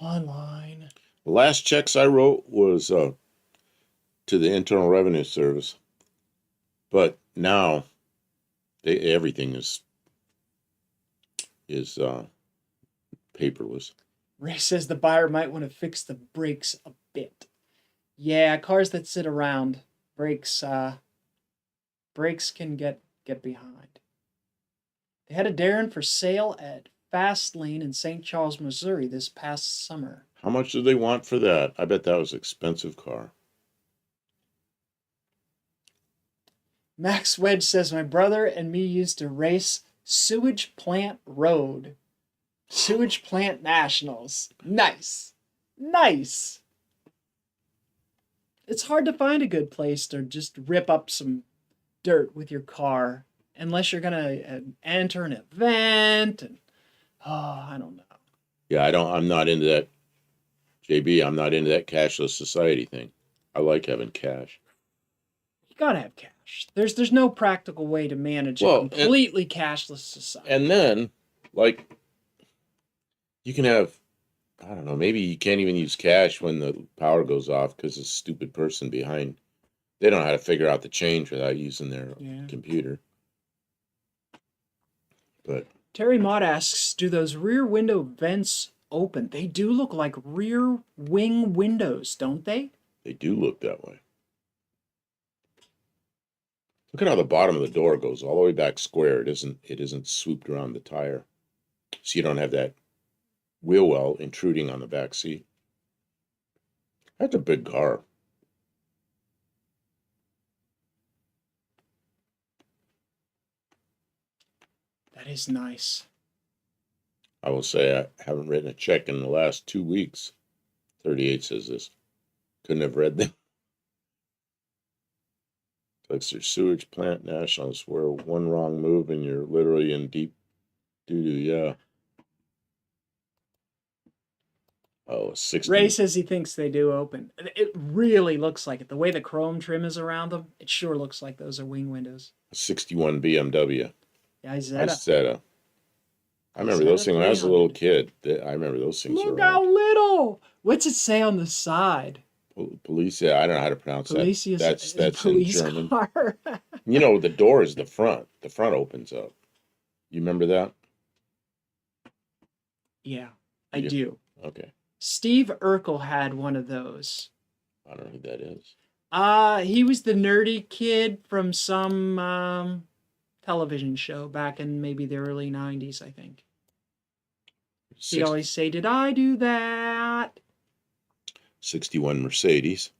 online. The last checks I wrote was to the Internal Revenue Service. But now everything is paperless. Ray says the buyer might want to fix the brakes a bit. Yeah, cars that sit around, brakes can get behind. They had a Darren for sale at Fast Lane in St. Charles, Missouri this past summer. How much did they want for that? I bet that was an expensive car. Max Wedge says my brother and me used to race Sewage Plant Road. Sewage Plant Nationals. Nice. Nice. It's hard to find a good place to just rip up some dirt with your car unless you're going to enter an event. And, I don't know. Yeah, I'm not into that. JB, I'm not into that cashless society thing. I like having cash. You got to have cash. There's no practical way to manage a completely cashless society. And then, like, you can have, I don't know, maybe you can't even use cash when the power goes off because a stupid person behind, they don't know how to figure out the change without using their computer. But Terry Mott asks, do those rear window vents open? They do look like rear wing windows, don't they? They do look that way. Look at how the bottom of the door goes all the way back square. It isn't swooped around the tire. So you don't have that wheel well intruding on the back seat. That's a big car. That is nice. I will say I haven't written a check in the last 2 weeks. 38 says this. Couldn't have read them. Like their sewage plant nationals where one wrong move and you're literally in deep doo-doo, yeah. Oh, 60. Ray says he thinks they do open. It really looks like it. The way the chrome trim is around them, it sure looks like those are wing windows. 61 BMW. Yeah, Isetta. Isetta. I remember those things when I was a little kid. I remember those things. Look how little! What's it say on the side? Policia, I don't know how to pronounce Policia, that. That's police in German. Car. You know, the door is the front. The front opens up. You remember that? Yeah, I do. Okay. Steve Urkel had one of those. I don't know who that is. He was the nerdy kid from some television show back in maybe the early 90s, I think. He'd always say, did I do that? 61 Mercedes.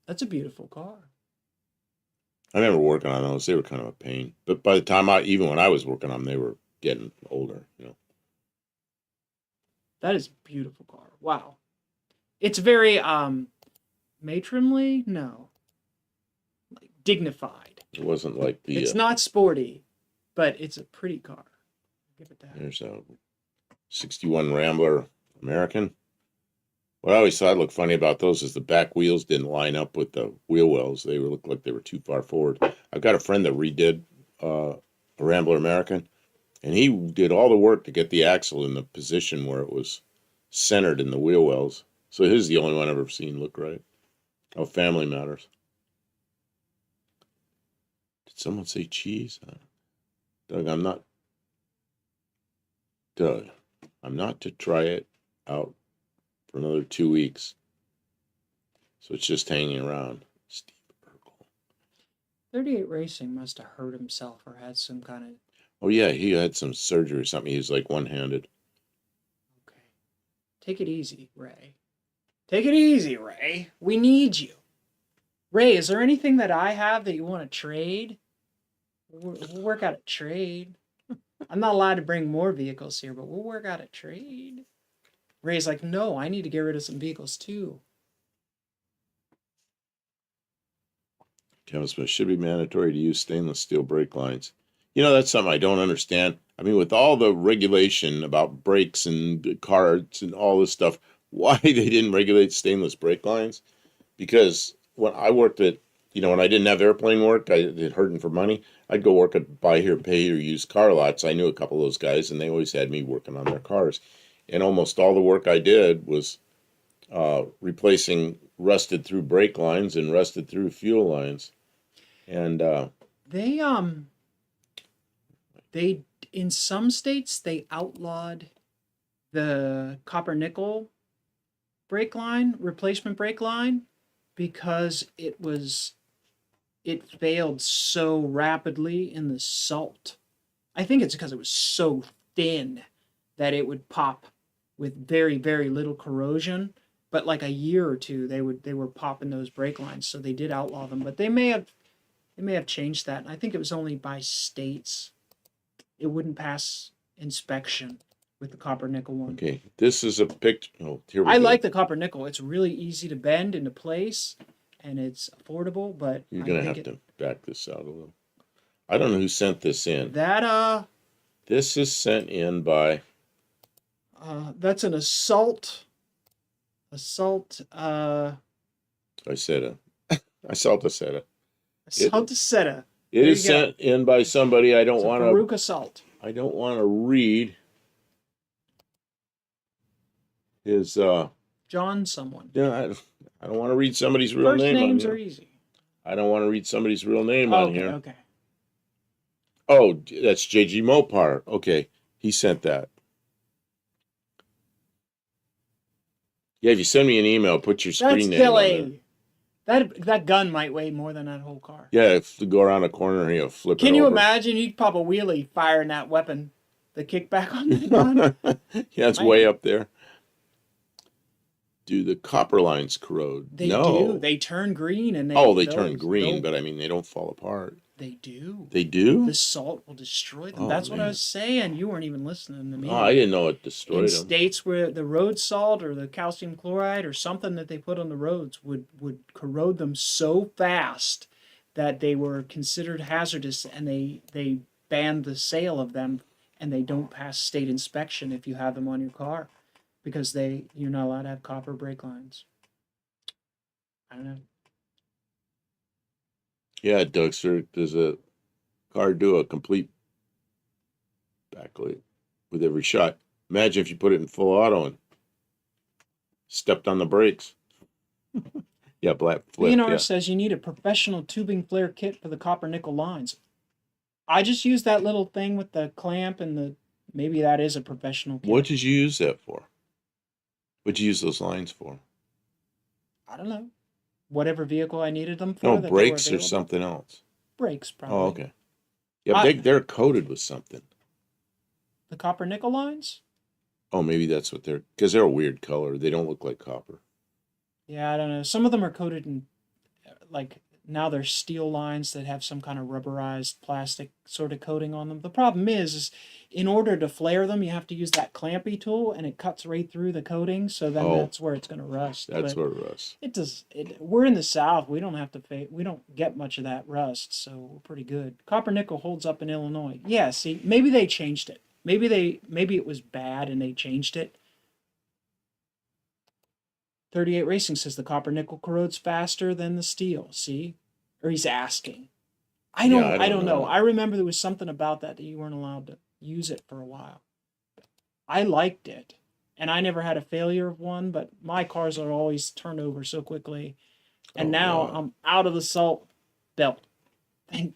That's a beautiful car. I remember working on those. They were kind of a pain. But by the time even when I was working on them, they were getting older, you know. That is a beautiful car. Wow. It's very matronly? No. Like dignified. It wasn't like the it's not sporty, but it's a pretty car. Give it that. There's a 61 Rambler American. What I always thought looked funny about those is the back wheels didn't line up with the wheel wells. They looked like they were too far forward. I've got a friend that redid a Rambler American, and he did all the work to get the axle in the position where it was centered in the wheel wells. So his is the only one I've ever seen look right. Oh, Family Matters. Did someone say cheese? Doug, Doug, I'm not to try it out for another 2 weeks. So it's just hanging around. Steve Urkel. 38 Racing must have hurt himself or had some kind of. Oh, yeah, he had some surgery or something. He was like one-handed. Okay. Take it easy, Ray. Take it easy, Ray. We need you. Ray, is there anything that I have that you want to trade? We'll work out a trade. I'm not allowed to bring more vehicles here, but we'll work out a trade. Ray's like, no, I need to get rid of some vehicles too. Kevin Smith, should be mandatory to use stainless steel brake lines. You know, that's something I don't understand. I mean, with all the regulation about brakes and cards and all this stuff, why they didn't regulate stainless brake lines? Because when I worked at, when I didn't have airplane work, I did hurting for money. I'd go work at buy here, pay here, used car lots. I knew a couple of those guys, and they always had me working on their cars. And almost all the work I did was replacing rusted through brake lines and rusted through fuel lines. And they in some states they outlawed the copper nickel replacement brake line, because it failed so rapidly in the salt. I think it's because it was so thin that it would pop with very, very little corrosion. But like a year or two, they were popping those brake lines, so they did outlaw them. But they may have changed that. And I think it was only by states. It wouldn't pass inspection with the copper nickel one. Okay, this is a picture. Oh, here we I go. like the copper nickel. It's really easy to bend into place, and it's affordable. But You're gonna have to back this out a little. I don't know who sent this in. This is sent in by. That's an assault. I said Assault Aseta. Assault Aseta. It is sent in by somebody. I don't want to. Farouk Assault. I don't want to read his. John someone. Yeah, I don't want to read somebody's real First name. First names are easy. I don't want to read somebody's real name on here. Okay. Oh, that's JG Mopar. Okay, he sent that. Yeah, if you send me an email, put your screen name on there. That gun might weigh more than that whole car. Yeah, if you go around a corner and you flip it over. Can you imagine? You'd pop a wheelie firing that weapon. The kickback on the gun. Yeah, it's way up there. Do the copper lines corrode? They do. They turn green and they turn green, but I mean they don't fall apart. They do. They do? The salt will destroy them. That's what I was saying. You weren't even listening to me. Oh, I didn't know it destroyed them. In states where the road salt or the calcium chloride or something that they put on the roads would corrode them so fast that they were considered hazardous, and they banned the sale of them, and they don't pass state inspection if you have them on your car, because you're not allowed to have copper brake lines. I don't know. Yeah, Doug, sir, does a car do a complete backlight with every shot? Imagine if you put it in full auto and stepped on the brakes. Yeah, black flip. Leonard says you need a professional tubing flare kit for the copper nickel lines. I just used that little thing with the clamp and maybe that is a professional kit. What did you use that for? What'd you use those lines for? I don't know. Whatever vehicle I needed them for. No, brakes or something else. Brakes, probably. Oh, okay. Yeah, they're coated with something. The copper nickel lines? Oh, maybe that's what because they're a weird color. They don't look like copper. Yeah, I don't know. Some of them are coated in, now they're steel lines that have some kind of rubberized plastic sort of coating on them. The problem is in order to flare them, you have to use that clampy tool, and it cuts right through the coating, so then that's where it's going to rust. That's where it rusts. It does. We're in the South. We don't have to we don't get much of that rust, so we're pretty good. Copper nickel holds up in Illinois. Yeah, see, maybe they changed it. Maybe it was bad and they changed it. 38 Racing says the copper nickel corrodes faster than the steel. See? Or he's asking. I don't know. I remember there was something about that you weren't allowed to use it for a while. I liked it. and I never had a failure of one, but my cars are always turned over so quickly. And Oh, now wow. I'm out of the salt belt. Thank,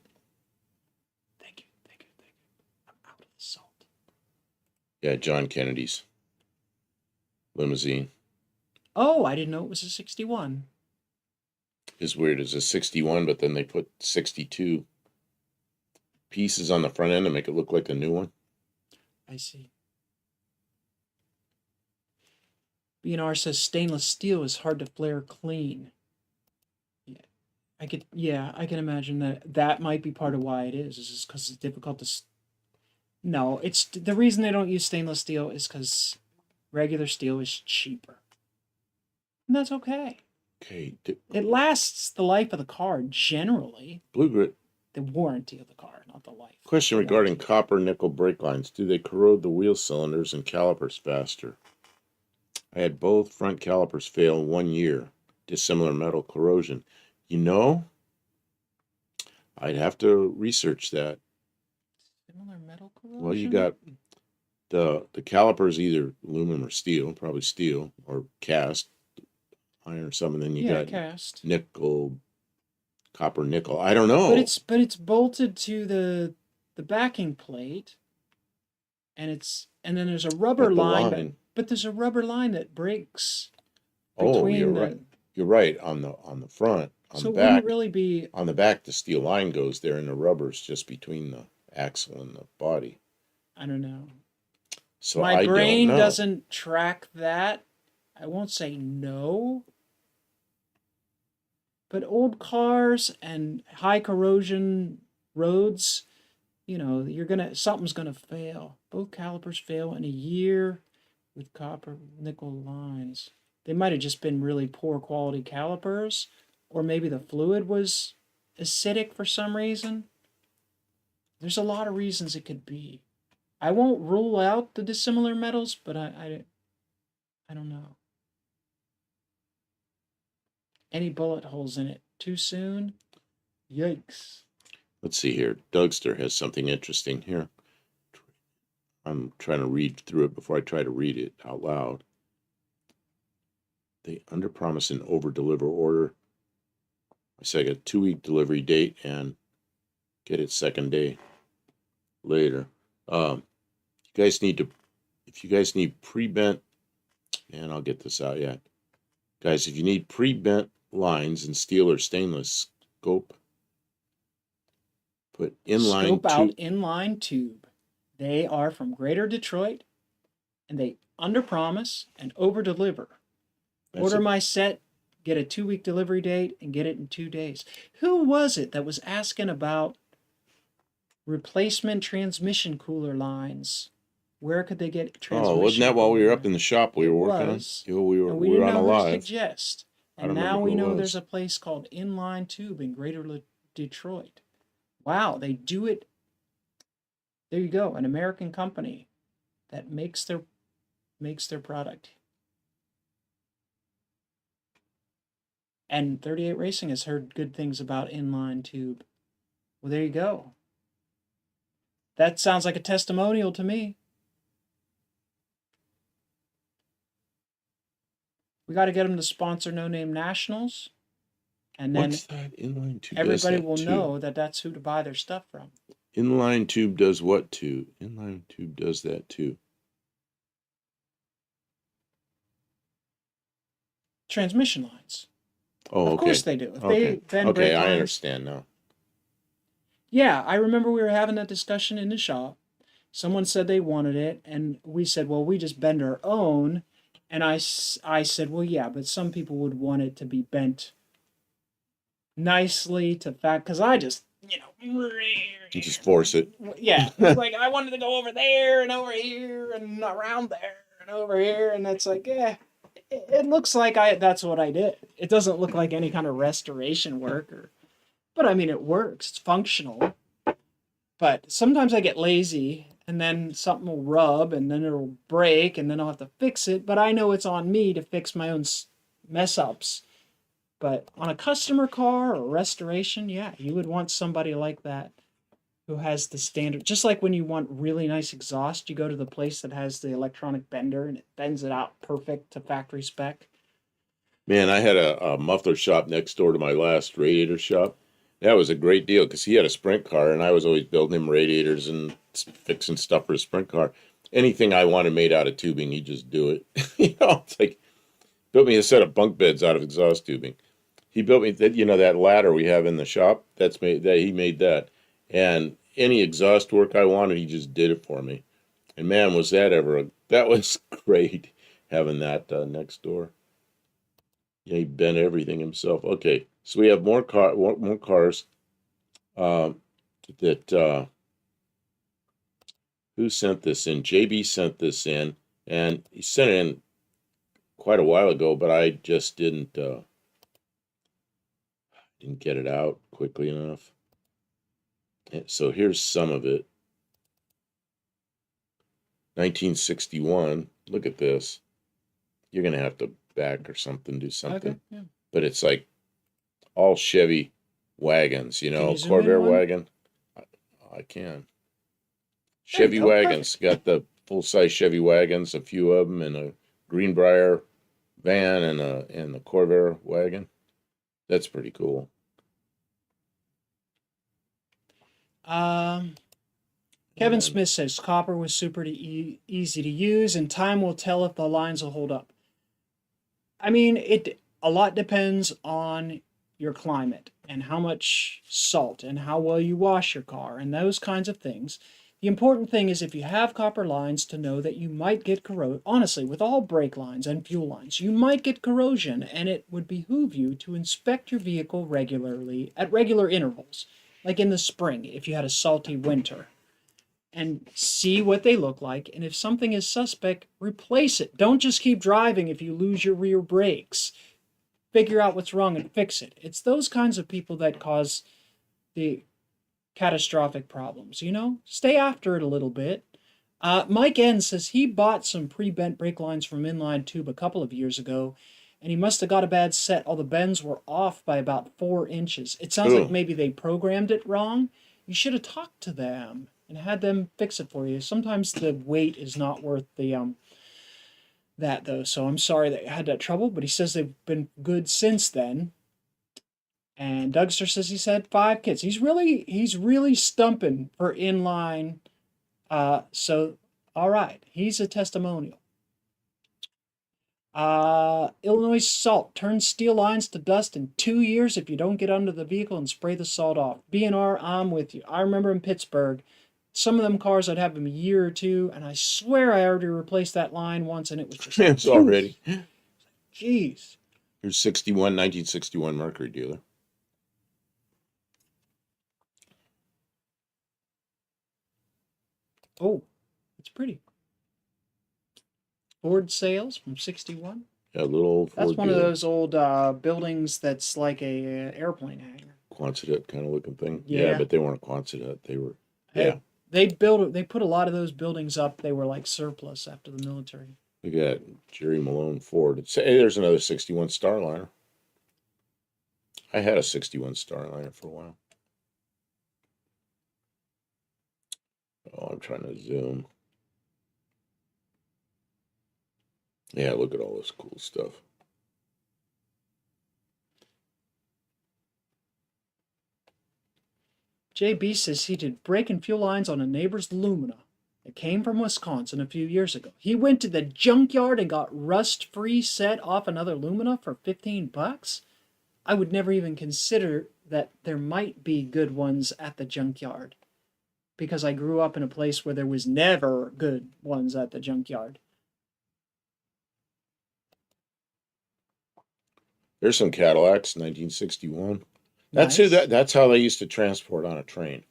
thank you. I'm out of the salt. Yeah, John Kennedy's limousine Oh, I didn't know it was a 61. is weird. It's a 61, but then they put 62 pieces on the front end to make it look like a new one. I see. BNR says stainless steel is hard to flare clean. Yeah, I can imagine that might be part of why it is just because it's difficult to. No, it's the reason they don't use stainless steel is because regular steel is cheaper, and that's okay. Okay. It lasts the life of the car generally. Blue Grit. The warranty of the car, not the life. Question The regarding warranty. copper nickel brake lines. Do they corrode the wheel cylinders and calipers faster? I had both front calipers fail in 1 year. Dissimilar metal corrosion. You know, I'd have to research that. Similar metal corrosion. Well, you got the calipers either aluminum or steel, probably steel or cast iron or something. Then you got cast nickel, copper nickel. I don't know. But it's bolted to the backing plate, and then there's a rubber line. But there's a rubber line that breaks between you're right. You're right on the front. On the back, wouldn't really be on the back. The steel line goes there, and the rubber's just between the axle and the body. I don't know. So my brain doesn't track that. I won't say no. But old cars and high corrosion roads, something's gonna fail. Both calipers fail in a year with copper nickel lines. They might have just been really poor quality calipers, or maybe the fluid was acidic for some reason. There's a lot of reasons it could be. I won't rule out the dissimilar metals, but I don't know. Any bullet holes in it too soon? Yikes. Let's see here. Dougster has something interesting here. I'm trying to read through it before I try to read it out loud. They underpromise and overdeliver order. I say I got a 2-week delivery date and get it second day later. You guys need to, if you guys need pre-bent, and I'll get this out yet. Guys, if you need pre-bent lines in steel or stainless, scope inline tube. They are from Greater Detroit, and they underpromise and overdeliver. Order my set, get a 2-week delivery date, and get it in 2 days. Who was it that was asking about replacement transmission cooler lines? Where could they get transmission? Oh, wasn't that while we were up in the shop we were working on? We were on a live. Suggest. And now we know there's a place called Inline Tube in Greater Detroit. Wow, they do it. There you go, an American company that makes their product. And 38 Racing has heard good things about Inline Tube. Well, there you go. That sounds like a testimonial to me. We got to get them to sponsor No Name Nationals. And then Inline Tube everybody will know that that's who to buy their stuff from. Inline Tube does what too? Inline Tube does that too. Transmission lines. Oh, okay. Of course they do. If they bend brake lines, I understand now. Yeah, I remember we were having that discussion in the shop. Someone said they wanted it, and we said, well, we just bend our own. And I said, well, yeah, but some people would want it to be bent nicely to fact, because I just, You just force it. Yeah, it's like I wanted to go over there and over here and around there and over here, and it's like, it looks like that's what I did. It doesn't look like any kind of restoration work, but I mean, it works. It's functional. But sometimes I get lazy, and then something will rub, and then it'll break, and then I'll have to fix it. But I know it's on me to fix my own mess ups. But on a customer car or restoration, yeah, you would want somebody like that who has the standard. Just like when you want really nice exhaust, you go to the place that has the electronic bender and it bends it out perfect to factory spec. Man, I had a muffler shop next door to my last radiator shop. That was a great deal because he had a sprint car, and I was always building him radiators and fixing stuff for a sprint car. Anything I wanted made out of tubing, he'd just do it. It's like built me a set of bunk beds out of exhaust tubing. He built me that that ladder we have in the shop. That's made that he made that, and any exhaust work I wanted, he just did it for me. And man, was that was great having that next door. Yeah, he bent everything himself. Okay, so we have more cars. Um, that Who sent this in? JB sent this in, and he sent it in quite a while ago, but I just didn't get it out quickly enough. And so here's some of it. 1961. Look at this. You're gonna have to back or something, do something. Okay, yeah. But it's like all Chevy wagons, Can you zoom in Corvair one? wagon. I can. Chevy go, wagons. Got the full-size Chevy wagons, a few of them, and a Greenbrier van and the Corvair wagon. That's pretty cool. Kevin And Smith says copper was super easy to use, and time will tell if the lines will hold up. I mean, a lot depends on your climate and how much salt and how well you wash your car and those kinds of things. The important thing is if you have copper lines to know that you might get corrosion. Honestly, with all brake lines and fuel lines, you might get corrosion, and it would behoove you to inspect your vehicle regularly at regular intervals, like in the spring if you had a salty winter, and see what they look like. And if something is suspect, replace it. Don't just keep driving if you lose your rear brakes. Figure out what's wrong and fix it. It's those kinds of people that cause the catastrophic problems, Stay after it a little bit. Mike N says he bought some pre-bent brake lines from Inline Tube a couple of years ago, and he must have got a bad set. All the bends were off by about 4 inches. It sounds like maybe they programmed it wrong. You should have talked to them and had them fix it for you. Sometimes the wait is not worth the that though. So I'm sorry that you had that trouble, but he says they've been good since then. And Dougster says he's had 5 kids. He's really stumping for inline. So all right, he's a testimonial. Illinois salt turns steel lines to dust in 2 years if you don't get under the vehicle and spray the salt off. B&R, I'm with you. I remember in Pittsburgh, some of them cars I'd have them a year or two, and I swear I already replaced that line once, and it was just it's already. Jeez. Here's 1961 Mercury dealer. Oh, it's pretty. Ford sales from 61. Yeah, a little old Ford That's one dealer. of those old buildings that's like a airplane hangar. Quonset kind of looking thing. Yeah. But they weren't Quonset. They were. They put a lot of those buildings up. They were like surplus after the military. We got Jerry Malone Ford. Hey, there's another 61 Starliner. I had a 61 Starliner for a while. Oh, I'm trying to zoom. Yeah, look at all this cool stuff. JB says he did brake and fuel lines on a neighbor's Lumina. It came from Wisconsin a few years ago. He went to the junkyard and got rust-free set off another Lumina for $15. I would never even consider that there might be good ones at the junkyard, because I grew up in a place where there was never good ones at the junkyard. There's some Cadillacs, 1961. Nice. That's how they used to transport on a train.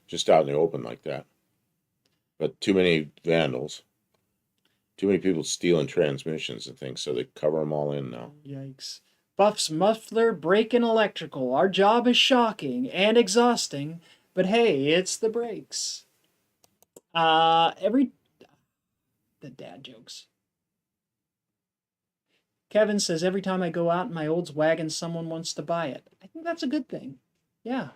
Just out in the open like that. But too many vandals. Too many people stealing transmissions and things, so they cover them all in now. Yikes. Buff's muffler, brake, and electrical. Our job is shocking and exhausting, but hey, it's the brakes. The dad jokes. Kevin says, every time I go out in my old wagon, someone wants to buy it. I think that's a good thing. Yeah.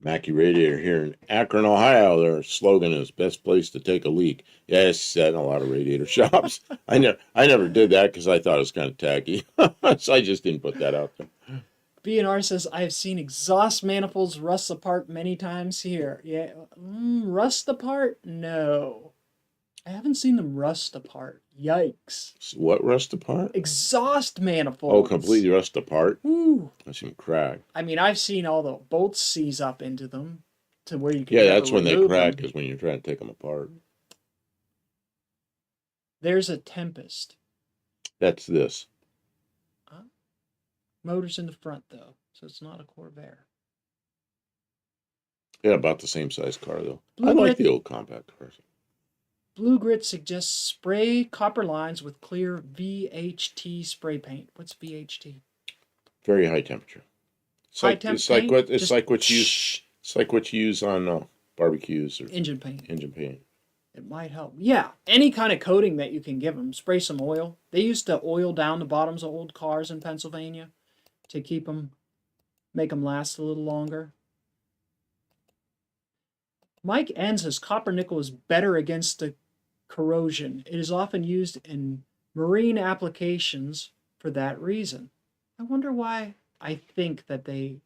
Mackie Radiator here in Akron, Ohio. Their slogan is "Best place to take a leak." Yes, in a lot of radiator shops. I never did that because I thought it was kind of tacky, so I just didn't put that out there. B&R says, I have seen exhaust manifolds rust apart many times here. Yeah, rust apart? No. I haven't seen them rust apart. Yikes. So what rust apart? Exhaust manifolds. Oh, completely rust apart. Ooh. That's some crack. I mean, I've seen all the bolts seize up into them to where you can Yeah, never that's when they remove crack. them. Is when you're trying to take them apart. There's a Tempest. That's this. Motor's in the front, though, so it's not a Corvair. Yeah, about the same size car though. Blue I like Grit- the old compact cars. Blue Grit suggests spray copper lines with clear VHT spray paint. What's VHT? Very high temperature. It's High like temp it's like paint? what it's Just like what you use. It's like what you use on barbecues or engine paint. engine paint. It might help. Yeah, any kind of coating that you can give them. Spray some oil. They used to oil down the bottoms of old cars in Pennsylvania to keep them, make them last a little longer. Mike N says copper nickel is better against the corrosion. It is often used in marine applications for that reason. I wonder why I think that they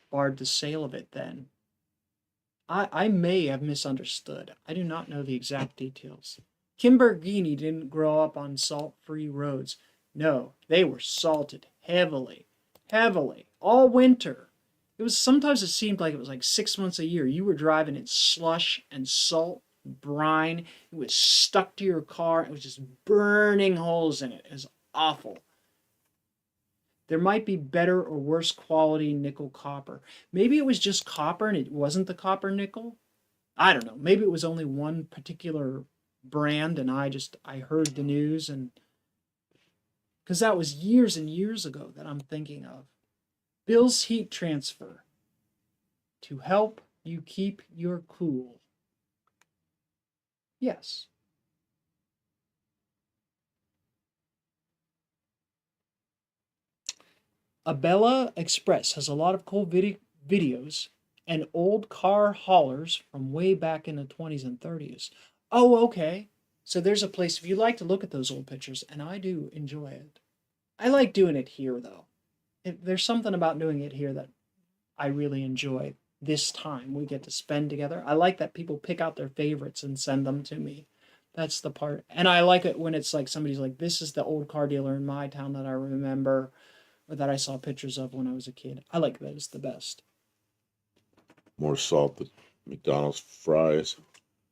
barred the sale of it then. I may have misunderstood. I do not know the exact details. Kimberghini didn't grow up on salt-free roads. No, they were salted heavily, all winter. Sometimes it seemed like it was like 6 months a year. You were driving in slush and salt, brine. It was stuck to your car. It was just burning holes in it. It was awful. There might be better or worse quality nickel copper. Maybe it was just copper and it wasn't the copper nickel. I don't know. Maybe it was only one particular brand and I heard the news, and because that was years and years ago that I'm thinking of. Bill's heat transfer to help you keep your cool. Yes. Abella Express has a lot of cool videos and old car haulers from way back in the 20s and 30s. Oh, okay. So there's a place if you like to look at those old pictures, and I do enjoy it. I like doing it here, though. There's something about doing it here that I really enjoy. This time we get to spend together. I like that people pick out their favorites and send them to me. That's the part. And I like it when it's like somebody's like, this is the old car dealer in my town that I remember or that I saw pictures of when I was a kid. I like that. It's the best. More salt than McDonald's fries.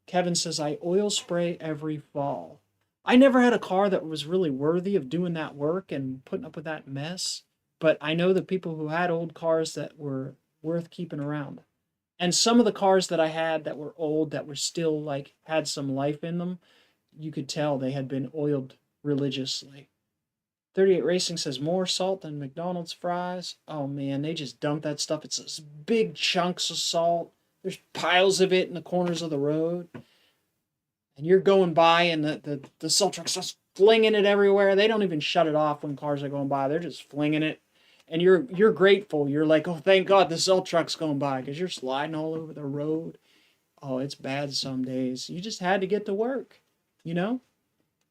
Kevin says, I oil spray every fall. I never had a car that was really worthy of doing that work and putting up with that mess. But I know the people who had old cars that were worth keeping around. And some of the cars that I had that were old, that were still like had some life in them, you could tell they had been oiled religiously. 38 Racing says more salt than McDonald's fries. Oh man, they just dump that stuff. It's those big chunks of salt. There's piles of it in the corners of the road. And you're going by and the salt truck's just flinging it everywhere. They don't even shut it off when cars are going by. They're just flinging it. And you're grateful. You're like, oh, thank God the salt truck's going by, because you're sliding all over the road. Oh, it's bad some days. You just had to get to work, you know?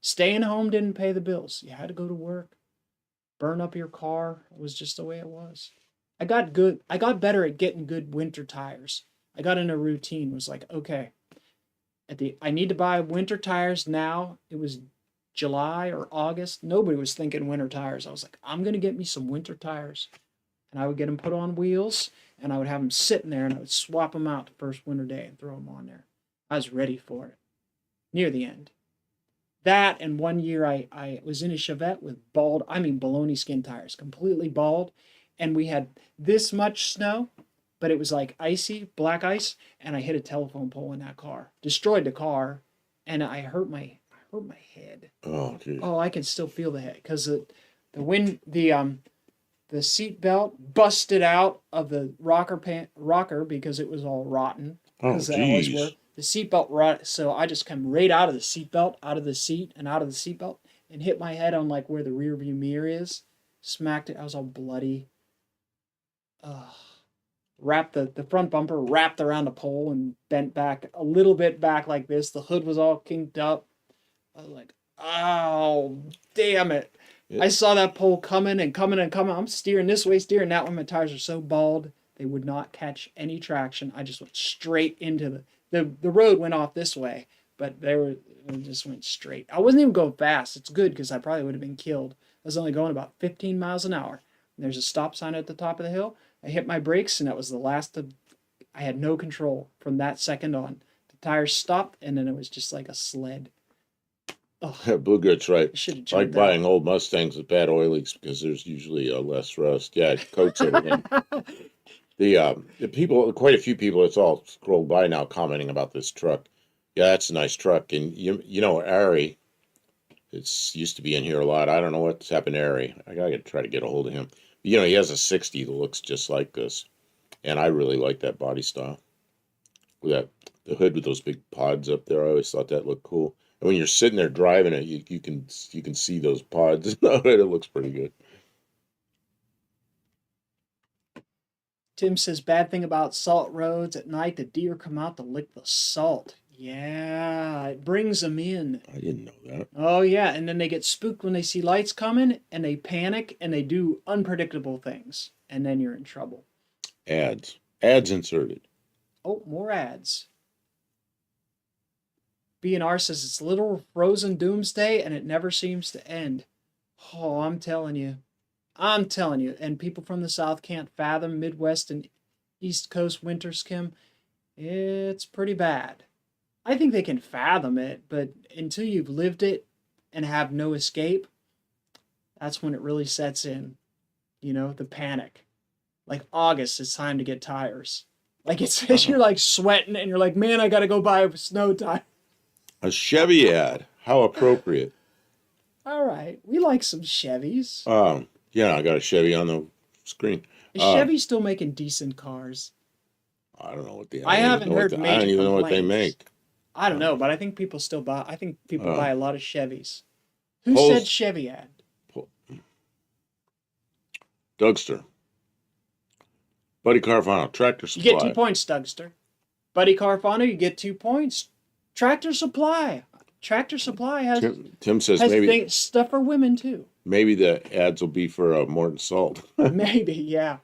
Staying home didn't pay the bills. You had to go to work. Burn up your car. It was just the way it was. I got better at getting good winter tires. I got in a routine. It was like, okay, I need to buy winter tires now. It was July or August. Nobody was thinking winter tires. I was like, I'm going to get me some winter tires. And I would get them put on wheels, and I would have them sitting there, and I would swap them out the first winter day and throw them on there. I was ready for it. Near the end. That, and one year I was in a Chevette with baloney skin tires, completely bald, and we had this much snow, but it was like icy, black ice, and I hit a telephone pole in that car. Destroyed the car, and I hurt my head. Oh, geez. Oh, I can still feel the head, because the seat belt busted out of the rocker because it was all rotten. Oh, Because they always were. geez. The seatbelt rot, so I just come right out of the seatbelt, out of the seat, and out of the seatbelt, and hit my head on like where the rear view mirror is. Smacked it. I was all bloody. Wrapped the front bumper wrapped around a pole and bent back a little bit back like this. The hood was all kinked up. I was like, oh, damn it. Yeah. I saw that pole coming and coming and coming. I'm steering this way, steering that way. My tires are so bald, they would not catch any traction. I just went straight into the road went off this way, but it just went straight. I wasn't even going fast. It's good because I probably would have been killed. I was only going about 15 miles an hour. And there's a stop sign at the top of the hill. I hit my brakes, and that was the last of. I had no control from that second on. The tires stopped, and then it was just like a sled. Yeah, Bluegood's right. I should have It's like jumped buying old Mustangs with bad oil leaks because there's usually less rust. Yeah, it coats everything. The people, quite a few people, it's all scrolled by now commenting about this truck. Yeah, that's a nice truck. And you know, Ari, it's used to be in here a lot. I don't know what's happened to Ari. I gotta try to get a hold of him. You know, he has a 60 that looks just like this, and I really like that body style. With that the hood with those big pods up there, I always thought that looked cool. And when you're sitting there driving it, you can see those pods in the hood. It looks pretty good. Tim says, bad thing about salt roads at night, the deer come out to lick the salt. Yeah, it brings them in. I didn't know that. Oh, yeah, and then they get spooked when they see lights coming, and they panic, and they do unpredictable things, and then you're in trouble. Ads inserted. Oh, more ads. B&R says it's little frozen doomsday, and it never seems to end. Oh, I'm telling you. And people from the South can't fathom Midwest and East Coast winters, Kim. It's pretty bad. I think they can fathom it, but until you've lived it and have no escape, that's when it really sets in. You know, the panic. Like August, it's time to get tires. Like you're like sweating and you're like, man, I gotta go buy a snow tire. A Chevy ad. How appropriate. All right, we like some Chevys. Yeah, I got a Chevy on the screen. Is Chevy still making decent cars? I don't know what they. I haven't heard I don't even know what they make. I don't know, but I think people still buy. I think people buy a lot of Chevys. Who Polls, said Chevy ad? Dougster. Buddy Carfano, Tractor Supply. You get 2 points, Dougster. Buddy Carfano, you get 2 points. Tractor Supply. Tractor Supply has. Tim says maybe stuff for women too. Maybe the ads will be for Morton Salt. Maybe, yeah.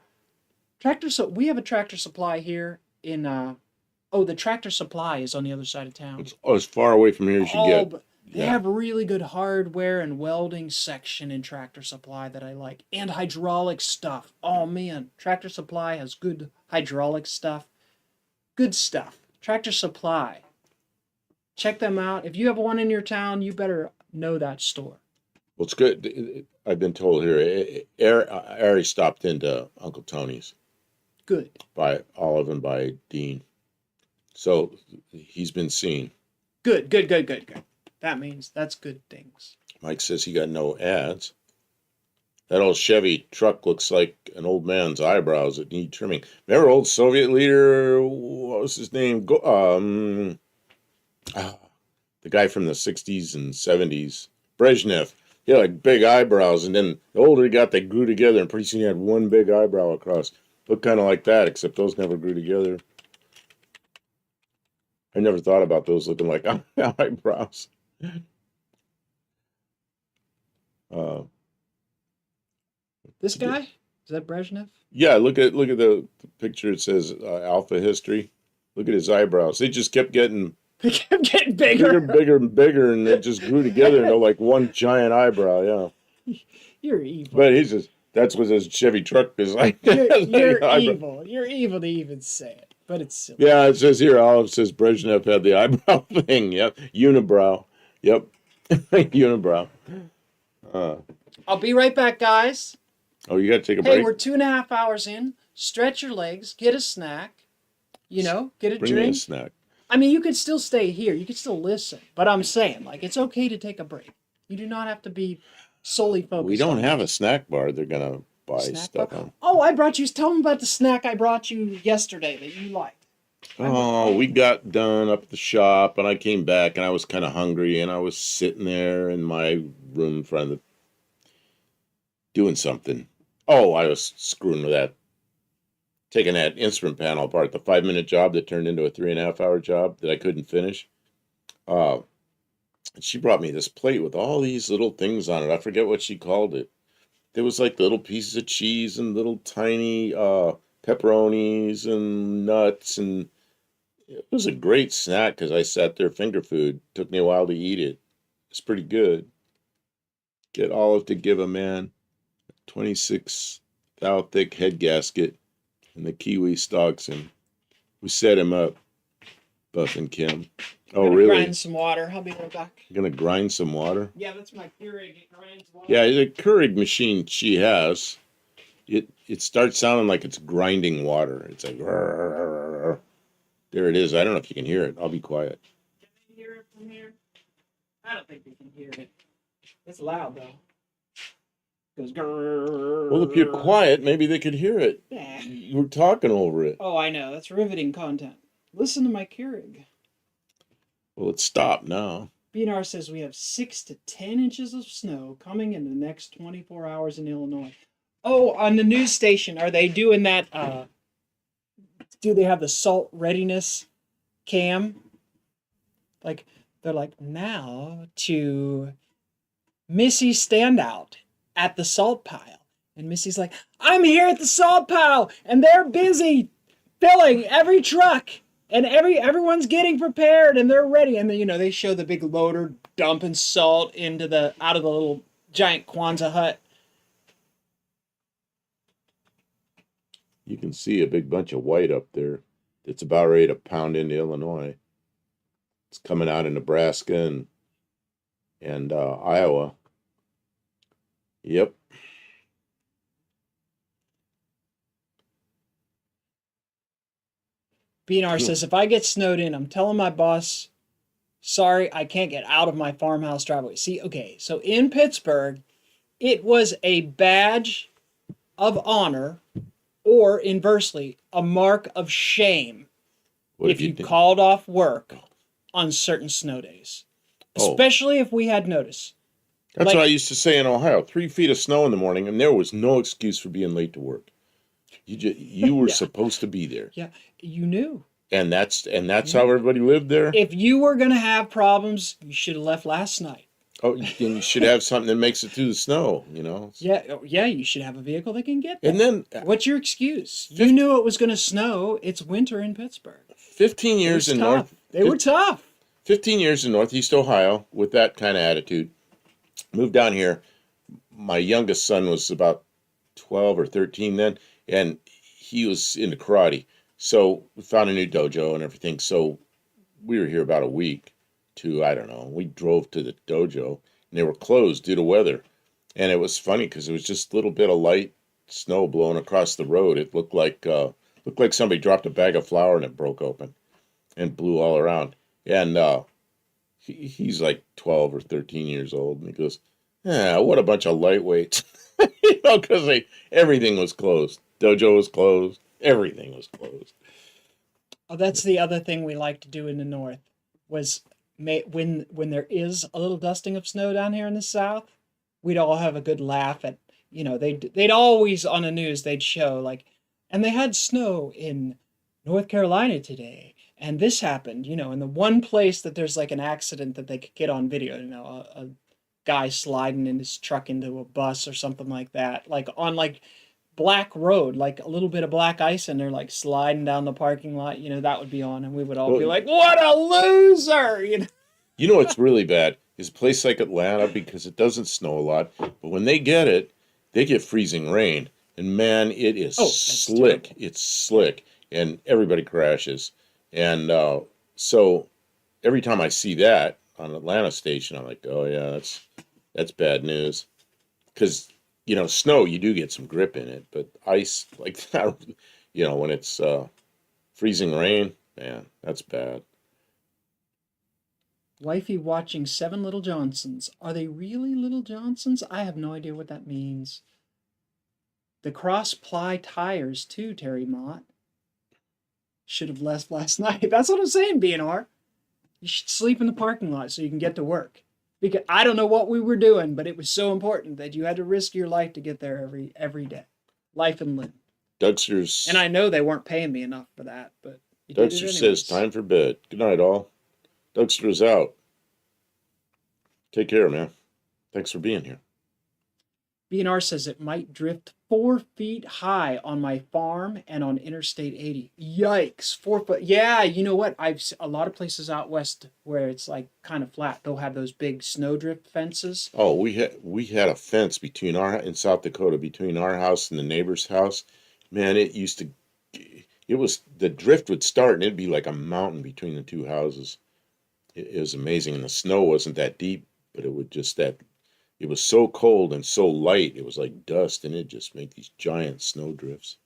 We have a Tractor Supply here in. The Tractor Supply is on the other side of town. It's as far away from here as you get. But they have really good hardware and welding section in Tractor Supply that I like, and hydraulic stuff. Oh man, Tractor Supply has good hydraulic stuff. Good stuff. Tractor Supply. Check them out. If you have one in your town, you better know that store. Well, it's good. I've been told here, Ari stopped into Uncle Tony's. Good. By Olive and by Dean. So he's been seen. Good. That means that's good things. Mike says he got no ads. That old Chevy truck looks like an old man's eyebrows that need trimming. Remember old Soviet leader, what was his name? The guy from the 60s and 70s, Brezhnev. He had like big eyebrows, and then the older he got, they grew together, and pretty soon he had one big eyebrow across. Looked kind of like that, except those never grew together. I never thought about those looking like eyebrows. This guy? Is that Brezhnev? Yeah, look at the picture. It says Alpha History. Look at his eyebrows. They just kept getting They kept getting bigger. Bigger and bigger, and they just grew together into like one giant eyebrow, yeah. You're evil. But he's just, that's what his Chevy truck is like. You're evil. You're evil to even say it, but it's silly. Yeah, it says here, Olive says Brezhnev had the eyebrow thing. Yep, unibrow. Yep, unibrow. I'll be right back, guys. Oh, you got to take a break? Hey, we're 2.5 hours in. Stretch your legs. Get a snack. Get a Bring drink. me a snack. I mean, you could still stay here. You could still listen. But I'm saying, like, it's okay to take a break. You do not have to be solely focused. We don't have a snack bar. They're going to buy stuff on. Oh, I brought you. Tell them about the snack I brought you yesterday that you liked. Oh, we got done up at the shop, and I came back, and I was kind of hungry, and I was sitting there in my room in front of doing something. Oh, I was screwing with that taking that instrument panel apart, the 5-minute job that turned into a 3.5-hour job that I couldn't finish. Uh, she brought me this plate with all these little things on it. I forget what she called it. There was like little pieces of cheese and little tiny pepperonis and nuts, and it was a great snack because I sat there finger food. Took me a while to eat it. It's pretty good. Get Olive to give a man 26 thou thick head gasket and the Kiwi stalks him. We set him up, Buff and Kim. Oh, really? Grind some water. I'll be right back. You're gonna grind some water? Yeah, that's my Keurig. It grinds water. Yeah, the Keurig machine she has, it starts sounding like it's grinding water. It's like, there it is. I don't know if you can hear it. I'll be quiet. Can they hear it from here? I don't think they can hear it. It's loud though. It goes grrr. Well, if you're quiet, maybe they could hear it. Nah. You were talking over it. Oh, I know. That's riveting content. Listen to my Keurig. Well, it stopped now. BNR says we have 6 to 10 inches of snow coming in the next 24 hours in Illinois. Oh, on the news station, are they doing that? Do they have the salt readiness cam? Like, they're like, now to Missy's standout at the salt pile. And Missy's like, I'm here at the salt pile, and they're busy filling every truck. And everyone's getting prepared and they're ready. And then, they show the big loader dumping salt out of the little giant Kwanzaa hut. You can see a big bunch of white up there. It's about ready to pound into Illinois. It's coming out of Nebraska and Iowa. Yep. BNR says, if I get snowed in, I'm telling my boss, sorry, I can't get out of my farmhouse driveway. See, okay, so in Pittsburgh, it was a badge of honor, or inversely, a mark of shame if you called off work on certain snow days. Especially if we had notice. That's what I used to say in Ohio. 3 feet of snow in the morning, and there was no excuse for being late to work. You were supposed to be there. Yeah, you knew. And that's how everybody lived there? If you were going to have problems, you should have left last night. Oh, you should have something that makes it through the snow, Yeah, you should have a vehicle that can get there. And then... What's your excuse? You knew it was going to snow. It's winter in Pittsburgh. 15 years in North... They were tough. 15 years in Northeast Ohio with that kind of attitude. Moved down here. My youngest son was about 12 or 13 then, and he was into karate. So we found a new dojo and everything. So we were here about a week to, I don't know, we drove to the dojo and they were closed due to weather. And it was funny because it was just a little bit of light snow blowing across the road. It looked like somebody dropped a bag of flour and it broke open and blew all around. And he's like 12 or 13 years old. And he goes, what a bunch of lightweights. Because everything was closed. Dojo was closed. Everything was closed. Oh, that's the other thing we like to do in the north was when there is a little dusting of snow down here in the south, we'd all have a good laugh at, they'd always on the news, they'd show like, and they had snow in North Carolina today. And this happened, in the one place that there's like an accident that they could get on video, a guy sliding in his truck into a bus or something like that, like on like black road, like a little bit of black ice, and they're like sliding down the parking lot, that would be on, and we would all be like, what a loser, You know what's really bad is a place like Atlanta, because it doesn't snow a lot, but when they get freezing rain, and man, it is slick. Terrible. It's slick, and everybody crashes. And so every time I see that on Atlanta station, I'm like, oh yeah, that's bad news. Because, snow, you do get some grip in it, but ice like that, when it's freezing rain, man, that's bad. Wifey watching 7 Little Johnsons. Are they really Little Johnsons? I have no idea what that means. The cross-ply tires too, Terry Mott. Should have left last night. That's what I'm saying, BNR. You should sleep in the parking lot so you can get to work. Because I don't know what we were doing, but it was so important that you had to risk your life to get there every day. Life and limb. Dougster's And I know they weren't paying me enough for that, but you did it Dougster says anyways. time for bed. Good night, all. Dougster's out. Take care, man. Thanks for being here. BNR says it might drift 4 feet high on my farm and on Interstate 80. Yikes, 4 foot. Yeah, you know what? A lot of places out west where it's like kind of flat. They'll have those big snowdrift fences. Oh, we had a fence in South Dakota between our house and the neighbor's house. Man, it was the drift would start and it'd be like a mountain between the two houses. It was amazing, and the snow wasn't that deep, but it was so cold and so light. It was like dust, and it just made these giant snow drifts.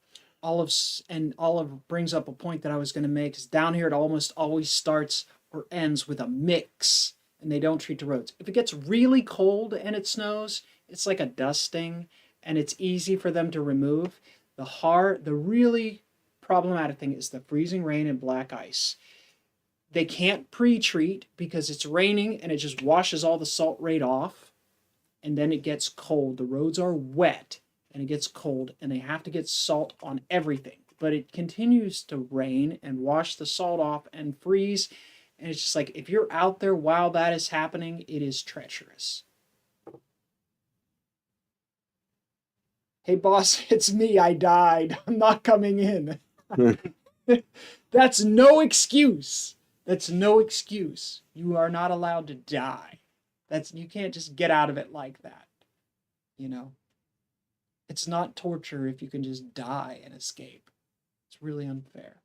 Olive brings up a point that I was going to make is down here it almost always starts or ends with a mix, and they don't treat the roads. If it gets really cold and it snows, it's like a dusting, and it's easy for them to remove. The really problematic thing is the freezing rain and black ice. They can't pre-treat because it's raining and it just washes all the salt right off, and then it gets cold. The roads are wet and it gets cold, and they have to get salt on everything. But it continues to rain and wash the salt off and freeze. And it's just like, if you're out there while that is happening, it is treacherous. Hey, boss, it's me. I died. I'm not coming in. That's no excuse. That's no excuse. You are not allowed to die. You can't just get out of it like that. You know? It's not torture if you can just die and escape. It's really unfair.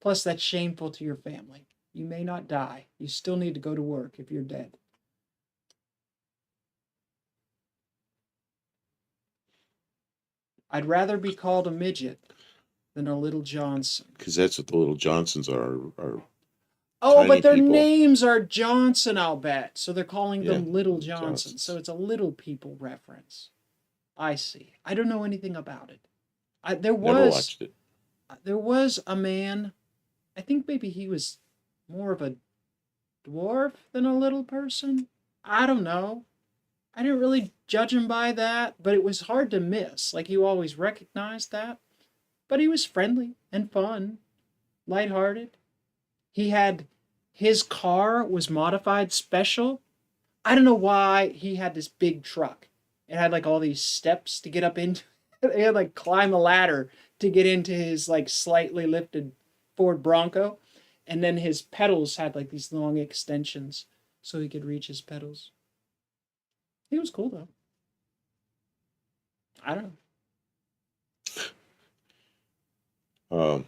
Plus, that's shameful to your family. You may not die. You still need to go to work if you're dead. I'd rather be called a midget than a little Johnson. Because that's what the little Johnsons are Oh, tiny but their people. names are Johnson, I'll bet. So they're calling them Yeah, Little Johnson. Johnsons. So it's a little people reference. I see. I don't know anything about it. Never watched it. There was a man, I think maybe he was more of a dwarf than a little person. I don't know. I didn't really judge him by that, but it was hard to miss. Like, you always recognized that. But he was friendly and fun, lighthearted. His car was modified special. I don't know why he had this big truck. It had like all these steps to get up into. He had like climb a ladder to get into his like slightly lifted Ford Bronco. And then his pedals had like these long extensions so he could reach his pedals. He was cool though. I don't know.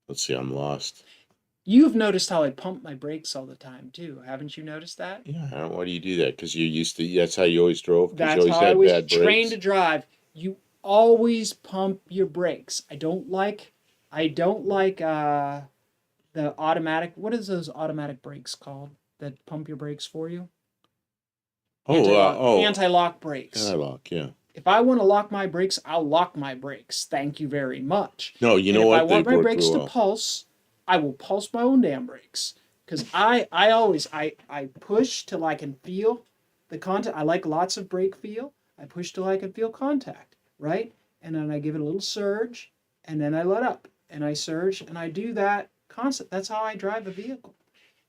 Let's see, I'm lost. You've noticed how I pump my brakes all the time too. Haven't you noticed that? Yeah, why do you do that? Because you used to. That's how you always drove. Because you That's always how I had was bad trained brakes. to drive. You always pump your brakes. I don't like the automatic. What is those automatic brakes called that pump your brakes for you? Anti-lock brakes. Anti-lock, yeah. If I want to lock my brakes, I'll lock my brakes. Thank you very much. No, you know If what? I want They've my worked brakes real to well. pulse, I will pulse my own damn brakes. Because I push till I can feel the contact. I like lots of brake feel. I push till I can feel contact, right? And then I give it a little surge, and then I let up, and I surge, and I do that constant. That's how I drive a vehicle.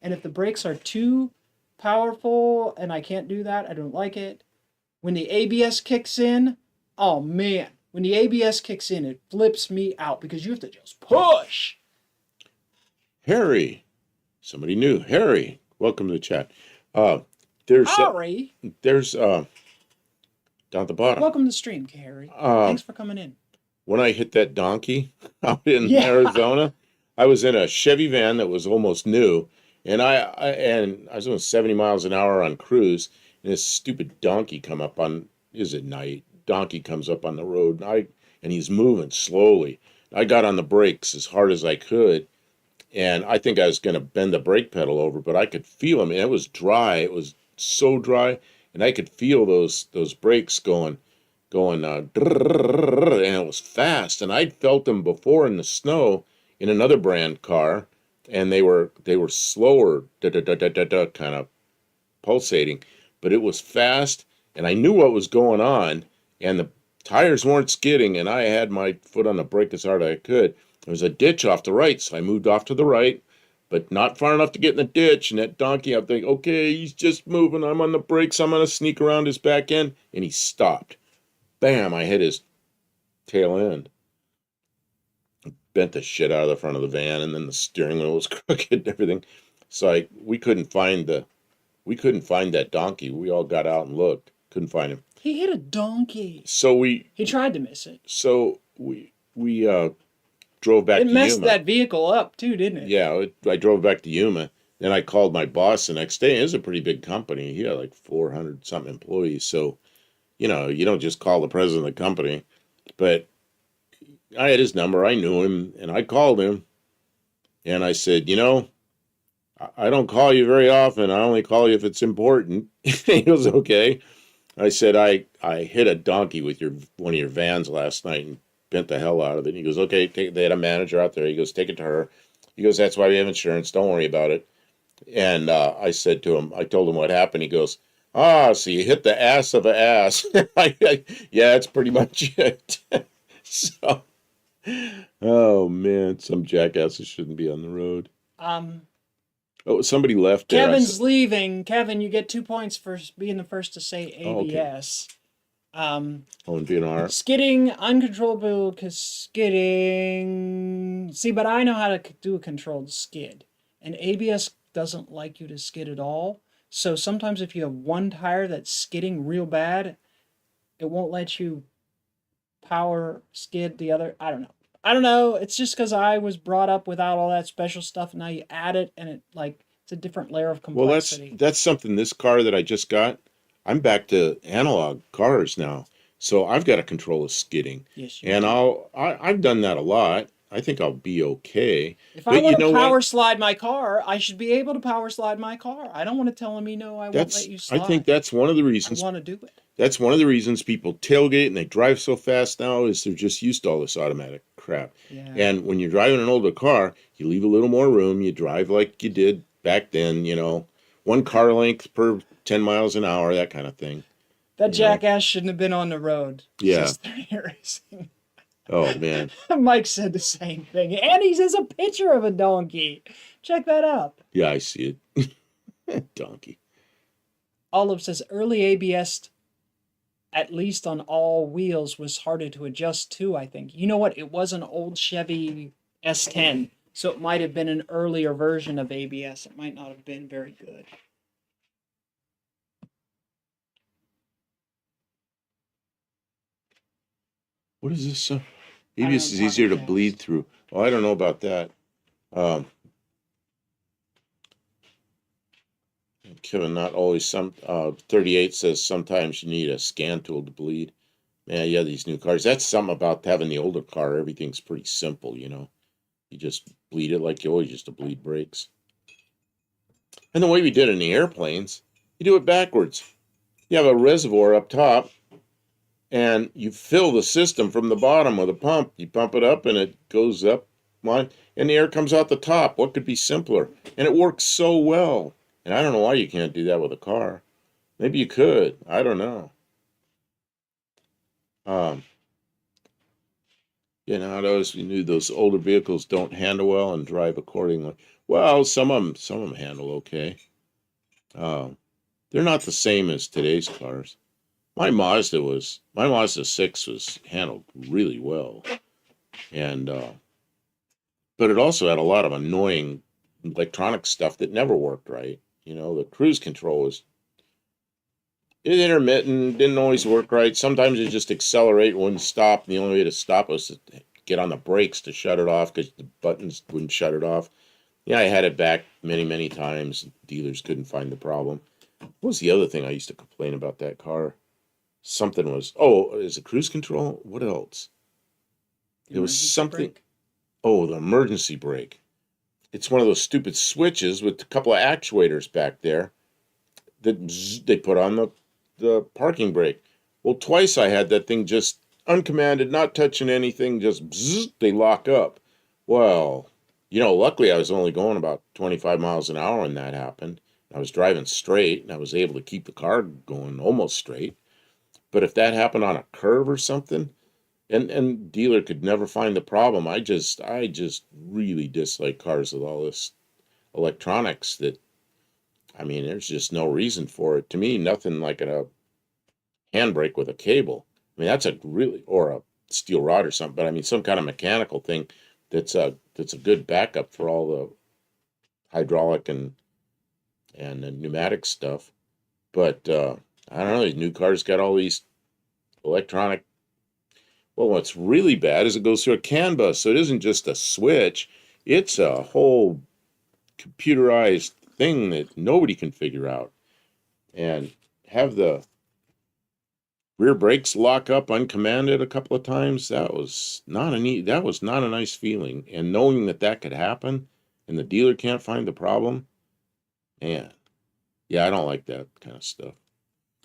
And if the brakes are too powerful and I can't do that, I don't like it. When the ABS kicks in, oh man, when the ABS kicks in, it flips me out because you have to just push. Harry, somebody new. Harry, welcome to the chat. There's Harry, down at the bottom. welcome to the stream, Harry. Thanks for coming in. When I hit that donkey out in Yeah. Arizona, I was in a Chevy van that was almost new, and I was doing 70 miles an hour on cruise, and this stupid donkey come up on, is it night? Donkey comes up on the road, and he's moving slowly. I got on the brakes as hard as I could, and I think I was going to bend the brake pedal over, but I could feel him, and it was dry. It was so dry, and I could feel those brakes going, and it was fast. And I'd felt them before in the snow in another brand car, and they were slower, kind of pulsating, but it was fast, and I knew what was going on, and the tires weren't skidding, and I had my foot on the brake as hard as I could. There was a ditch off the right, so I moved off to the right, but not far enough to get in the ditch. And that donkey, I'm thinking, okay, he's just moving. I'm on the brakes. I'm going to sneak around his back end. And he stopped. Bam, I hit his tail end. Bent the shit out of the front of the van, and then the steering wheel was crooked and everything. So we couldn't find that donkey. We all got out and looked. Couldn't find him. He hit a donkey. So he tried to miss it. So we drove back to Yuma. It messed that vehicle up too, didn't it? Yeah, I drove back to Yuma. Then I called my boss the next day. It was a pretty big company. He had like 400 something employees. So, you don't just call the president of the company. But I had his number. I knew him, and I called him. And I said, I don't call you very often. I only call you if it's important. He goes, okay. I said, I hit a donkey with one of your vans last night and bent the hell out of it. And he goes, okay, they had a manager out there. He goes, take it to her. He goes, that's why we have insurance. Don't worry about it. And I told him what happened. He goes, so you hit the ass of an ass. Yeah, that's pretty much it. So, oh man, some jackasses shouldn't be on the road. Oh, somebody left there. Kevin's leaving. Kevin, you get 2 points for being the first to say ABS. And DNR. Skidding, uncontrollable skidding. See, but I know how to do a controlled skid. And ABS doesn't like you to skid at all. So sometimes if you have one tire that's skidding real bad, it won't let you power skid the other. I don't know. It's just because I was brought up without all that special stuff. And now you add it, and it's a different layer of complexity. Well, that's something. This car that I just got, I'm back to analog cars now, so I've got to control the skidding. Yes, and I've done that a lot. I think I'll be okay. If I want to power slide my car, I should be able to power slide my car. I don't want to tell him, I won't let you slide. I think that's one of the reasons. I want to do it. That's one of the reasons people tailgate and they drive so fast now is they're just used to all this automatic crap. Yeah. And when you're driving an older car, you leave a little more room. You drive like you did back then, one car length per 10 miles an hour, that kind of thing. That jackass shouldn't have been on the road. Yeah. Racing. Oh, man. Mike said the same thing. And he says a picture of a donkey. Check that out. Yeah, I see it. Donkey. Olive says early ABS, at least on all wheels, was harder to adjust to, I think. You know what? It was an old Chevy S10, so it might have been an earlier version of ABS. It might not have been very good. What is this? ABS is easier to bleed through. Oh, I don't know about that. Kevin, not always. 38 says sometimes you need a scan tool to bleed. Man, yeah, these new cars. That's something about having the older car. Everything's pretty simple, You just bleed it like you always used to bleed brakes. And the way we did it in the airplanes, you do it backwards. You have a reservoir up top, and you fill the system from the bottom with a pump. You pump it up, and it goes up, and the air comes out the top. What could be simpler? And it works so well. And I don't know why you can't do that with a car. Maybe you could. I don't know. Those older vehicles don't handle well and drive accordingly. Well, some of them handle okay. They're not the same as today's cars. My Mazda 6 was handled really well. And but it also had a lot of annoying electronic stuff that never worked right. The cruise control was intermittent, didn't always work right. Sometimes it just accelerate and wouldn't stop. And the only way to stop was to get on the brakes to shut it off because the buttons wouldn't shut it off. Yeah, I had it back many, many times. Dealers couldn't find the problem. What was the other thing I used to complain about that car? Something was, is it cruise control? What else? There was something. Brake? Oh, the emergency brake. It's one of those stupid switches with a couple of actuators back there that they put on the parking brake. Well, twice I had that thing just uncommanded, not touching anything, just bzzz, they lock up. Well, luckily I was only going about 25 miles an hour when that happened. I was driving straight, and I was able to keep the car going almost straight. But if that happened on a curve or something, and dealer could never find the problem, I just really dislike cars with all this electronics that, I mean, there's just no reason for it. To me, nothing like a handbrake with a cable. I mean, that's a really, or a steel rod or something, but I mean, some kind of mechanical thing that's a good backup for all the hydraulic and the pneumatic stuff. But I don't know, these new cars got all these electronic. Well, what's really bad is it goes through a CAN bus, so it isn't just a switch, it's a whole computerized thing that nobody can figure out. And have the rear brakes lock up uncommanded a couple of times. That was not a nice feeling. And knowing that that could happen and the dealer can't find the problem, man, yeah, I don't like that kind of stuff.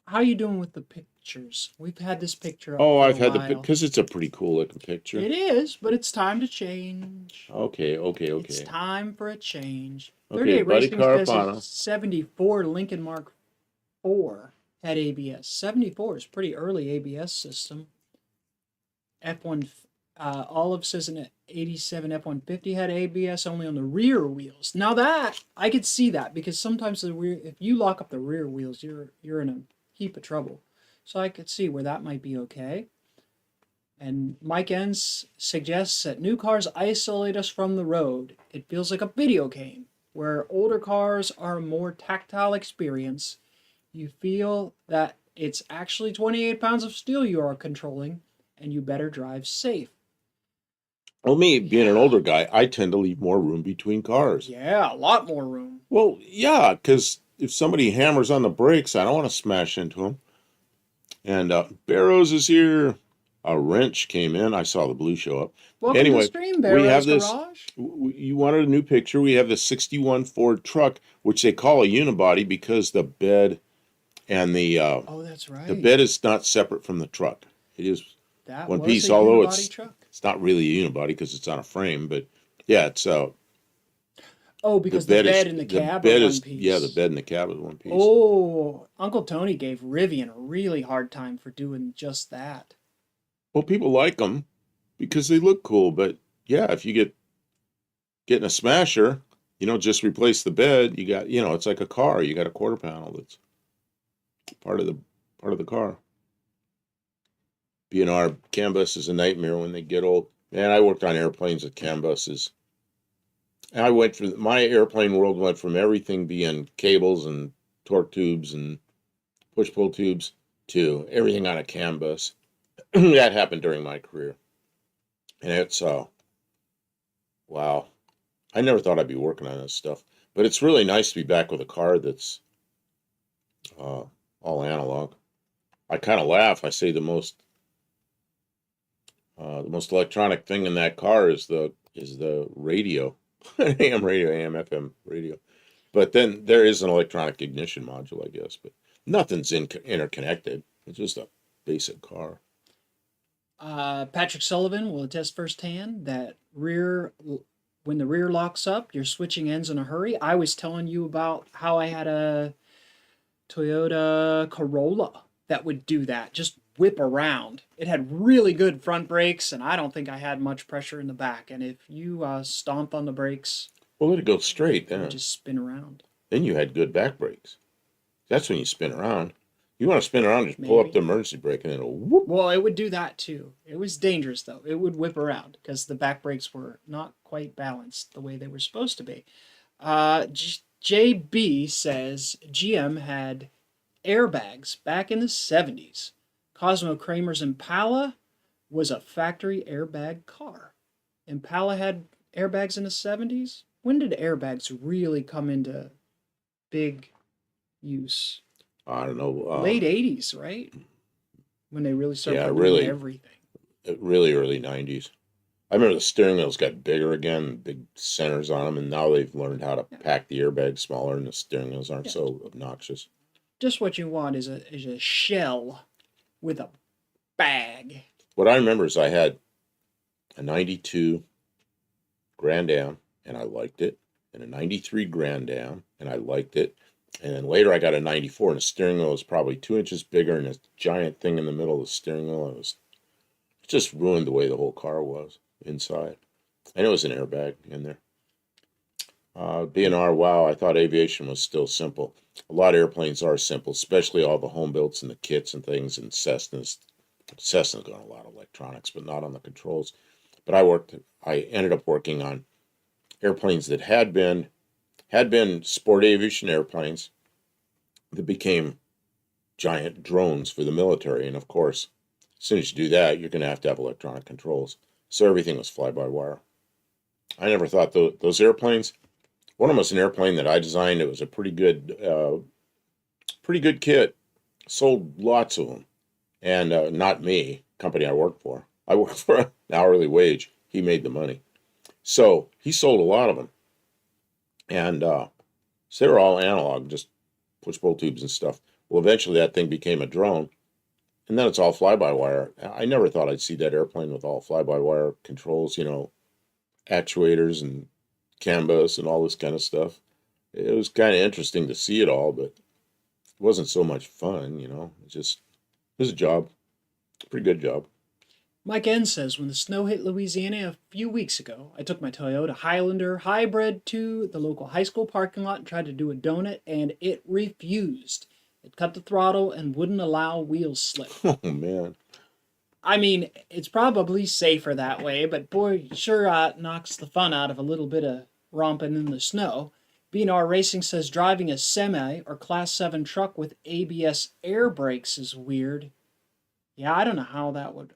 How you doing with the pictures? We've had this picture up Oh, for I've a had while. because it's a pretty cool looking picture. It is, but it's time to change. Okay. It's time for a change. Okay, 38 Buddy Racing says Carapano. a 74 Lincoln Mark IV had ABS. 74 is pretty early ABS system. F1 Olive says an 87 F-150 had ABS only on the rear wheels. Now that I could see that, because sometimes the rear, if you lock up the rear wheels, you're in a heap of trouble. So I could see where that might be okay. And Mike Enns suggests that new cars isolate us from the road. It feels like a video game, where older cars are a more tactile experience. You feel that it's actually 28 pounds of steel you are controlling, and you better drive safe. Well, me being an older guy, I tend to leave more room between cars. Yeah, a lot more room. Well, yeah, because if somebody hammers on the brakes, I don't want to smash into them. And Barrows is here. A wrench came in. I saw the blue show up. Welcome Anyway, to Stream Barrow's we have this. Garage. You wanted a new picture. We have the 61 Ford truck, which they call a unibody because the bed and the Oh, that's right. the bed is not separate from the truck. It is that one was piece, a although unibody truck. it's not really a unibody because it's on a frame. But yeah, it's Oh, because the bed and the cab are one piece. Yeah, the bed and the cab is one piece. Oh, Uncle Tony gave Rivian a really hard time for doing just that. Well, people like them because they look cool, but yeah, if you getting a smasher, just replace the bed. You got, it's like a car. You got a quarter panel that's part of the car. Our CAN bus is a nightmare when they get old. Man, I worked on airplanes with CAN buses. And my airplane world went from everything being cables and torque tubes and push-pull tubes to everything on a CAN bus. That happened during my career. And it's, wow. I never thought I'd be working on this stuff. But it's really nice to be back with a car that's all analog. I kind of laugh. I say the most electronic thing in that car is the radio. AM radio, AM FM radio. But then there is an electronic ignition module, I guess. But nothing's interconnected. It's just a basic car. Patrick Sullivan will attest firsthand that when the rear locks up, you're switching ends in a hurry. I was telling you about how I had a Toyota Corolla that would do that, just whip around. It had really good front brakes, and I don't think I had much pressure in the back. And if you stomp on the brakes, well, let it go straight it then. would just spin around. Then you had good back brakes. That's when you spin around. You want to spin around, just pull up the emergency brake and it'll whoop. Well, it would do that too. It was dangerous though. It would whip around because the back brakes were not quite balanced the way they were supposed to be. JB says GM had airbags back in the 70s. Cosmo Kramer's Impala was a factory airbag car. Impala had airbags in the 70s? When did airbags really come into big use? I don't know. Late 80s, right? When they really started doing really, everything. Really early 90s. I remember the steering wheels got bigger again, big centers on them, and now they've learned how to pack the airbags smaller and the steering wheels aren't so obnoxious. Just what you want is a shell with a bag. What I remember is I had a 92 Grand Am, and I liked it, and a 93 Grand Am, and I liked it, And then later I got a 94, and the steering wheel was probably 2 inches bigger, and this giant thing in the middle of the steering wheel. It just ruined the way the whole car was inside. And it was an airbag in there. B&R, wow, I thought aviation was still simple. A lot of airplanes are simple, especially all the home builds and the kits and things, and Cessna's. Cessna's got a lot of electronics, but not on the controls. But I ended up working on airplanes that had been sport aviation airplanes that became giant drones for the military. And of course, as soon as you do that, you're going to have electronic controls. So everything was fly-by-wire. I never thought those airplanes. One of them was an airplane that I designed. It was a pretty good kit. Sold lots of them, and not me. Company I worked for. I worked for an hourly wage. He made the money, so he sold a lot of them, and so they were all analog, just push pull tubes and stuff. Well, eventually that thing became a drone, and then it's all fly-by-wire. I never thought I'd see that airplane with all fly-by-wire controls, actuators and canvas and all this kind of stuff. It was kind of interesting to see it all, but it wasn't so much fun, It was a job, pretty good job. Mike N says, when the snow hit Louisiana a few weeks ago, I took my Toyota Highlander hybrid to the local high school parking lot and tried to do a donut, and it refused. It cut the throttle and wouldn't allow wheels slip. Oh, man. I mean, it's probably safer that way, but boy, sure knocks the fun out of a little bit of romping in the snow. B&R Racing says driving a semi or Class 7 truck with ABS air brakes is weird. Yeah, I don't know how that would...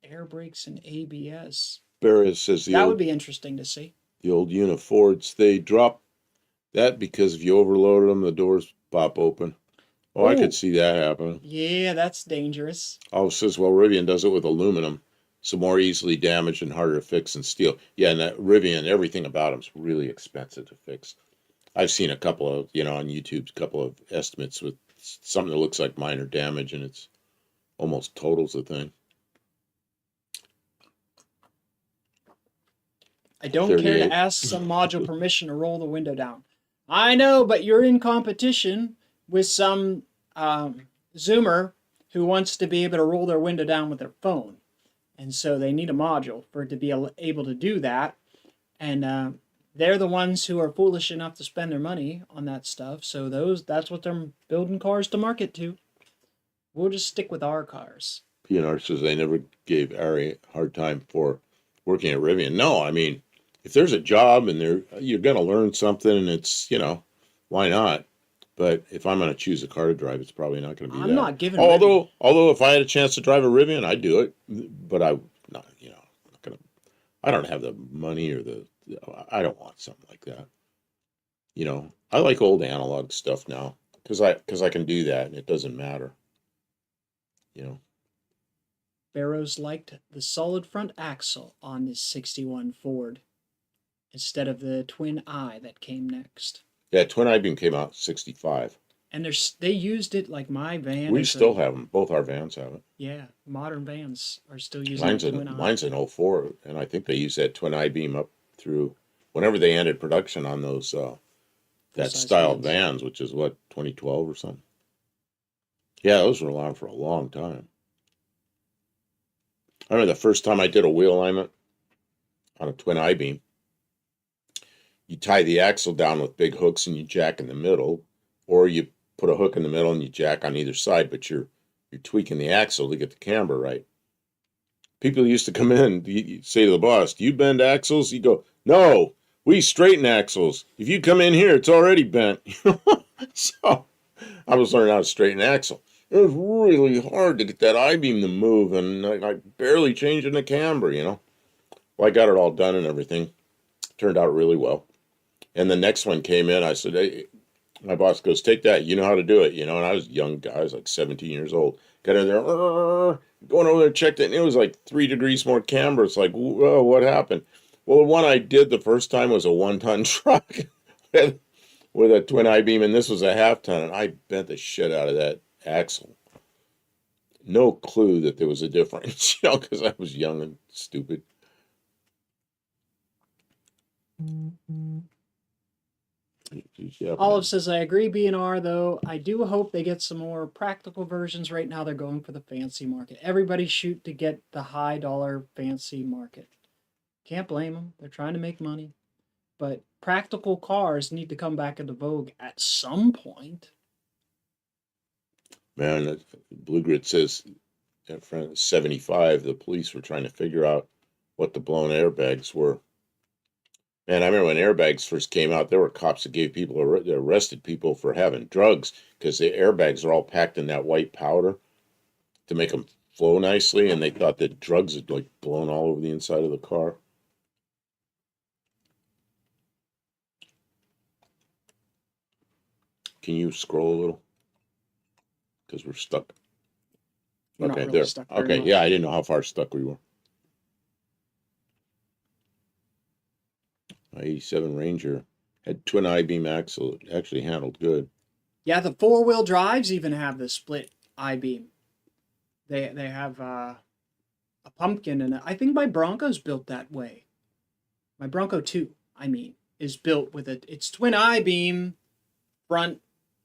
Air brakes and ABS. Barris says that would be interesting to see. The old Unifords, they drop that because if you overload them, the doors pop open. Oh, I could see that happening. Yeah, that's dangerous. Oh, says, well, Rivian does it with aluminum, so more easily damaged and harder to fix than steel. Yeah, and that Rivian, everything about them is really expensive to fix. I've seen a couple of, on YouTube, a couple of estimates with something that looks like minor damage, and it's almost totals the thing. I don't care to ask some module permission to roll the window down. I know, but you're in competition with some Zoomer who wants to be able to roll their window down with their phone. And so they need a module for it to be able to do that. And they're the ones who are foolish enough to spend their money on that stuff. So that's what they're building cars to market to. We'll just stick with our cars. P&R says they never gave Ari a hard time for working at Rivian. No, I mean, if there's a job and you're going to learn something, and it's, why not? But if I'm going to choose a car to drive, it's probably not going to be that. I'm not giving. Although if I had a chance to drive a Rivian, I'd do it. But I'm not going to. I don't have the money or I don't want something like that. I like old analog stuff now because I can do that and it doesn't matter. Barrows liked the solid front axle on this 61 Ford instead of the twin eye that came next. Yeah, twin I-beam came out in 65. And they used it like my van. We still have them. Both our vans have it. Yeah, modern vans are still using twin eye. Mine's an 04, and I think they used that twin I-beam up through whenever they ended production on those that style vans, which is what, 2012 or something. Yeah, those were around for a long time. I remember the first time I did a wheel alignment on a twin I-beam. You tie the axle down with big hooks and you jack in the middle, or you put a hook in the middle and you jack on either side, but you're tweaking the axle to get the camber right. People used to come in, you say to the boss, "Do you bend axles?" You go, "No, we straighten axles. If you come in here, it's already bent." So I was learning how to straighten axle. It was really hard to get that I-beam to move, and I barely changing the camber, Well, I got it all done and everything. Turned out really well. And the next one came in. I said, "Hey," my boss goes, "Take that. You know how to do it." And I was a young guy. I was like 17 years old. Got in there, going over there, checked it, and it was like 3 degrees more camber. It's like, whoa, what happened? Well, the one I did the first time was a 1-ton truck with a twin I-beam, and this was a half-ton, and I bent the shit out of that axle. No clue that there was a difference, because I was young and stupid. Yeah, Olive says, I agree, B&R, though. I do hope they get some more practical versions. Right now, they're going for the fancy market. Everybody shoot to get the high dollar fancy market. Can't blame them. They're trying to make money. But practical cars need to come back into vogue at some point. man, Blue Grid says at 75, the police were trying to figure out what the blown airbags were. Man, I remember when airbags first came out, there were cops that gave people, arrested people for having drugs because the airbags are all packed in that white powder to make them flow nicely, and they thought that drugs had like blown all over the inside of the car. Can you scroll a little? Because we're stuck. We're Okay, not really there. stuck very Okay, much. yeah, I didn't know how far stuck we were. My 87 Ranger had twin I-beam axle. It actually handled good. Yeah, the four-wheel drives even have the split I-beam. They have a pumpkin in it. I think my Bronco's built that way. My Bronco 2, I mean, is built with its twin I-beam front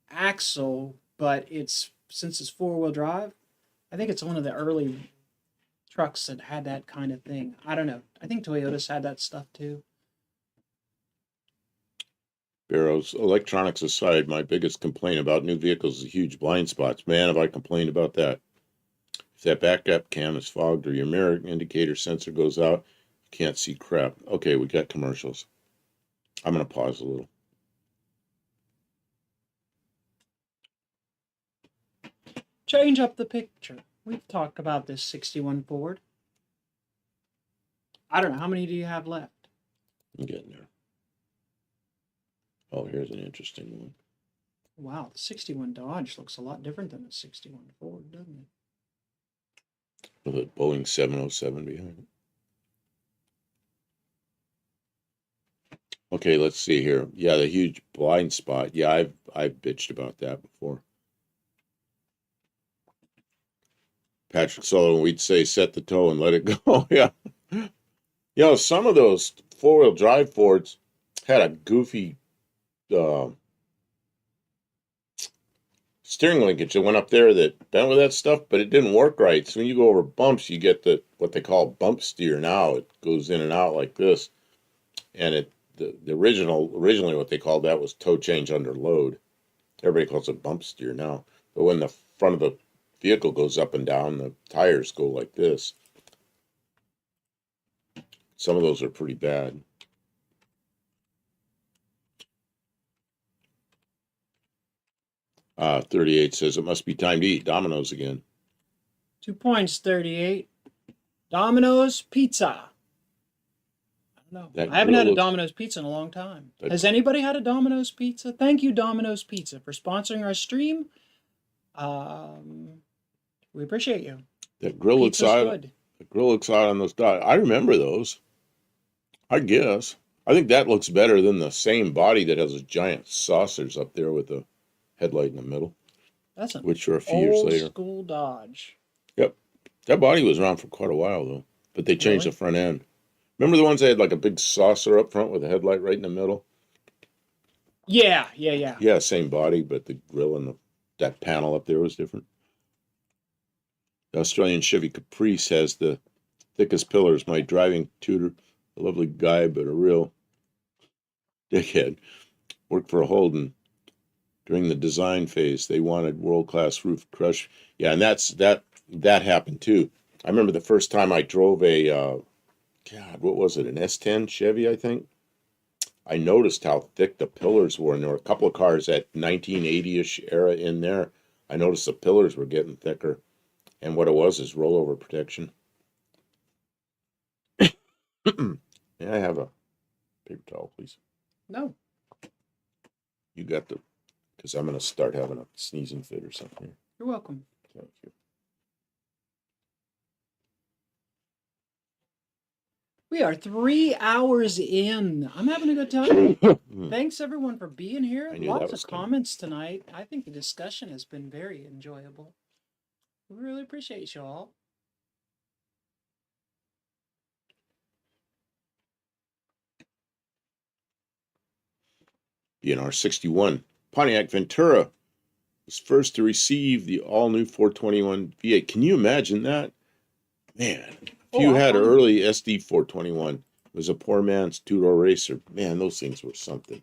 axle, but since it's four-wheel drive, I think it's one of the early trucks that had that kind of thing. I don't know. I think Toyota's had that stuff too. Barrows, electronics aside, my biggest complaint about new vehicles is huge blind spots. Man, have I complained about that. If that backup cam is fogged or your mirror indicator sensor goes out, you can't see crap. Okay, we got commercials. I'm going to pause a little. Change up the picture. We've talked about this 61 Ford. I don't know. How many do you have left? I'm getting there. Oh, here's an interesting one. Wow, the 61 Dodge looks a lot different than the 61 Ford, doesn't it? With a Boeing 707 behind it. Okay, let's see here. Yeah, the huge blind spot. Yeah, I've bitched about that before. Patrick Sullivan, we'd say set the toe and let it go. Yeah. You know, some of those four-wheel drive Fords had a goofy steering linkage that went up there that bent with that stuff, but it didn't work right. So when you go over bumps, you get what they call bump steer now. It goes in and out like this. And originally what they called that was toe change under load. Everybody calls it bump steer now. But when the front of the vehicle goes up and down, the tires go like this. Some of those are pretty bad. Uh, 38 says it must be time to eat Domino's again. 2 points, 38. Domino's Pizza. I don't know. I haven't had a Domino's Pizza in a long time. Has anybody had a Domino's Pizza? Thank you, Domino's Pizza, for sponsoring our stream. We appreciate you. That grill looks odd. The grill looks odd on those dots. I remember those. I guess. I think that looks better than the same body that has a giant saucers up there with a headlight in the middle. That's an which are a few years later. Old school Dodge. Yep. That body was around for quite a while, though. But they changed the front end. Remember the ones that had like a big saucer up front with a headlight right in the middle? Yeah. Yeah, same body, but the grill and that panel up there was different. The Australian Chevy Caprice has the thickest pillars. My driving tutor, a lovely guy, but a real dickhead, worked for Holden. During the design phase, they wanted world-class roof crush. Yeah, and that happened too. I remember the first time I drove a, what was it, an S10 Chevy, I think? I noticed how thick the pillars were, and there were a couple of cars at 1980-ish era in there. I noticed the pillars were getting thicker, and what it was is rollover protection. May I have a paper towel, please? No. You got because I'm going to start having a sneezing fit or something. You're welcome. Thank you. We are 3 hours in. I'm having a good time. Thanks everyone for being here. Lots of comments tonight. I think the discussion has been very enjoyable. We really appreciate you all. BNR 61. Pontiac Ventura was first to receive the all-new 421 V8. Can you imagine that? Man, if you had an early SD 421, it was a poor man's two-door racer. Man, those things were something.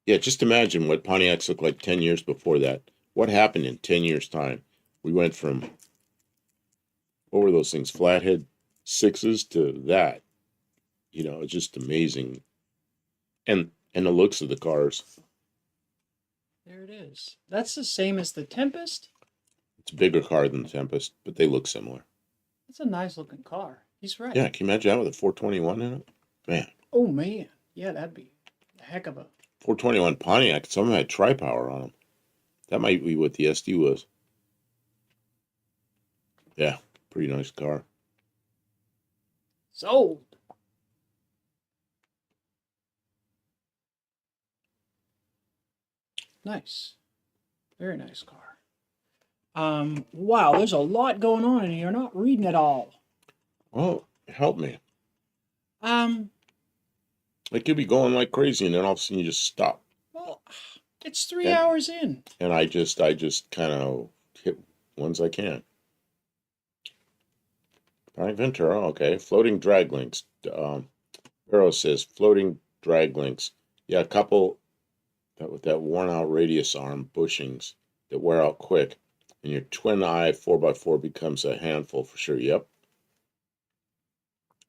Yeah, just imagine what Pontiacs looked like 10 years before that. What happened in 10 years' time? We went from, what were those things, flathead sixes to that. You know, it's just amazing. And the looks of the cars. There it is. That's the same as the Tempest. It's a bigger car than the Tempest, but they look similar. It's a nice looking car. He's right. Yeah, can you imagine that with a 421 in it? Man. Oh, man. Yeah, that'd be a heck of a... 421 Pontiac, some of them had tri-power on them. That might be what the SD was. Yeah, pretty nice car. Sold. Nice. Very nice car. Wow, there's a lot going on and you're not reading it all. Well, help me. It could be going like crazy and then all of a sudden you just stop. Well, it's 3 hours in. And I just kind of hit ones I can. Frank Ventura, okay. Floating drag links. Arrow says floating drag links. Yeah, a couple with that worn out radius arm bushings that wear out quick. And your twin eye 4x4 becomes a handful for sure. Yep.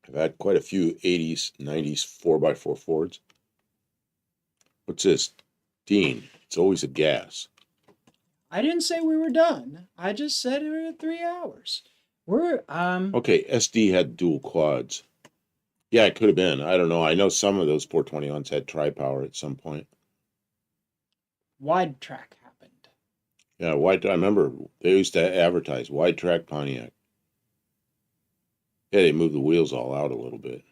I've had quite a few 80s, 90s 4x4 Fords. What's this? Dean, it's always a gas. I didn't say we were done. I just said we were at 3 hours. We're, Okay, SD had dual quads. Yeah, it could have been. I don't know. I know some of those 421s had tri-power at some point. Wide track happened. Yeah, I remember they used to advertise wide track Pontiac. Yeah, they moved the wheels all out a little bit.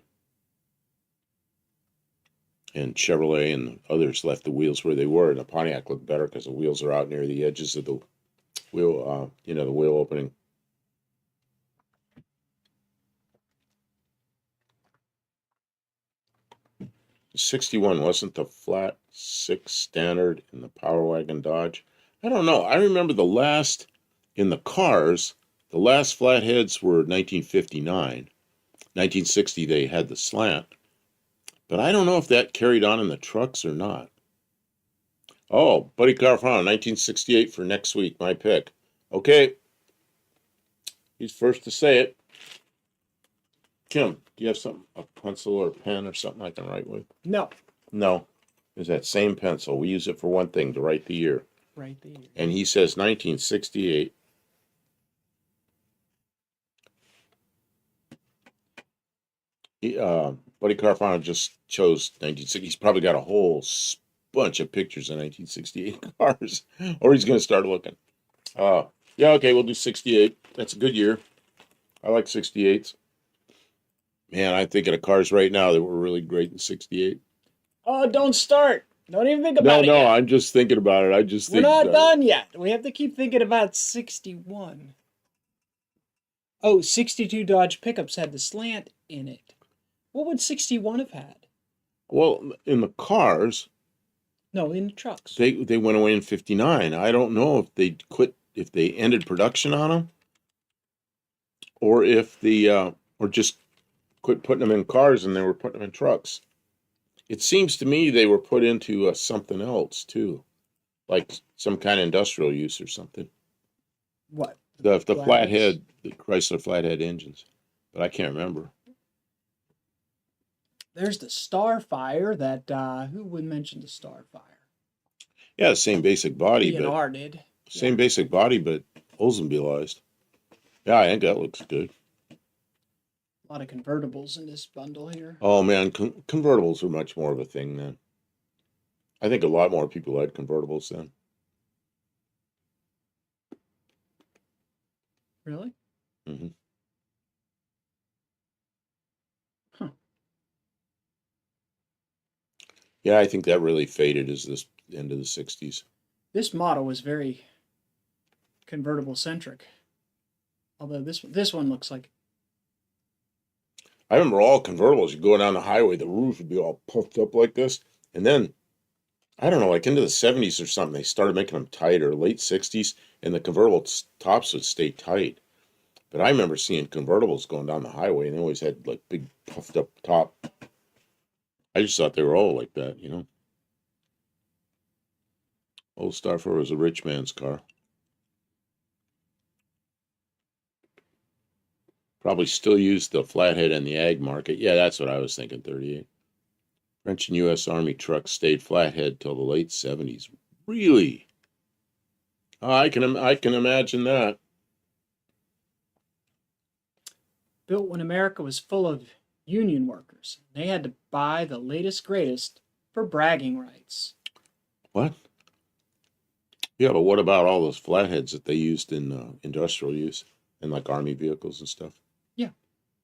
And Chevrolet and others left the wheels where they were, and the Pontiac looked better because the wheels are out near the edges of the wheel, the wheel opening. The 61 wasn't the flat 6 standard in the Power Wagon Dodge. I don't know. I remember in the cars, the last flatheads were 1959. 1960, they had the slant. But I don't know if that carried on in the trucks or not. Oh, Buddy Carfano, 1968 for next week, my pick. Okay. He's first to say it. Kim, do you have something, a pencil or a pen or something I can write with? No. No. It's that same pencil. We use it for one thing, to write the year. Right the year. And he says 1968. Buddy Carfano just chose 1960. He's probably got a whole bunch of pictures of 1968 cars, or he's going to start looking. Yeah, okay, we'll do 68. That's a good year. I like 68s. Man, I'm thinking of cars right now that were really great in 68. Oh, don't start. Don't even think about it. No, yet. I'm just thinking about it. We're not done yet. We have to keep thinking about 61. Oh, 62 Dodge pickups had the slant in it. What would 61 have had? Well, in the cars. No, in the trucks. They went away in 59. I don't know if they if they ended production on them, or if or just quit putting them in cars and they were putting them in trucks. It seems to me they were put into something else too, like some kind of industrial use or something. What? The flathead, the Chrysler flathead engines, but I can't remember. There's the Starfire that who would mention the Starfire? Yeah, same basic body, B&R did. Same basic body, but Oldsmobilized. Yeah, I think that looks good. A lot of convertibles in this bundle here. Oh man, convertibles are much more of a thing then. I think a lot more people had convertibles then. Really? Mm-hmm. Huh. Yeah, I think that really faded as this end of the 60s. This model was very convertible centric. Although this one looks like. I remember all convertibles, you go down the highway, the roof would be all puffed up like this. And then, I don't know, like into the 70s or something, they started making them tighter, late 60s, and the convertible tops would stay tight. But I remember seeing convertibles going down the highway, and they always had like big puffed up top. I just thought they were all like that, you know. Old Starford was a rich man's car. Probably still used the flathead in the ag market. Yeah, that's what I was thinking, 38. French and U.S. Army trucks stayed flathead till the late 70s. Really? Oh, I can imagine that. Built when America was full of union workers. They had to buy the latest greatest for bragging rights. What? Yeah, but what about all those flatheads that they used in industrial use and like army vehicles and stuff?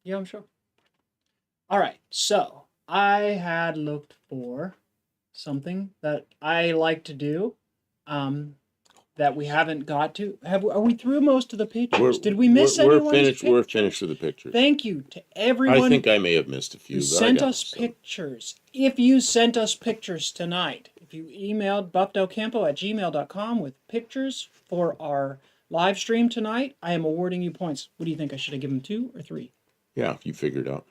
Yeah, I'm sure. All right, so I had looked for something that I like to do, that we haven't got to. Are we through most of the pictures? Did we miss anyone's finished. pictures? We're finished with the pictures. Thank you to I everyone think I may have missed a few. who But sent I got us some. pictures. If you sent us pictures tonight, if you emailed buffdelcampo@gmail.com with pictures for our live stream tonight, I am awarding you points. What do you think? I should have given 2 or 3? Yeah, if you figured out.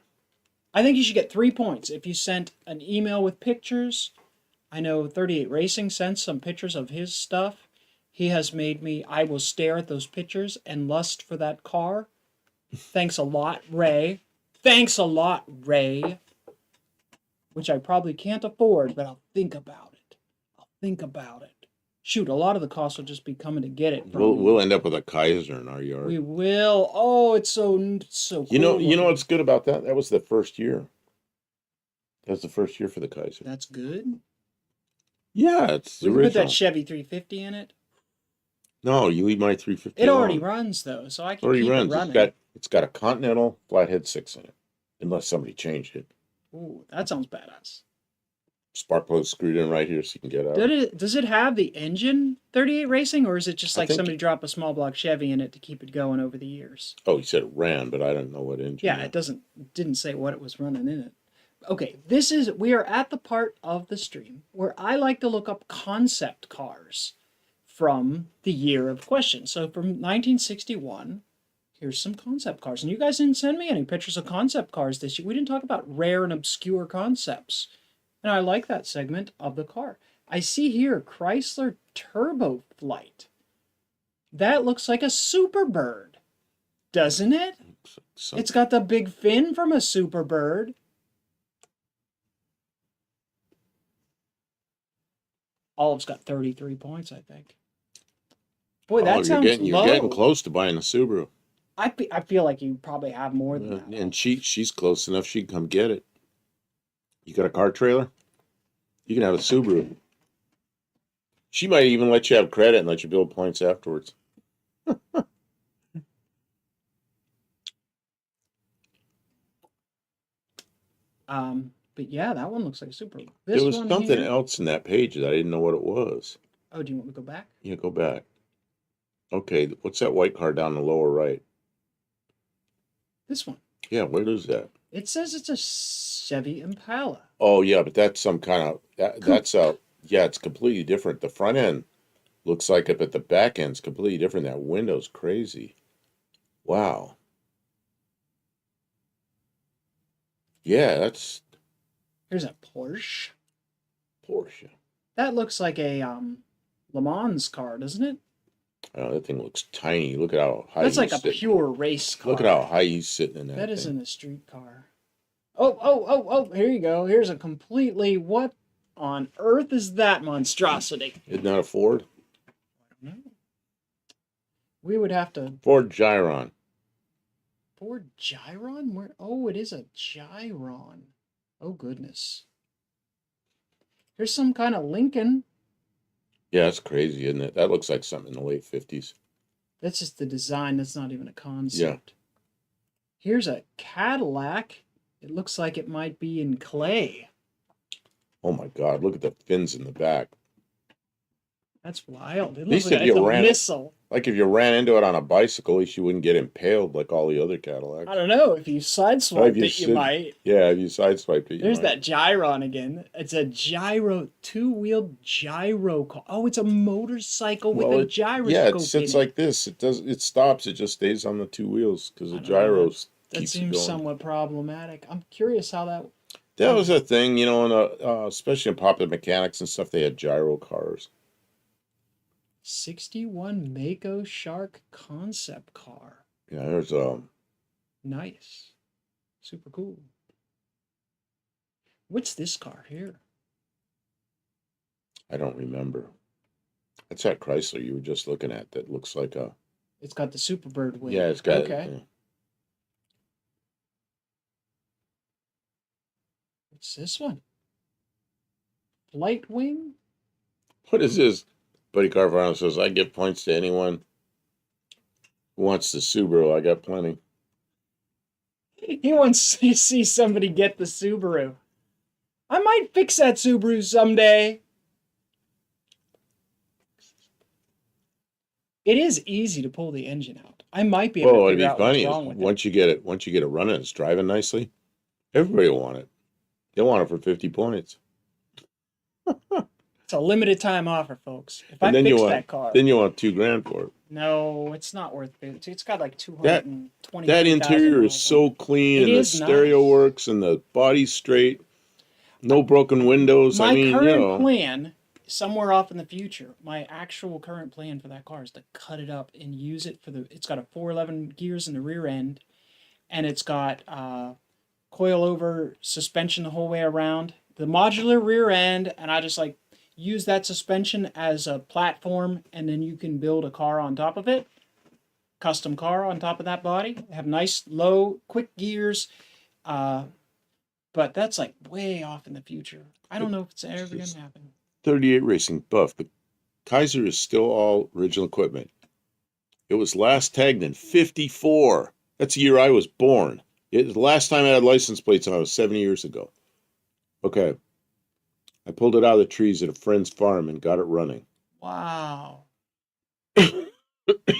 I think you should get 3 points if you sent an email with pictures. I know 38 Racing sent some pictures of his stuff. He has made me, I will stare at those pictures and lust for that car. Thanks a lot, Ray. Thanks a lot, Ray. Which I probably can't afford, but I'll think about it. I'll think about it. Shoot, a lot of the costs will just be coming to get it from We'll end up with a Kaiser in our yard. We will. Oh, it's so cool. You know what's good about that? That was the first year. That was the first year for the Kaiser. That's good. Yeah, it's We can original. put that Chevy 350 in it. No, you leave my 350. It already runs though, so I can keep it running. It's got a Continental Flathead 6 in it, unless somebody changed it. Ooh, that sounds badass. Spark plug screwed in right here so you can get out. Does it have the engine 38 Racing, or is it just I like think somebody dropped a small block Chevy in it to keep it going over the years? Oh, you said it ran, but I don't know what engine. Yeah, it didn't say what it was running in it. Okay, we are at the part of the stream where I like to look up concept cars from the year of question. So from 1961, here's some concept cars. And you guys didn't send me any pictures of concept cars this year. We didn't talk about rare and obscure concepts. And I like that segment of the car. I see here Chrysler Turbo Flight. That looks like a Superbird, doesn't it? It's got the big fin from a Superbird. Olive's got 33 points, I think. Boy, that sounds low. You're getting close to buying a Subaru. I feel like you probably have more than that. And she's close enough. She can come get it. You got a car trailer? You can have a Subaru. She might even let you have credit and let you build points afterwards. But yeah, that one looks like a Subaru. There was something else in that page that I didn't know what it was. Oh, do you want me to go back? Yeah, go back. Okay, what's that white car down the lower right? This one. Yeah, what is that? It says it's a Chevy Impala. Oh yeah, but that's some kind of it's completely different. The front end looks like it, but the back end's completely different. That window's crazy. Wow. Yeah, that's Here's a Porsche. Porsche. That looks like a Le Mans car, doesn't it? Oh, that thing looks tiny. Look at how high. That's like a pure race car. Look at how high he's sitting in that. That isn't a street car. Oh! Here you go. Here's a completely. What on earth is that monstrosity? Isn't that a Ford? I don't know. We would have to. Ford Gyron. Ford Gyron? Where? Oh, it is a Gyron. Oh goodness. Here's some kind of Lincoln. Yeah, that's crazy, isn't it? That looks like something in the late 50s. That's just the design. That's not even a concept. Yeah. Here's a Cadillac. It looks like it might be in clay. Oh my God, look at the fins in the back. That's wild. It At looks least like if it's you a ran, missile. like if you ran into it on a bicycle, at least you wouldn't get impaled like all the other I Cadillacs. don't know. If you Oh, if sideswiped you it, you sit, might. yeah, if you sideswiped it, you There's might. that gyron again. It's a two-wheeled gyro car. Oh, it's a motorcycle with Well, a yeah, it gyroscope in sits it. like this. It stops. It just stays on the two wheels because the I don't know. gyros That keeps it seems going. somewhat problematic. I'm curious how that. That How was a thing, especially in popular mechanics and stuff. They had gyro cars. 61 Mako Shark concept car. Yeah, there's Nice. Super cool. What's this car here? I don't remember. That's that Chrysler you were just looking at. That looks like a It's got the Superbird wing. yeah. It's got Okay. What's this one? Flight wing? what is this? Buddy Carvajal says I give points to anyone who wants the Subaru. I got plenty. He wants to see somebody get the Subaru. I might fix that Subaru someday. It is easy to pull the engine out. I might be able to Well, it'd figure be out what's funny is wrong with it. once you get it running, it's driving nicely. Everybody will want it. They'll want it for 50 points. It's a limited time offer, folks. If And I then you fix want that car, then you want $2,000 for it. no, it's not worth it. It's got like That 220. that interior is so clean It and the is stereo nice. works and the body's straight. No broken windows. I My mean, current plan, somewhere off in the future, my actual current plan for that car is to cut it up and use it for the. It's got a 411 gears in the rear end, and it's got coil-over suspension the whole way around. The modular rear end, and I just like use that suspension as a platform, and then you can build a car on top of it. Custom car on top of that body. Have nice, low, quick gears. But that's like way off in the future. I don't know if it's ever going to happen. 38 Racing Buff. The Kaiser is still all original equipment. It was last tagged in 54. That's the year I was born. It was the last time I had license plates on it was 70 years ago. Okay. I pulled it out of the trees at a friend's farm and got it running. Wow.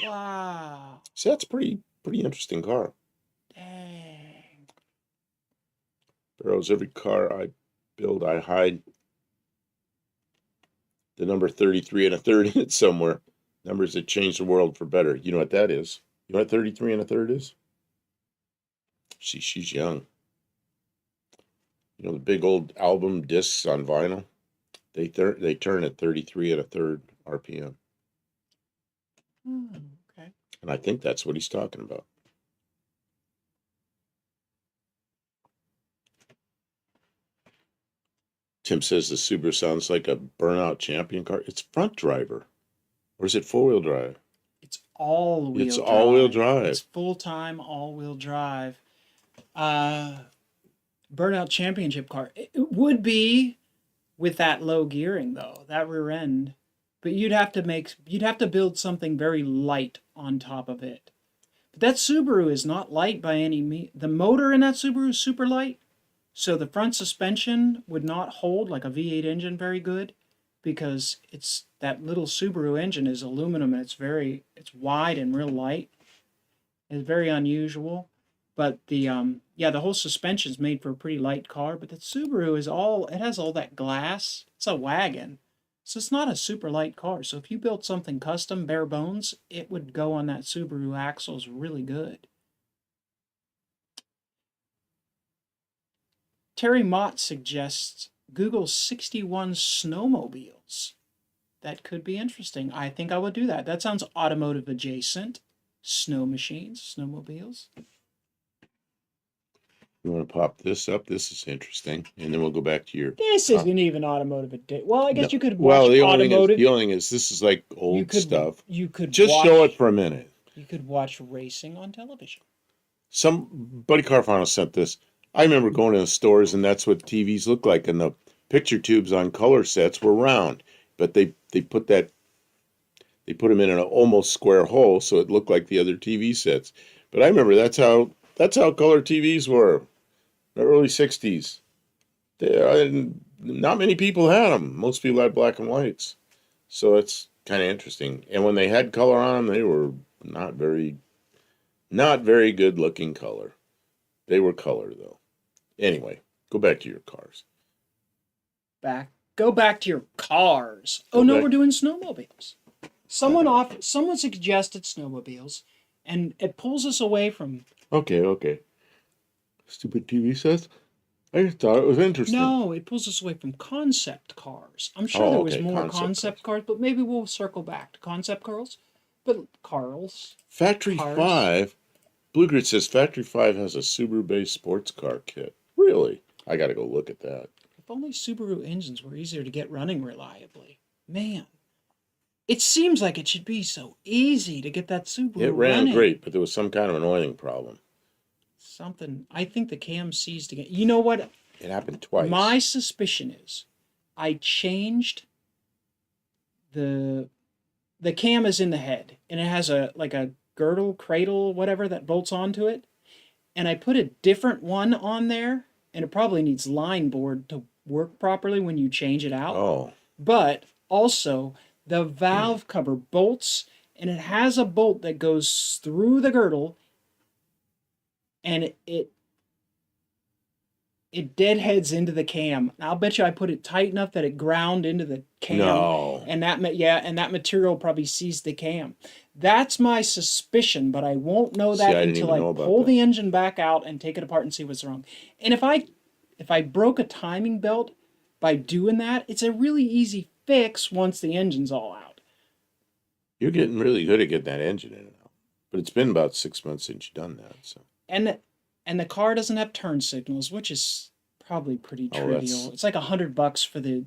Wow. So that's pretty interesting car. Dang. Barrows, every car I build, I hide the number 33 and a third in it somewhere. Numbers that change the world for better. You know what that is? You know what 33 and a third is? She's young. You know the big old album discs on vinyl? They turn at 33 and a third RPM. Okay. And I think that's what he's talking about. Tim says the Subaru sounds like a burnout champion car. It's front driver. Or is it four-wheel drive? It's all-wheel drive. It's all-wheel drive. It's full-time all-wheel drive. Burnout championship car. It would be with that low gearing though, that rear end. But you'd have to build something very light on top of it. But that Subaru is not light by any means. The motor in that Subaru is super light. So the front suspension would not hold like a V8 engine very good because it's that little Subaru engine is aluminum and it's wide and real light. It's very unusual. But the whole suspension's made for a pretty light car, but the Subaru it has all that glass. It's a wagon. So it's not a super light car. So if you built something custom, bare bones, it would go on that Subaru axles really good. Terry Mott suggests Google 61 snowmobiles. That could be interesting. I think I would do that. That sounds automotive adjacent. Snow machines, snowmobiles. You want to pop this up? This is interesting. And then we'll go back to your... This isn't even automotive adjacent. Well, I guess No. you could watch Well, the automotive. only thing is this is like old stuff. You could Just watch, show it for a minute. You could watch racing on television. Buddy Carfano sent this. I remember going to the stores and that's what TVs look like. And the picture tubes on color sets were round. But they put them in an almost square hole so it looked like the other TV sets. But I remember that's how color TVs were. The early 60s. Not many people had them. Most people had black and whites. So it's kind of interesting. And when they had color on them, they were not very good looking color. They were color though. Anyway, go back to your cars. Go back to your cars. Go Oh no, back. we're doing snowmobiles. Someone suggested snowmobiles, and it pulls us away from. Okay. Stupid TV sets. I just thought it was interesting. No, it pulls us away from concept cars. I'm sure Oh, there was okay, more concept concept cars, but maybe we'll circle back to concept cars. But Carl's Factory cars. 5. Blue Grid says Factory 5 has a Subaru-based sports car kit. Really? I got to go look at that. If only Subaru engines were easier to get running reliably. Man, it seems like it should be so easy to get that Subaru It ran running. great, but there was some kind of an oiling problem. Something. I think the cam seized again. You know what? It happened twice. My suspicion is, I changed the cam is in the head, and it has a girdle, cradle, whatever that bolts onto it, and I put a different one on there, and it probably needs line board to work properly when you change it out. Oh. But also the valve cover bolts, and it has a bolt that goes through the girdle, and it deadheads into the cam. I'll bet you I put it tight enough that it ground into the cam. No. And that material probably seized the cam. That's my suspicion, but I won't know that until I pull the engine back out and take it apart and see what's wrong. And if I broke a timing belt by doing that, it's a really easy fix once the engine's all out. You're getting really good at getting that engine in and out. But it's been about 6 months since you've done that. So. And the car doesn't have turn signals, which is probably pretty trivial. It's like $100 for the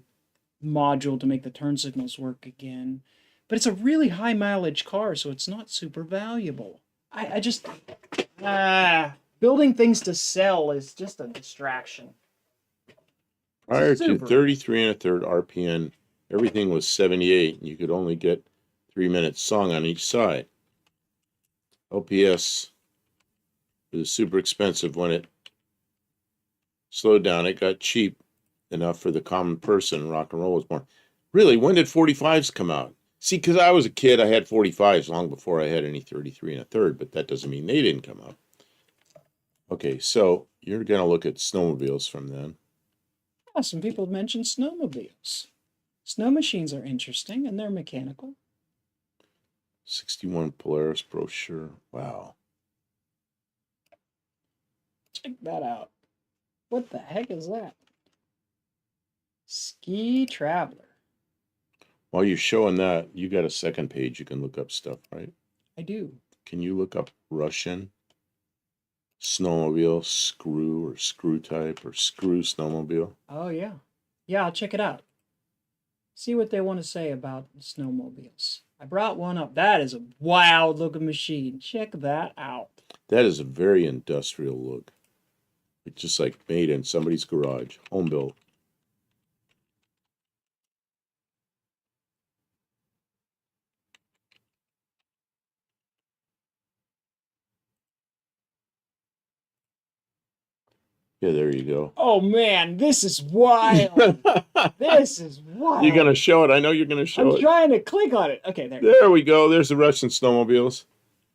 module to make the turn signals work again. But it's a really high mileage car, so it's not super valuable. I just building things to sell is just a distraction. Prior to 33 1/3 RPM, everything was 78, and you could only get 3 minutes song on each side. LPS was super expensive when it slowed down. It got cheap enough for the common person. Rock and roll was born. Really, when did 45s come out? See, because I was a kid, I had 45s long before I had any 33 1/3, but that doesn't mean they didn't come out. Okay, so you're going to look at snowmobiles from then. Yeah, some people mentioned snowmobiles. Snow machines are interesting, and they're mechanical. 61 Polaris brochure. Wow. Check that out. What the heck is that? Ski Traveler. While you're showing that, you got a second page you can look up stuff, right? I do. Can you look up Russian snowmobile screw or screw type or screw snowmobile? Oh, yeah. Yeah, I'll check it out. See what they want to say about snowmobiles. I brought one up. That is a wild looking machine. Check that out. That is a very industrial look. It's just like made in somebody's garage, home built. Yeah, there you go. Oh man, this is wild. This is wild. You're going to show it. I know you're going to show it. I'm trying to click on it. Okay, there. There we go. There's the Russian snowmobiles.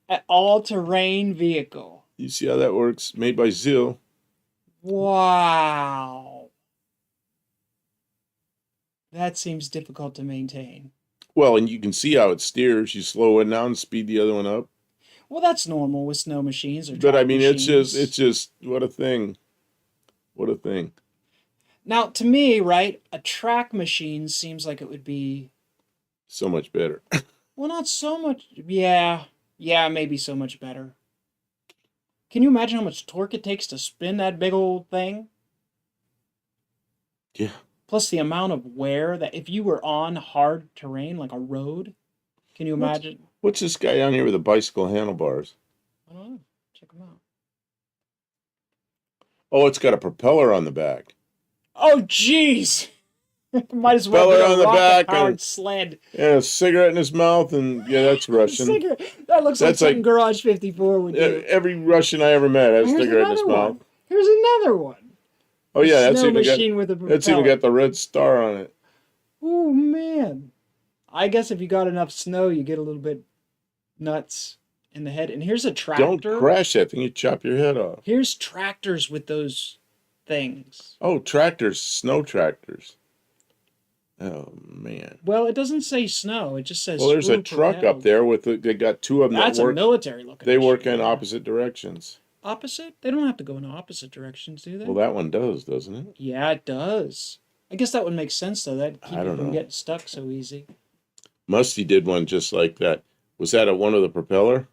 An all-terrain vehicle. You see how that works? Made by Zil. Wow. That seems difficult to maintain. Well, and you can see how it steers. You slow one down, speed the other one up. Well, that's normal with snow machines or But I mean, machines. it's just what a thing. What a thing. Now, to me, right, a track machine seems like it would be so much better. Well, not so much. Yeah, maybe so much better. Can you imagine how much torque it takes to spin that big old thing? Yeah. Plus the amount of wear that if you were on hard terrain like a road, can you imagine? What's this guy down here with the bicycle handlebars? I don't know. Check him out. Oh, it's got a propeller on the back. Oh, jeez! Might as well Propeller be on a the back rocket-powered and- sled. And a cigarette in his mouth, and yeah, that's Russian. That looks like That's something like- Garage 54 would do. Every Russian I ever met has a Here's cigarette in his another mouth. one. Here's another one. Oh yeah, Snow machine with a that's even propeller. got the red star on it. Oh man, I guess if you got enough snow, you get a little bit nuts in the head. And here's a Don't tractor. crash that thing, you chop your head off. Here's tractors with those things. Oh, tractors, snow tractors. Oh man. Well, it doesn't say snow. It just says Well, there's a screw truck up propelled. there with they got two of them That's that a work. military looking They work machine, in yeah. opposite directions. Opposite? They don't have to go in opposite directions, do they? Well, that one does, doesn't it? Yeah, it does. I guess that would make sense, though. That'd keep I you don't from know. getting stuck so easy. Musty did one just like that. Was that one of the propeller?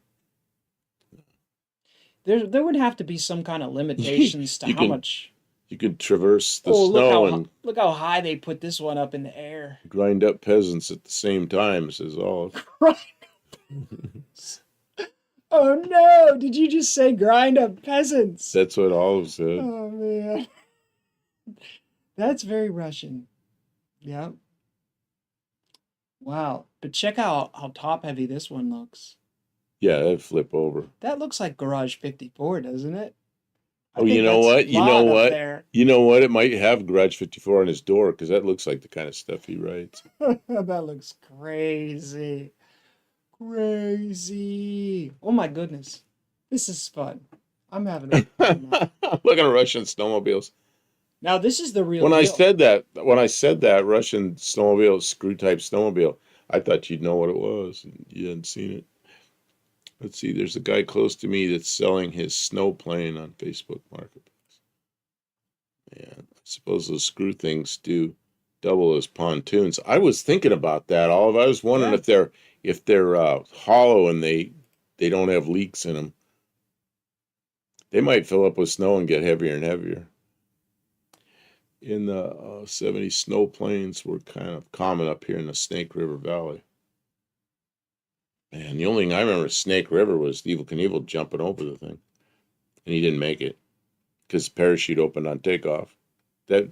There would have to be some kind of limitations to You how can- much. You could traverse the Oh, snow and look how high they put this one up in the air. grind up peasants at the same time, says all. Oh no! Did you just say grind up peasants? That's what Olive said. Oh man, that's very Russian. Yep. Wow, but check out how top heavy this one looks. Yeah, that'd flip over. That looks like Garage 54, doesn't it? I Oh, you think know that's what? You know Plot up what? there. You know what? It might have Garage 54 on his door because that looks like the kind of stuff he writes. That looks crazy. Crazy. Oh my goodness. This is fun. I'm having a fun now. Look at Russian snowmobiles. Now this is the real When I deal. said that Russian snowmobile, screw type snowmobile, I thought you'd know what it was. You hadn't seen it. Let's see. There's a guy close to me that's selling his snow plane on Facebook Marketplace. Yeah, I suppose those screw things do double as pontoons. I was thinking about that, Olive. I was wondering Yeah. if they're hollow and they don't have leaks in them. They might fill up with snow and get heavier and heavier. In the 70s, snow planes were kind of common up here in the Snake River Valley. And the only thing I remember Snake River was Evel Knievel jumping over the thing. And he didn't make it because the parachute opened on takeoff. That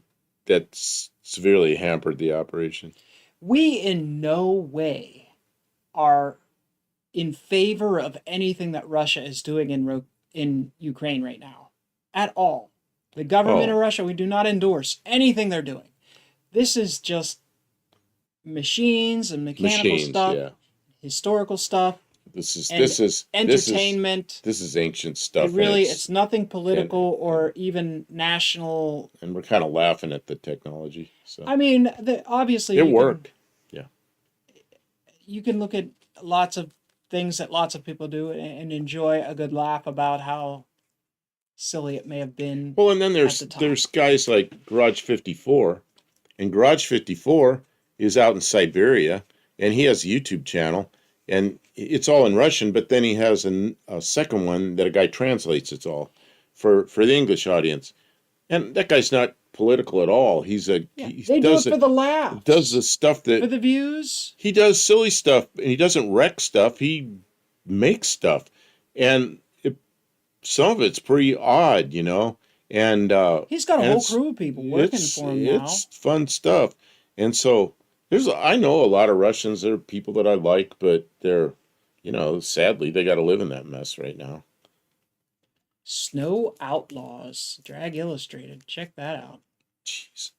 severely hampered the operation. We in no way are in favor of anything that Russia is doing in Ukraine right now. At all. The government of Russia, we do not endorse anything they're doing. This is just machines and mechanical stuff, yeah. historical stuff. This is entertainment. This is ancient stuff. It's nothing political or even national. And we're kind of laughing at the technology. So I mean, obviously it worked. Yeah. You can look at lots of things that lots of people do and enjoy a good laugh about how silly it may have been. Well, and then there's guys like Garage 54, and Garage 54 is out in Siberia, and he has a YouTube channel, and it's all in Russian. But then he has a second one that a guy translates. It's all for the English audience, and that guy's not political at all. They do it for the laugh. Does the stuff that for the views. He does silly stuff, and he doesn't wreck stuff. He makes stuff, and some of it's pretty odd, you know. And he's got a whole crew of people working for him now. It's fun stuff, and so I know a lot of Russians. They're people that I like, but they're, sadly, they got to live in that mess right now. Snow Outlaws, Drag Illustrated. Check that out. Jeez.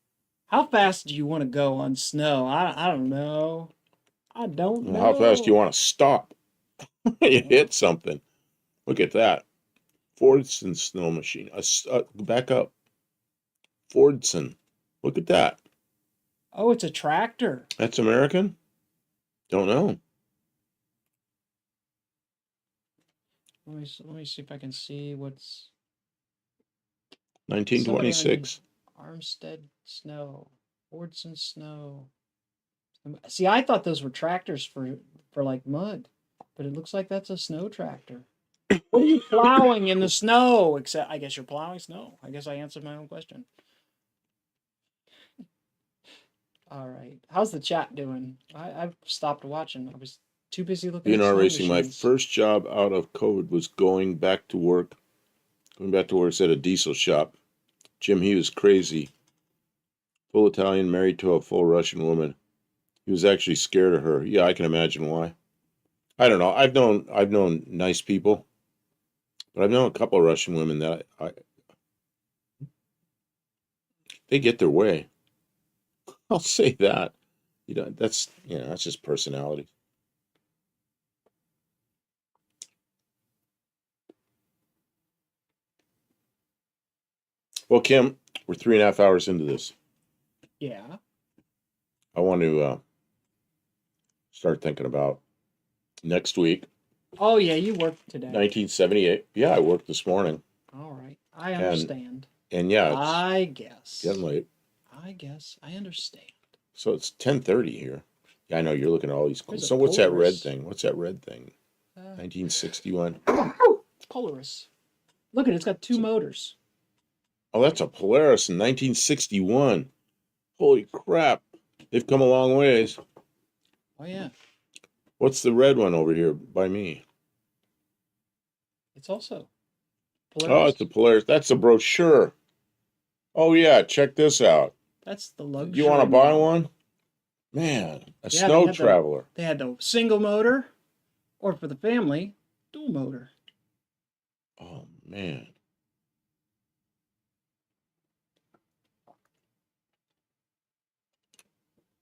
How fast do you want to go on snow? I don't know. I don't know. How fast do you want to stop? You hit something. Look at that. Fordson snow machine. Back up. Fordson. Look at that. Oh, it's a tractor. That's American? Don't know. Let me see if I can see what's 1926. Armstead Snow. Fordson Snow. See, I thought those were tractors for like mud, but it looks like that's a snow tractor. What are you plowing in the snow? Except, I guess you're plowing snow. I guess I answered my own question. All right. How's the chat doing? I've stopped watching. I was too busy looking at BNR snow Racing, my machines. first job out of COVID was going back to work at a diesel shop. Jim, he was crazy. Full Italian, married to a full Russian woman. He was actually scared of her. Yeah, I can imagine why. I don't know. I've known nice people, but I've known a couple of Russian women that they get their way. I'll say that. You know, that's just personality. Well, Kim, we're 3.5 hours into this. Yeah. I want to start thinking about next week. Oh, yeah, you worked today. 1978. Yeah, I worked this morning. All right. I understand. And yeah, it's I guess. getting late. I guess. I understand. So it's 10:30 here. Yeah, I know you're looking at all these There's clothes. a So what's that red Polaris. thing? What's that red thing? 1961. It's Polaris. Look at it. It's got two motors. Oh, that's a Polaris in 1961. Holy crap. They've come a long ways. Oh, yeah. What's the red one over here by me? It's also Oh, Polaris. it's a Polaris. That's a brochure. Oh, yeah. Check this out. That's the luxury. You want to buy model. one? Man, a Yeah, snow traveler. They had the single motor, or for the family, dual motor. Oh, man.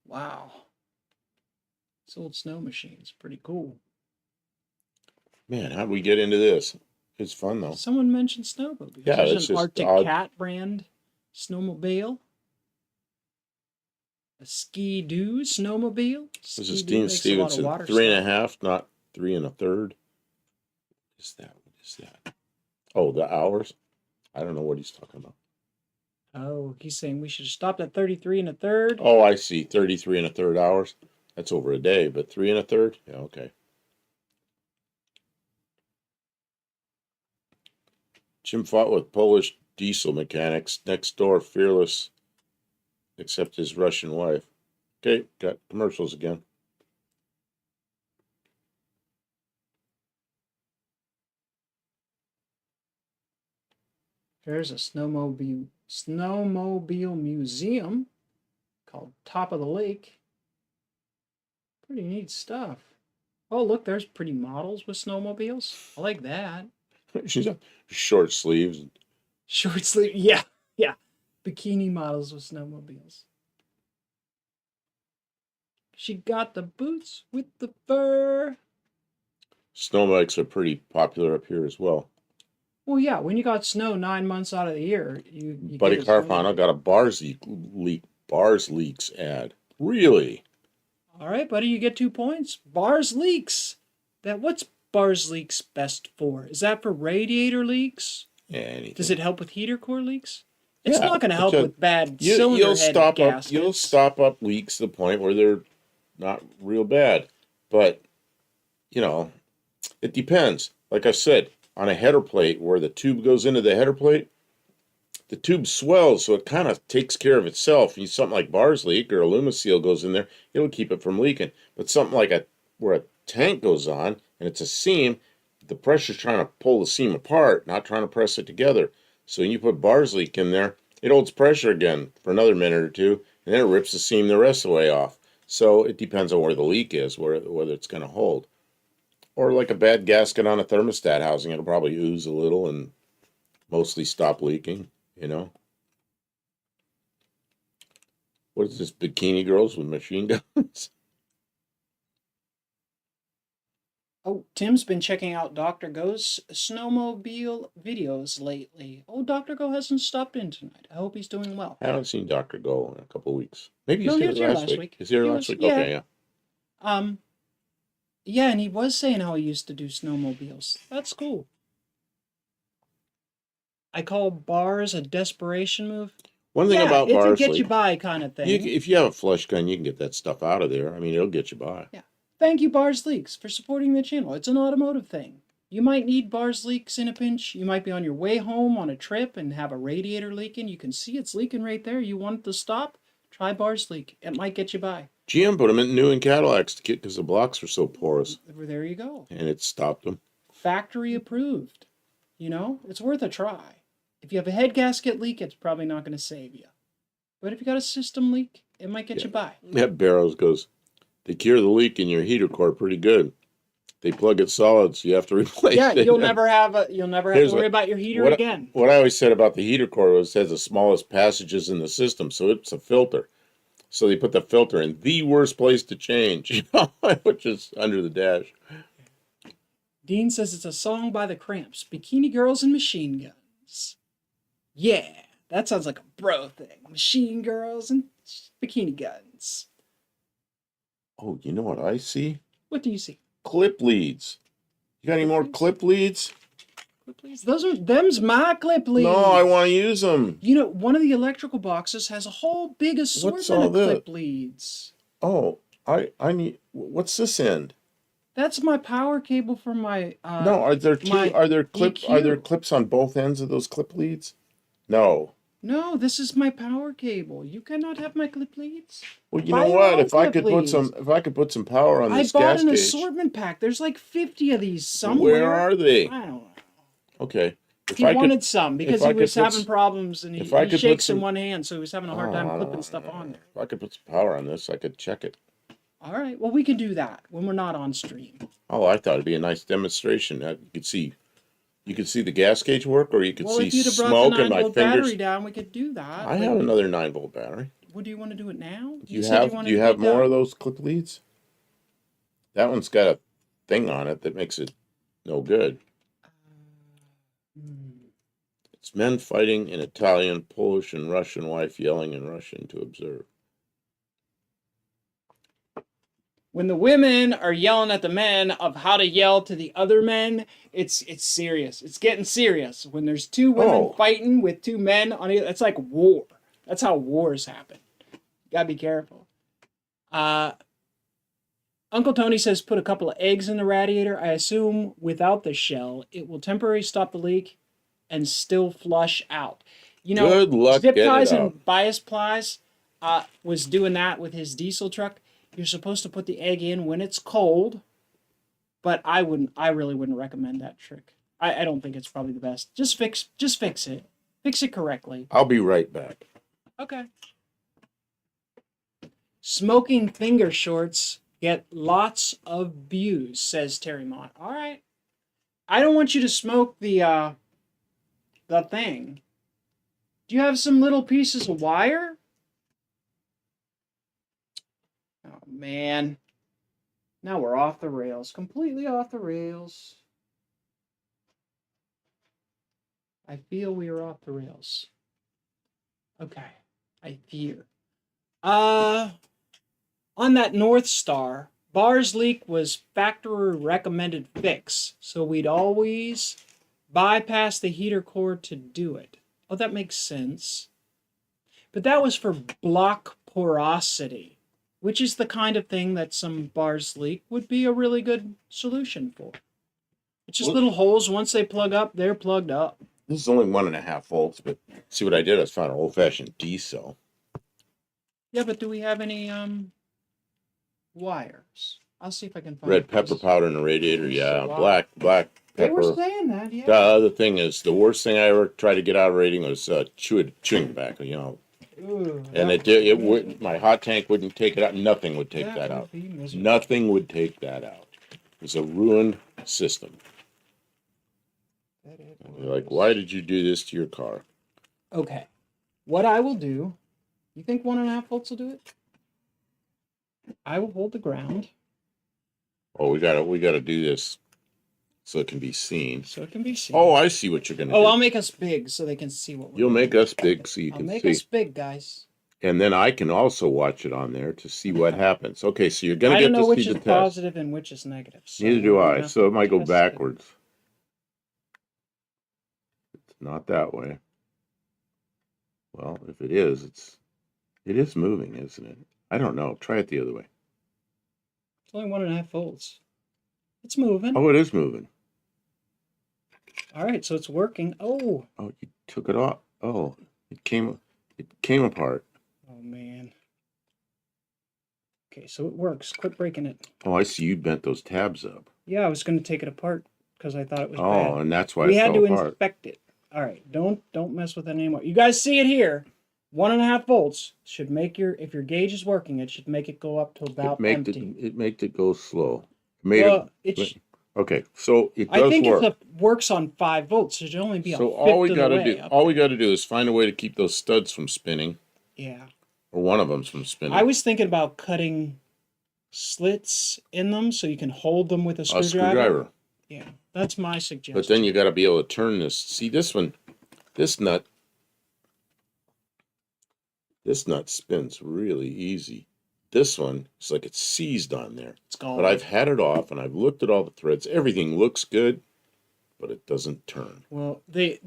Wow. This old snow machine's pretty cool. Man, how'd we get into this? It's fun, though. Someone mentioned snowmobiles. Yeah, There's it's an just Arctic odd. Cat brand snowmobile. A Ski-Doo snowmobile. This is Ski-Doo Steve makes a lot of Stevenson. water 3.5, stuff. not 3 1/3. What is that? What is that? Oh, the hours? I don't know what he's talking about. Oh, he's saying we should have stopped at 33 1/3. Oh, I see. 33 1/3 hours. That's over a day, but 3 1/3? Yeah, okay. Jim fought with Polish diesel mechanics next door, fearless, except his Russian wife. Okay, got commercials again. There's a snowmobile museum called Top of the Lake. Pretty neat stuff. Oh, look, there's pretty models with snowmobiles. I like that. She's got short sleeves. Short sleeve, yeah. Bikini models with snowmobiles. She got the boots with the fur. Snow bikes are pretty popular up here as well. Well, yeah, when you got snow 9 months out of the year, you Buddy get a snowmobile. Carfano got a bars leaks ad. Really? All right, buddy, you get 2 points. Bars leaks. What's bars leaks best for? Is that for radiator leaks? Yeah, anything. Does it help with heater core leaks? It's Yeah, not going to help because with bad cylinder head gaskets. You'll stop up leaks to the point where they're not real bad. But, it depends. Like I said, on a header plate where the tube goes into the header plate, the tube swells, so it kind of takes care of itself. You something like bars leak or Alumaseal goes in there, it'll keep it from leaking. But something like where a tank goes on and it's a seam, the pressure's trying to pull the seam apart, not trying to press it together. So when you put bars leak in there, it holds pressure again for another minute or two, and then it rips the seam the rest of the way off. So it depends on where the leak is, whether it's going to hold. Or like a bad gasket on a thermostat housing, it'll probably ooze a little and mostly stop leaking, What is this, bikini girls with machine guns? Oh, Tim's been checking out Dr. Go's snowmobile videos lately. Oh, Dr. Go hasn't stopped in tonight. I hope he's doing well. I haven't seen Dr. Go in a couple of weeks. Maybe No, he's he was here here last last week. week. Is he here He last was- week? yeah. Okay, yeah. Yeah, and he was saying how he used to do snowmobiles. That's cool. I call bars a desperation move. One thing about it's a bars get leak, you by kind of thing. if you have a flush gun, you can get that stuff out of there. I mean, it'll get you by. Yeah. Thank you, Bars Leaks, for supporting the channel. It's an automotive thing. You might need Bars Leaks in a pinch. You might be on your way home on a trip and have a radiator leaking. You can see it's leaking right there. You want it to stop? Try Bars Leak. It might get you by. GM put them in new in Cadillacs because the blocks were so porous, There you go. and it stopped them. Factory approved. It's worth a try. If you have a head gasket leak, it's probably not going to save you. But if you got a system leak, it might get you by. That Barrows goes, they cure the leak in your heater core pretty good. They plug it solid, so you have to replace Yeah, it. you'll never have to worry about your heater again. What I always said about the heater core was it has the smallest passages in the system, so it's a filter. So they put the filter in the worst place to change, which is under the dash. Dean says it's a song by the Cramps, Bikini Girls and Machine Guns. Yeah, that sounds like a bro thing. Machine Girls and Bikini Guns. Oh, you know what I see? What do you see? Clip leads. You got any more clip leads? Clip leads? Them's my clip leads. No, I want to use them. You know, one of the electrical boxes has a whole big assortment of clip leads. Oh, I need. What's this end? That's my power cable for my. No, are there clips on both ends of those clip leads? No. No, this is my power cable. You cannot have my clip leads. Well, you know what? If I could put some power on this gas gauge. I bought an assortment pack. There's like 50 of these somewhere. Where are they? I don't know. Okay. He wanted some because he was having problems and he shakes in one hand, so he was having a hard time clipping stuff on there. If I could put some power on this, I could check it. All right. Well, we can do that when we're not on stream. Oh, I thought it'd be a nice demonstration. You could see the gas gauge work, or you could see smoke in my fingers. Battery down, we could do that. I have another 9-volt battery. Well, do you want to do it now? Do you have more of those clip leads? That one's got a thing on it that makes it no good. It's men fighting in Italian, Polish, and Russian, wife yelling in Russian to observe. When the women are yelling at the men of how to yell to the other men, it's serious. It's getting serious. When there's two women fighting with two men on it, it's like war. That's how wars happen. Gotta be careful. Uncle Tony says put a couple of eggs in the radiator. I assume without the shell, it will temporarily stop the leak and still flush out. You know, good luck Zip Ties and Bias Plies was doing that with his diesel truck. You're supposed to put the egg in when it's cold, but I really wouldn't recommend that trick. I don't think it's probably the best. Just fix it. Fix it correctly. I'll be right back. Okay. Smoking finger shorts get lots of views, says Terry Mott. All right. I don't want you to smoke the thing. Do you have some little pieces of wire? Oh, man. Now we're off the rails. Completely off the rails. I feel we are off the rails. Okay. I fear. On that North Star, Bar's leak was factory recommended fix. So we'd always bypass the heater core to do it. Oh, that makes sense. But that was for block porosity, which is the kind of thing that some bars leak would be a really good solution for. It's just little holes. Once they plug up, they're plugged up. This is only 1.5 volts, but see what I did? I found an old-fashioned D cell. Yeah, but do we have any wires? I'll see if I can find red pepper powder in the radiator. Yeah, black pepper. They were saying that, yeah. The other thing is, the worst thing I ever tried to get out of rating was chewing tobacco, you know. Ooh, and it would, my hot tank wouldn't take it out. Nothing would take that out. Nothing would take that out. It was a ruined system. You're like, why did you do this to your car? Okay. What I will do, you think 1.5 volts will do it? I will hold the ground. Oh, we gotta do this so it can be seen. So it can be seen. Oh, I see what you're gonna do. Oh, I'll make us big so they can see what we're You'll make us big so you can see. I'll make us big, guys. And then I can also watch it on there to see what happens. Okay, so you're gonna get to see the test. I don't know which is positive and which is negative. So neither do I. So it might go backwards. It's not that way. Well, if it is, it is moving, isn't it? I don't know. Try it the other way. It's only 1.5 volts. It's moving. Oh, it is moving. All right, so it's working. Oh. Oh, you took it off. Oh, it came apart. Oh man. Okay, so it works. Quit breaking it. Oh, I see. You bent those tabs up. Yeah, I was going to take it apart because I thought it was bad. Oh, and that's why we had to inspect it. All right, don't mess with it anymore. You guys see it here. 1.5 volts should make if your gauge is working, it should make it go up to about empty. It makes it go slow. Okay, so it does work. I think it works on 5 volts. It should only be a fifth of the way. All we got to do is find a way to keep those studs from spinning. Yeah. Or one of them's from spinning. I was thinking about cutting slits in them so you can hold them with a A screwdriver. screwdriver. Yeah, that's my suggestion. But then you got to be able to turn this. See this one, this nut spins really easy. This one, it's like it's seized on there. It's gone. But I've had it off and I've looked at all the threads. Everything looks good, but it doesn't turn. Well, the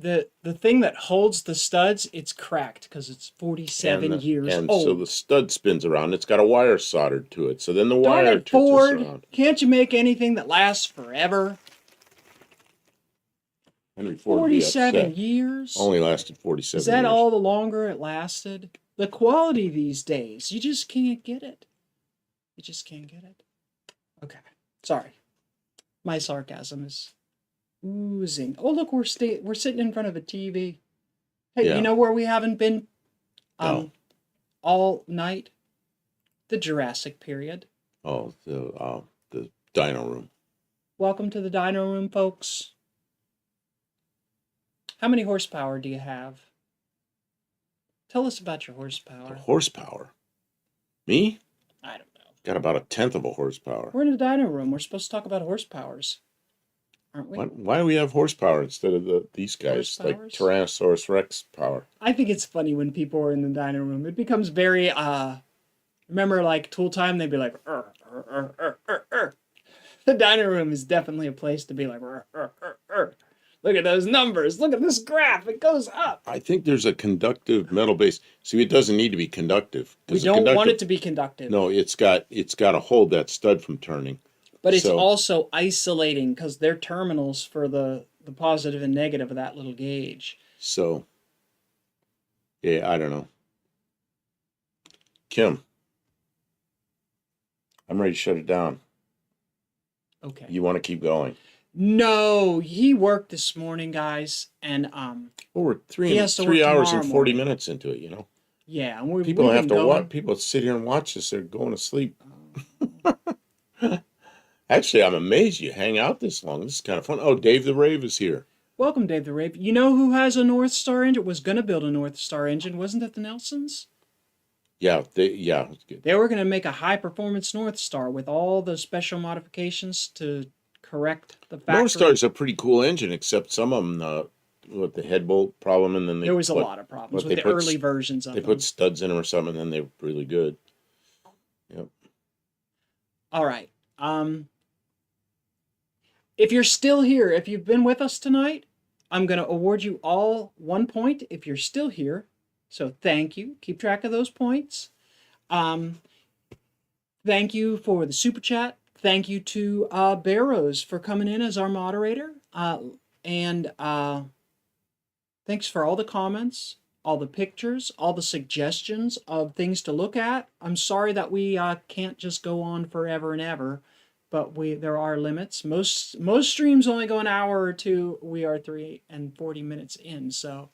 thing that holds the studs, it's cracked because it's 47 years and old. so the stud spins around. It's got a wire soldered to it. So then the Darn wire it, turns Ford! around. Can't you make anything that lasts forever? Henry Ford 47 years? Only lasted 47 Is that years. all the longer it lasted? The quality these days, you just can't get it. You just can't get it. Okay, sorry. My sarcasm is oozing. Oh, look, we're sitting in front of a TV. Hey, Yeah. you know where we haven't been No. all night? The Jurassic period. Oh, the dyno room. Welcome to the dyno room, folks. How many horsepower do you have? Tell us about your horsepower. Horsepower. Me? I don't know. Got about 1/10 of a horsepower. We're in the dyno room. We're supposed to talk about horsepowers, aren't we? Why do we have horsepower instead of these guys like Horsepowers? Tyrannosaurus Rex power? I think it's funny when people are in the dyno room. It becomes very remember like Tool Time, they'd be like The dyno room is definitely a place to be like Look at those numbers. Look at this graph. It goes up. I think there's a conductive metal base. See, it doesn't need to be conductive. We don't want it to be conductive. No, it's got to hold that stud from turning. But it's also isolating because they're terminals for the positive and negative of that little gauge. So, yeah, I don't know. Kim, I'm ready to shut it down. Okay. You want to keep going? No, he worked this morning, guys, and Well, we're three He hours has to work and tomorrow 40 morning. minutes into it, yeah, and People we've have been to going. watch. People sit here and watch this. They're going to sleep. Actually, I'm amazed you hang out this long. This is kind of fun. Oh, Dave the Rave is here. Welcome, Dave the Rave. You know who has a North Star engine? Was going to build a North Star engine, wasn't it? The Nelsons. Yeah, it's good. They were going to make a high-performance North Star with all the special modifications to correct the factory. North Star's a pretty cool engine, except some of them with the head bolt problem, and then there was a lot of problems with the early versions of them. They put studs in them or something, and then they were really good. Yep. All right. If you're still here, if you've been with us tonight, I'm going to award you all 1 point if you're still here. So thank you. Keep track of those points. Thank you for the super chat. Thank you to Barrows for coming in as our moderator. And thanks for all the comments, all the pictures, all the suggestions of things to look at. I'm sorry that we can't just go on forever and ever, but there are limits. Most streams only go an hour or two. We are 3 and 40 minutes in, so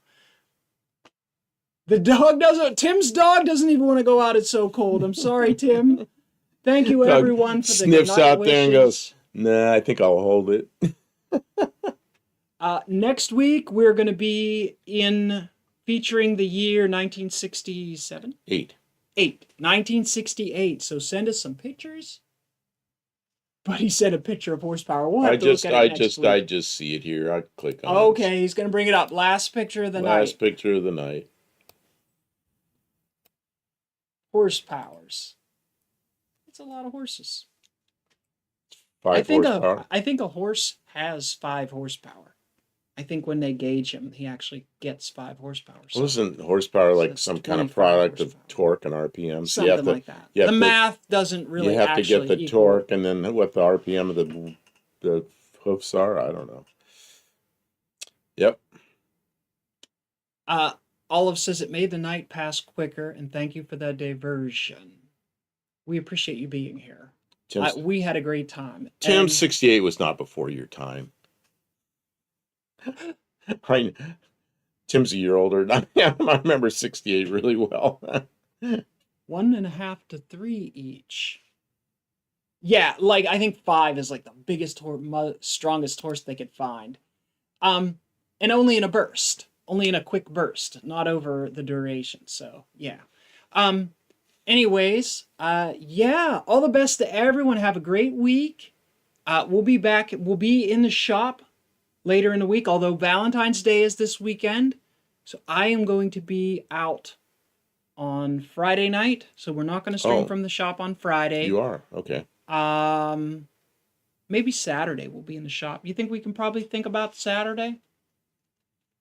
Tim's dog doesn't even want to go out. It's so cold. I'm sorry, Tim. Thank you, everyone, for the sniffs good night out wishes. there and goes, "Nah, I think I'll hold it." Next week, we're going to be featuring the year 1967? 1968. So send us some pictures. But he sent a picture of horsepower. We'll have to look at it next week. I just see it here. I click on it. Okay, he's going to bring it up. Last picture of the night. Last picture of the night. Horsepowers. That's a lot of horses. 5 horsepower. I think a horse has 5 horsepower. I think when they gauge him, he actually gets 5 horsepower. So Well, isn't horsepower like some kind of product of torque and RPM? So something like that. The math doesn't really. You have to get the equal torque and then what the RPM of the hoofs are. I don't know. Yep. Olive says it made the night pass quicker, and thank you for that diversion. We appreciate you being here. We had a great time. Tim, 68 was not before your time. Tim's a year older than I am. I remember 68 really well. 1.5 to 3 each. Yeah, like I think 5 is like the biggest strongest horse they could find. And only in a burst. Only in a quick burst, not over the duration. So, yeah. anyways, yeah, all the best to everyone. Have a great week. We'll be back. We'll be in the shop later in the week, although Valentine's Day is this weekend. So I am going to be out on Friday night. So we're not going to stream from the shop on Friday. You are? Okay. Maybe Saturday we'll be in the shop. You think we can probably think about Saturday?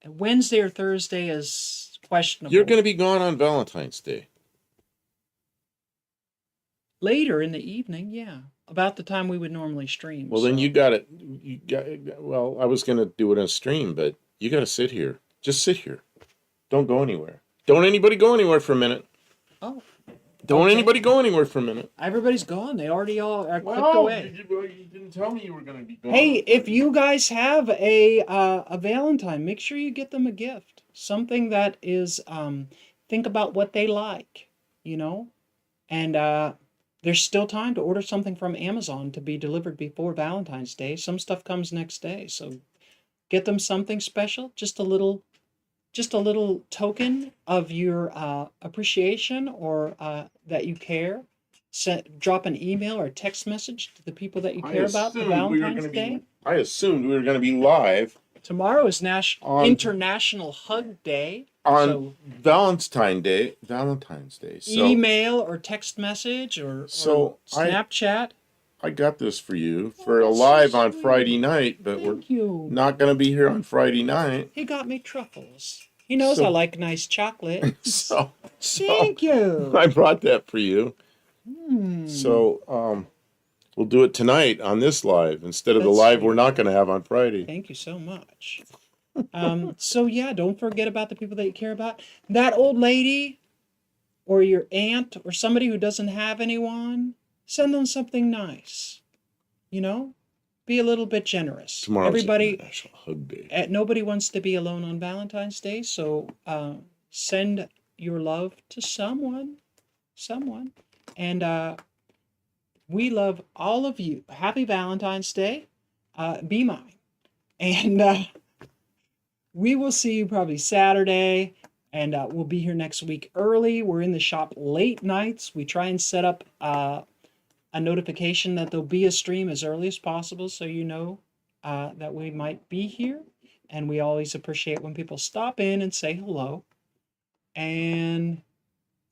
Wednesday or Thursday is questionable. You're going to be gone on Valentine's Day. Later in the evening, yeah. About the time we would normally stream. Well, then you got it. Well, I was going to do it on stream, but you got to sit here. Just sit here. Don't go anywhere. Don't anybody go anywhere for a minute. Oh. Don't anybody go anywhere for a minute. Everybody's gone. They already all are clicked away. You didn't tell me you were going to be gone. Hey, if you guys have a Valentine, make sure you get them a gift. Something that is, think about what they like, you know? And there's still time to order something from Amazon to be delivered before Valentine's Day. Some stuff comes next day, so get them something special, just a little token of your appreciation or that you care. Drop an email or a text message to the people that you care about for Valentine's Day. I assumed we were going to be live. Tomorrow is International Hug Day. On Valentine's Day. So, email or text message or Snapchat. I got this for you for a live on Friday night, but we're not going to be here on Friday night. He got me truffles. He knows I like nice chocolate. Thank you. I brought that for you. So we'll do it tonight on this live instead of the live we're not going to have on Friday. Thank you so much. So yeah, don't forget about the people that you care about. That old lady or your aunt or somebody who doesn't have anyone, send them something nice. You know? Be a little bit generous. Tomorrow's International Hug Day. Nobody wants to be alone on Valentine's Day, so send your love to someone. And we love all of you. Happy Valentine's Day. Be mine. And we will see you probably Saturday, and we'll be here next week early. We're in the shop late nights. We try and set up a notification that there'll be a stream as early as possible so you know that we might be here. And we always appreciate when people stop in and say hello. And,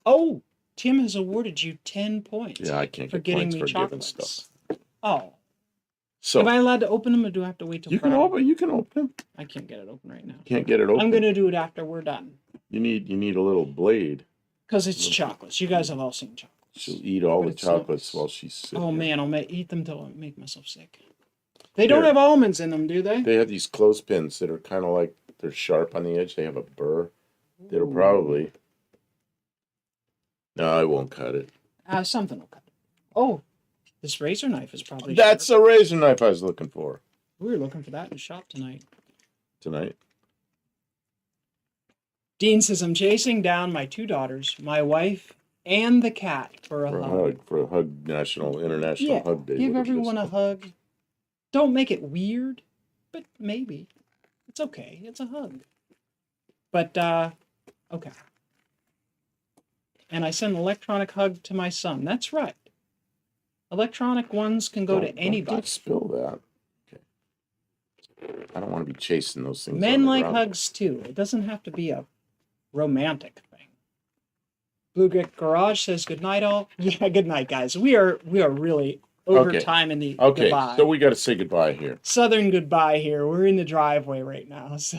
oh, Tim has awarded you 10 points. Yeah, I can't for get getting points me for chocolates. giving stuff. Oh. So, am I allowed to open them or do I have to wait till Friday? You can open them. I can't get it open right now. Can't get it open. I'm going to do it after we're done. You need a little blade. Because it's chocolates. You guys have all seen chocolates. She'll eat all the chocolates while she's sick. Oh, man, I'll eat them till I make myself sick. They don't have almonds in them, do they? They have these clothespins that are kind of like, they're sharp on the edge. They have a burr. That'll probably... No, I won't cut it. Something will cut it. Oh, this razor knife is probably That's sharp. a razor knife I was looking for. We were looking for that in the shop tonight. Dean says, I'm chasing down my 2 daughters, my wife, and the cat for a hug. For a hug, International Hug Day. Give everyone a hug. Don't make it weird, but maybe. It's okay. It's a hug. But, okay. And I send an electronic hug to my son. That's right. Electronic ones can go to anybody. Don't spill that. Okay. I don't want to be chasing those things. Men like hugs too. It doesn't have to be a romantic thing. Blue Brick Garage says good night all. Yeah, good night, guys. We are really over time in the goodbye. So we got to say goodbye here. Southern goodbye here. We're in the driveway right now, so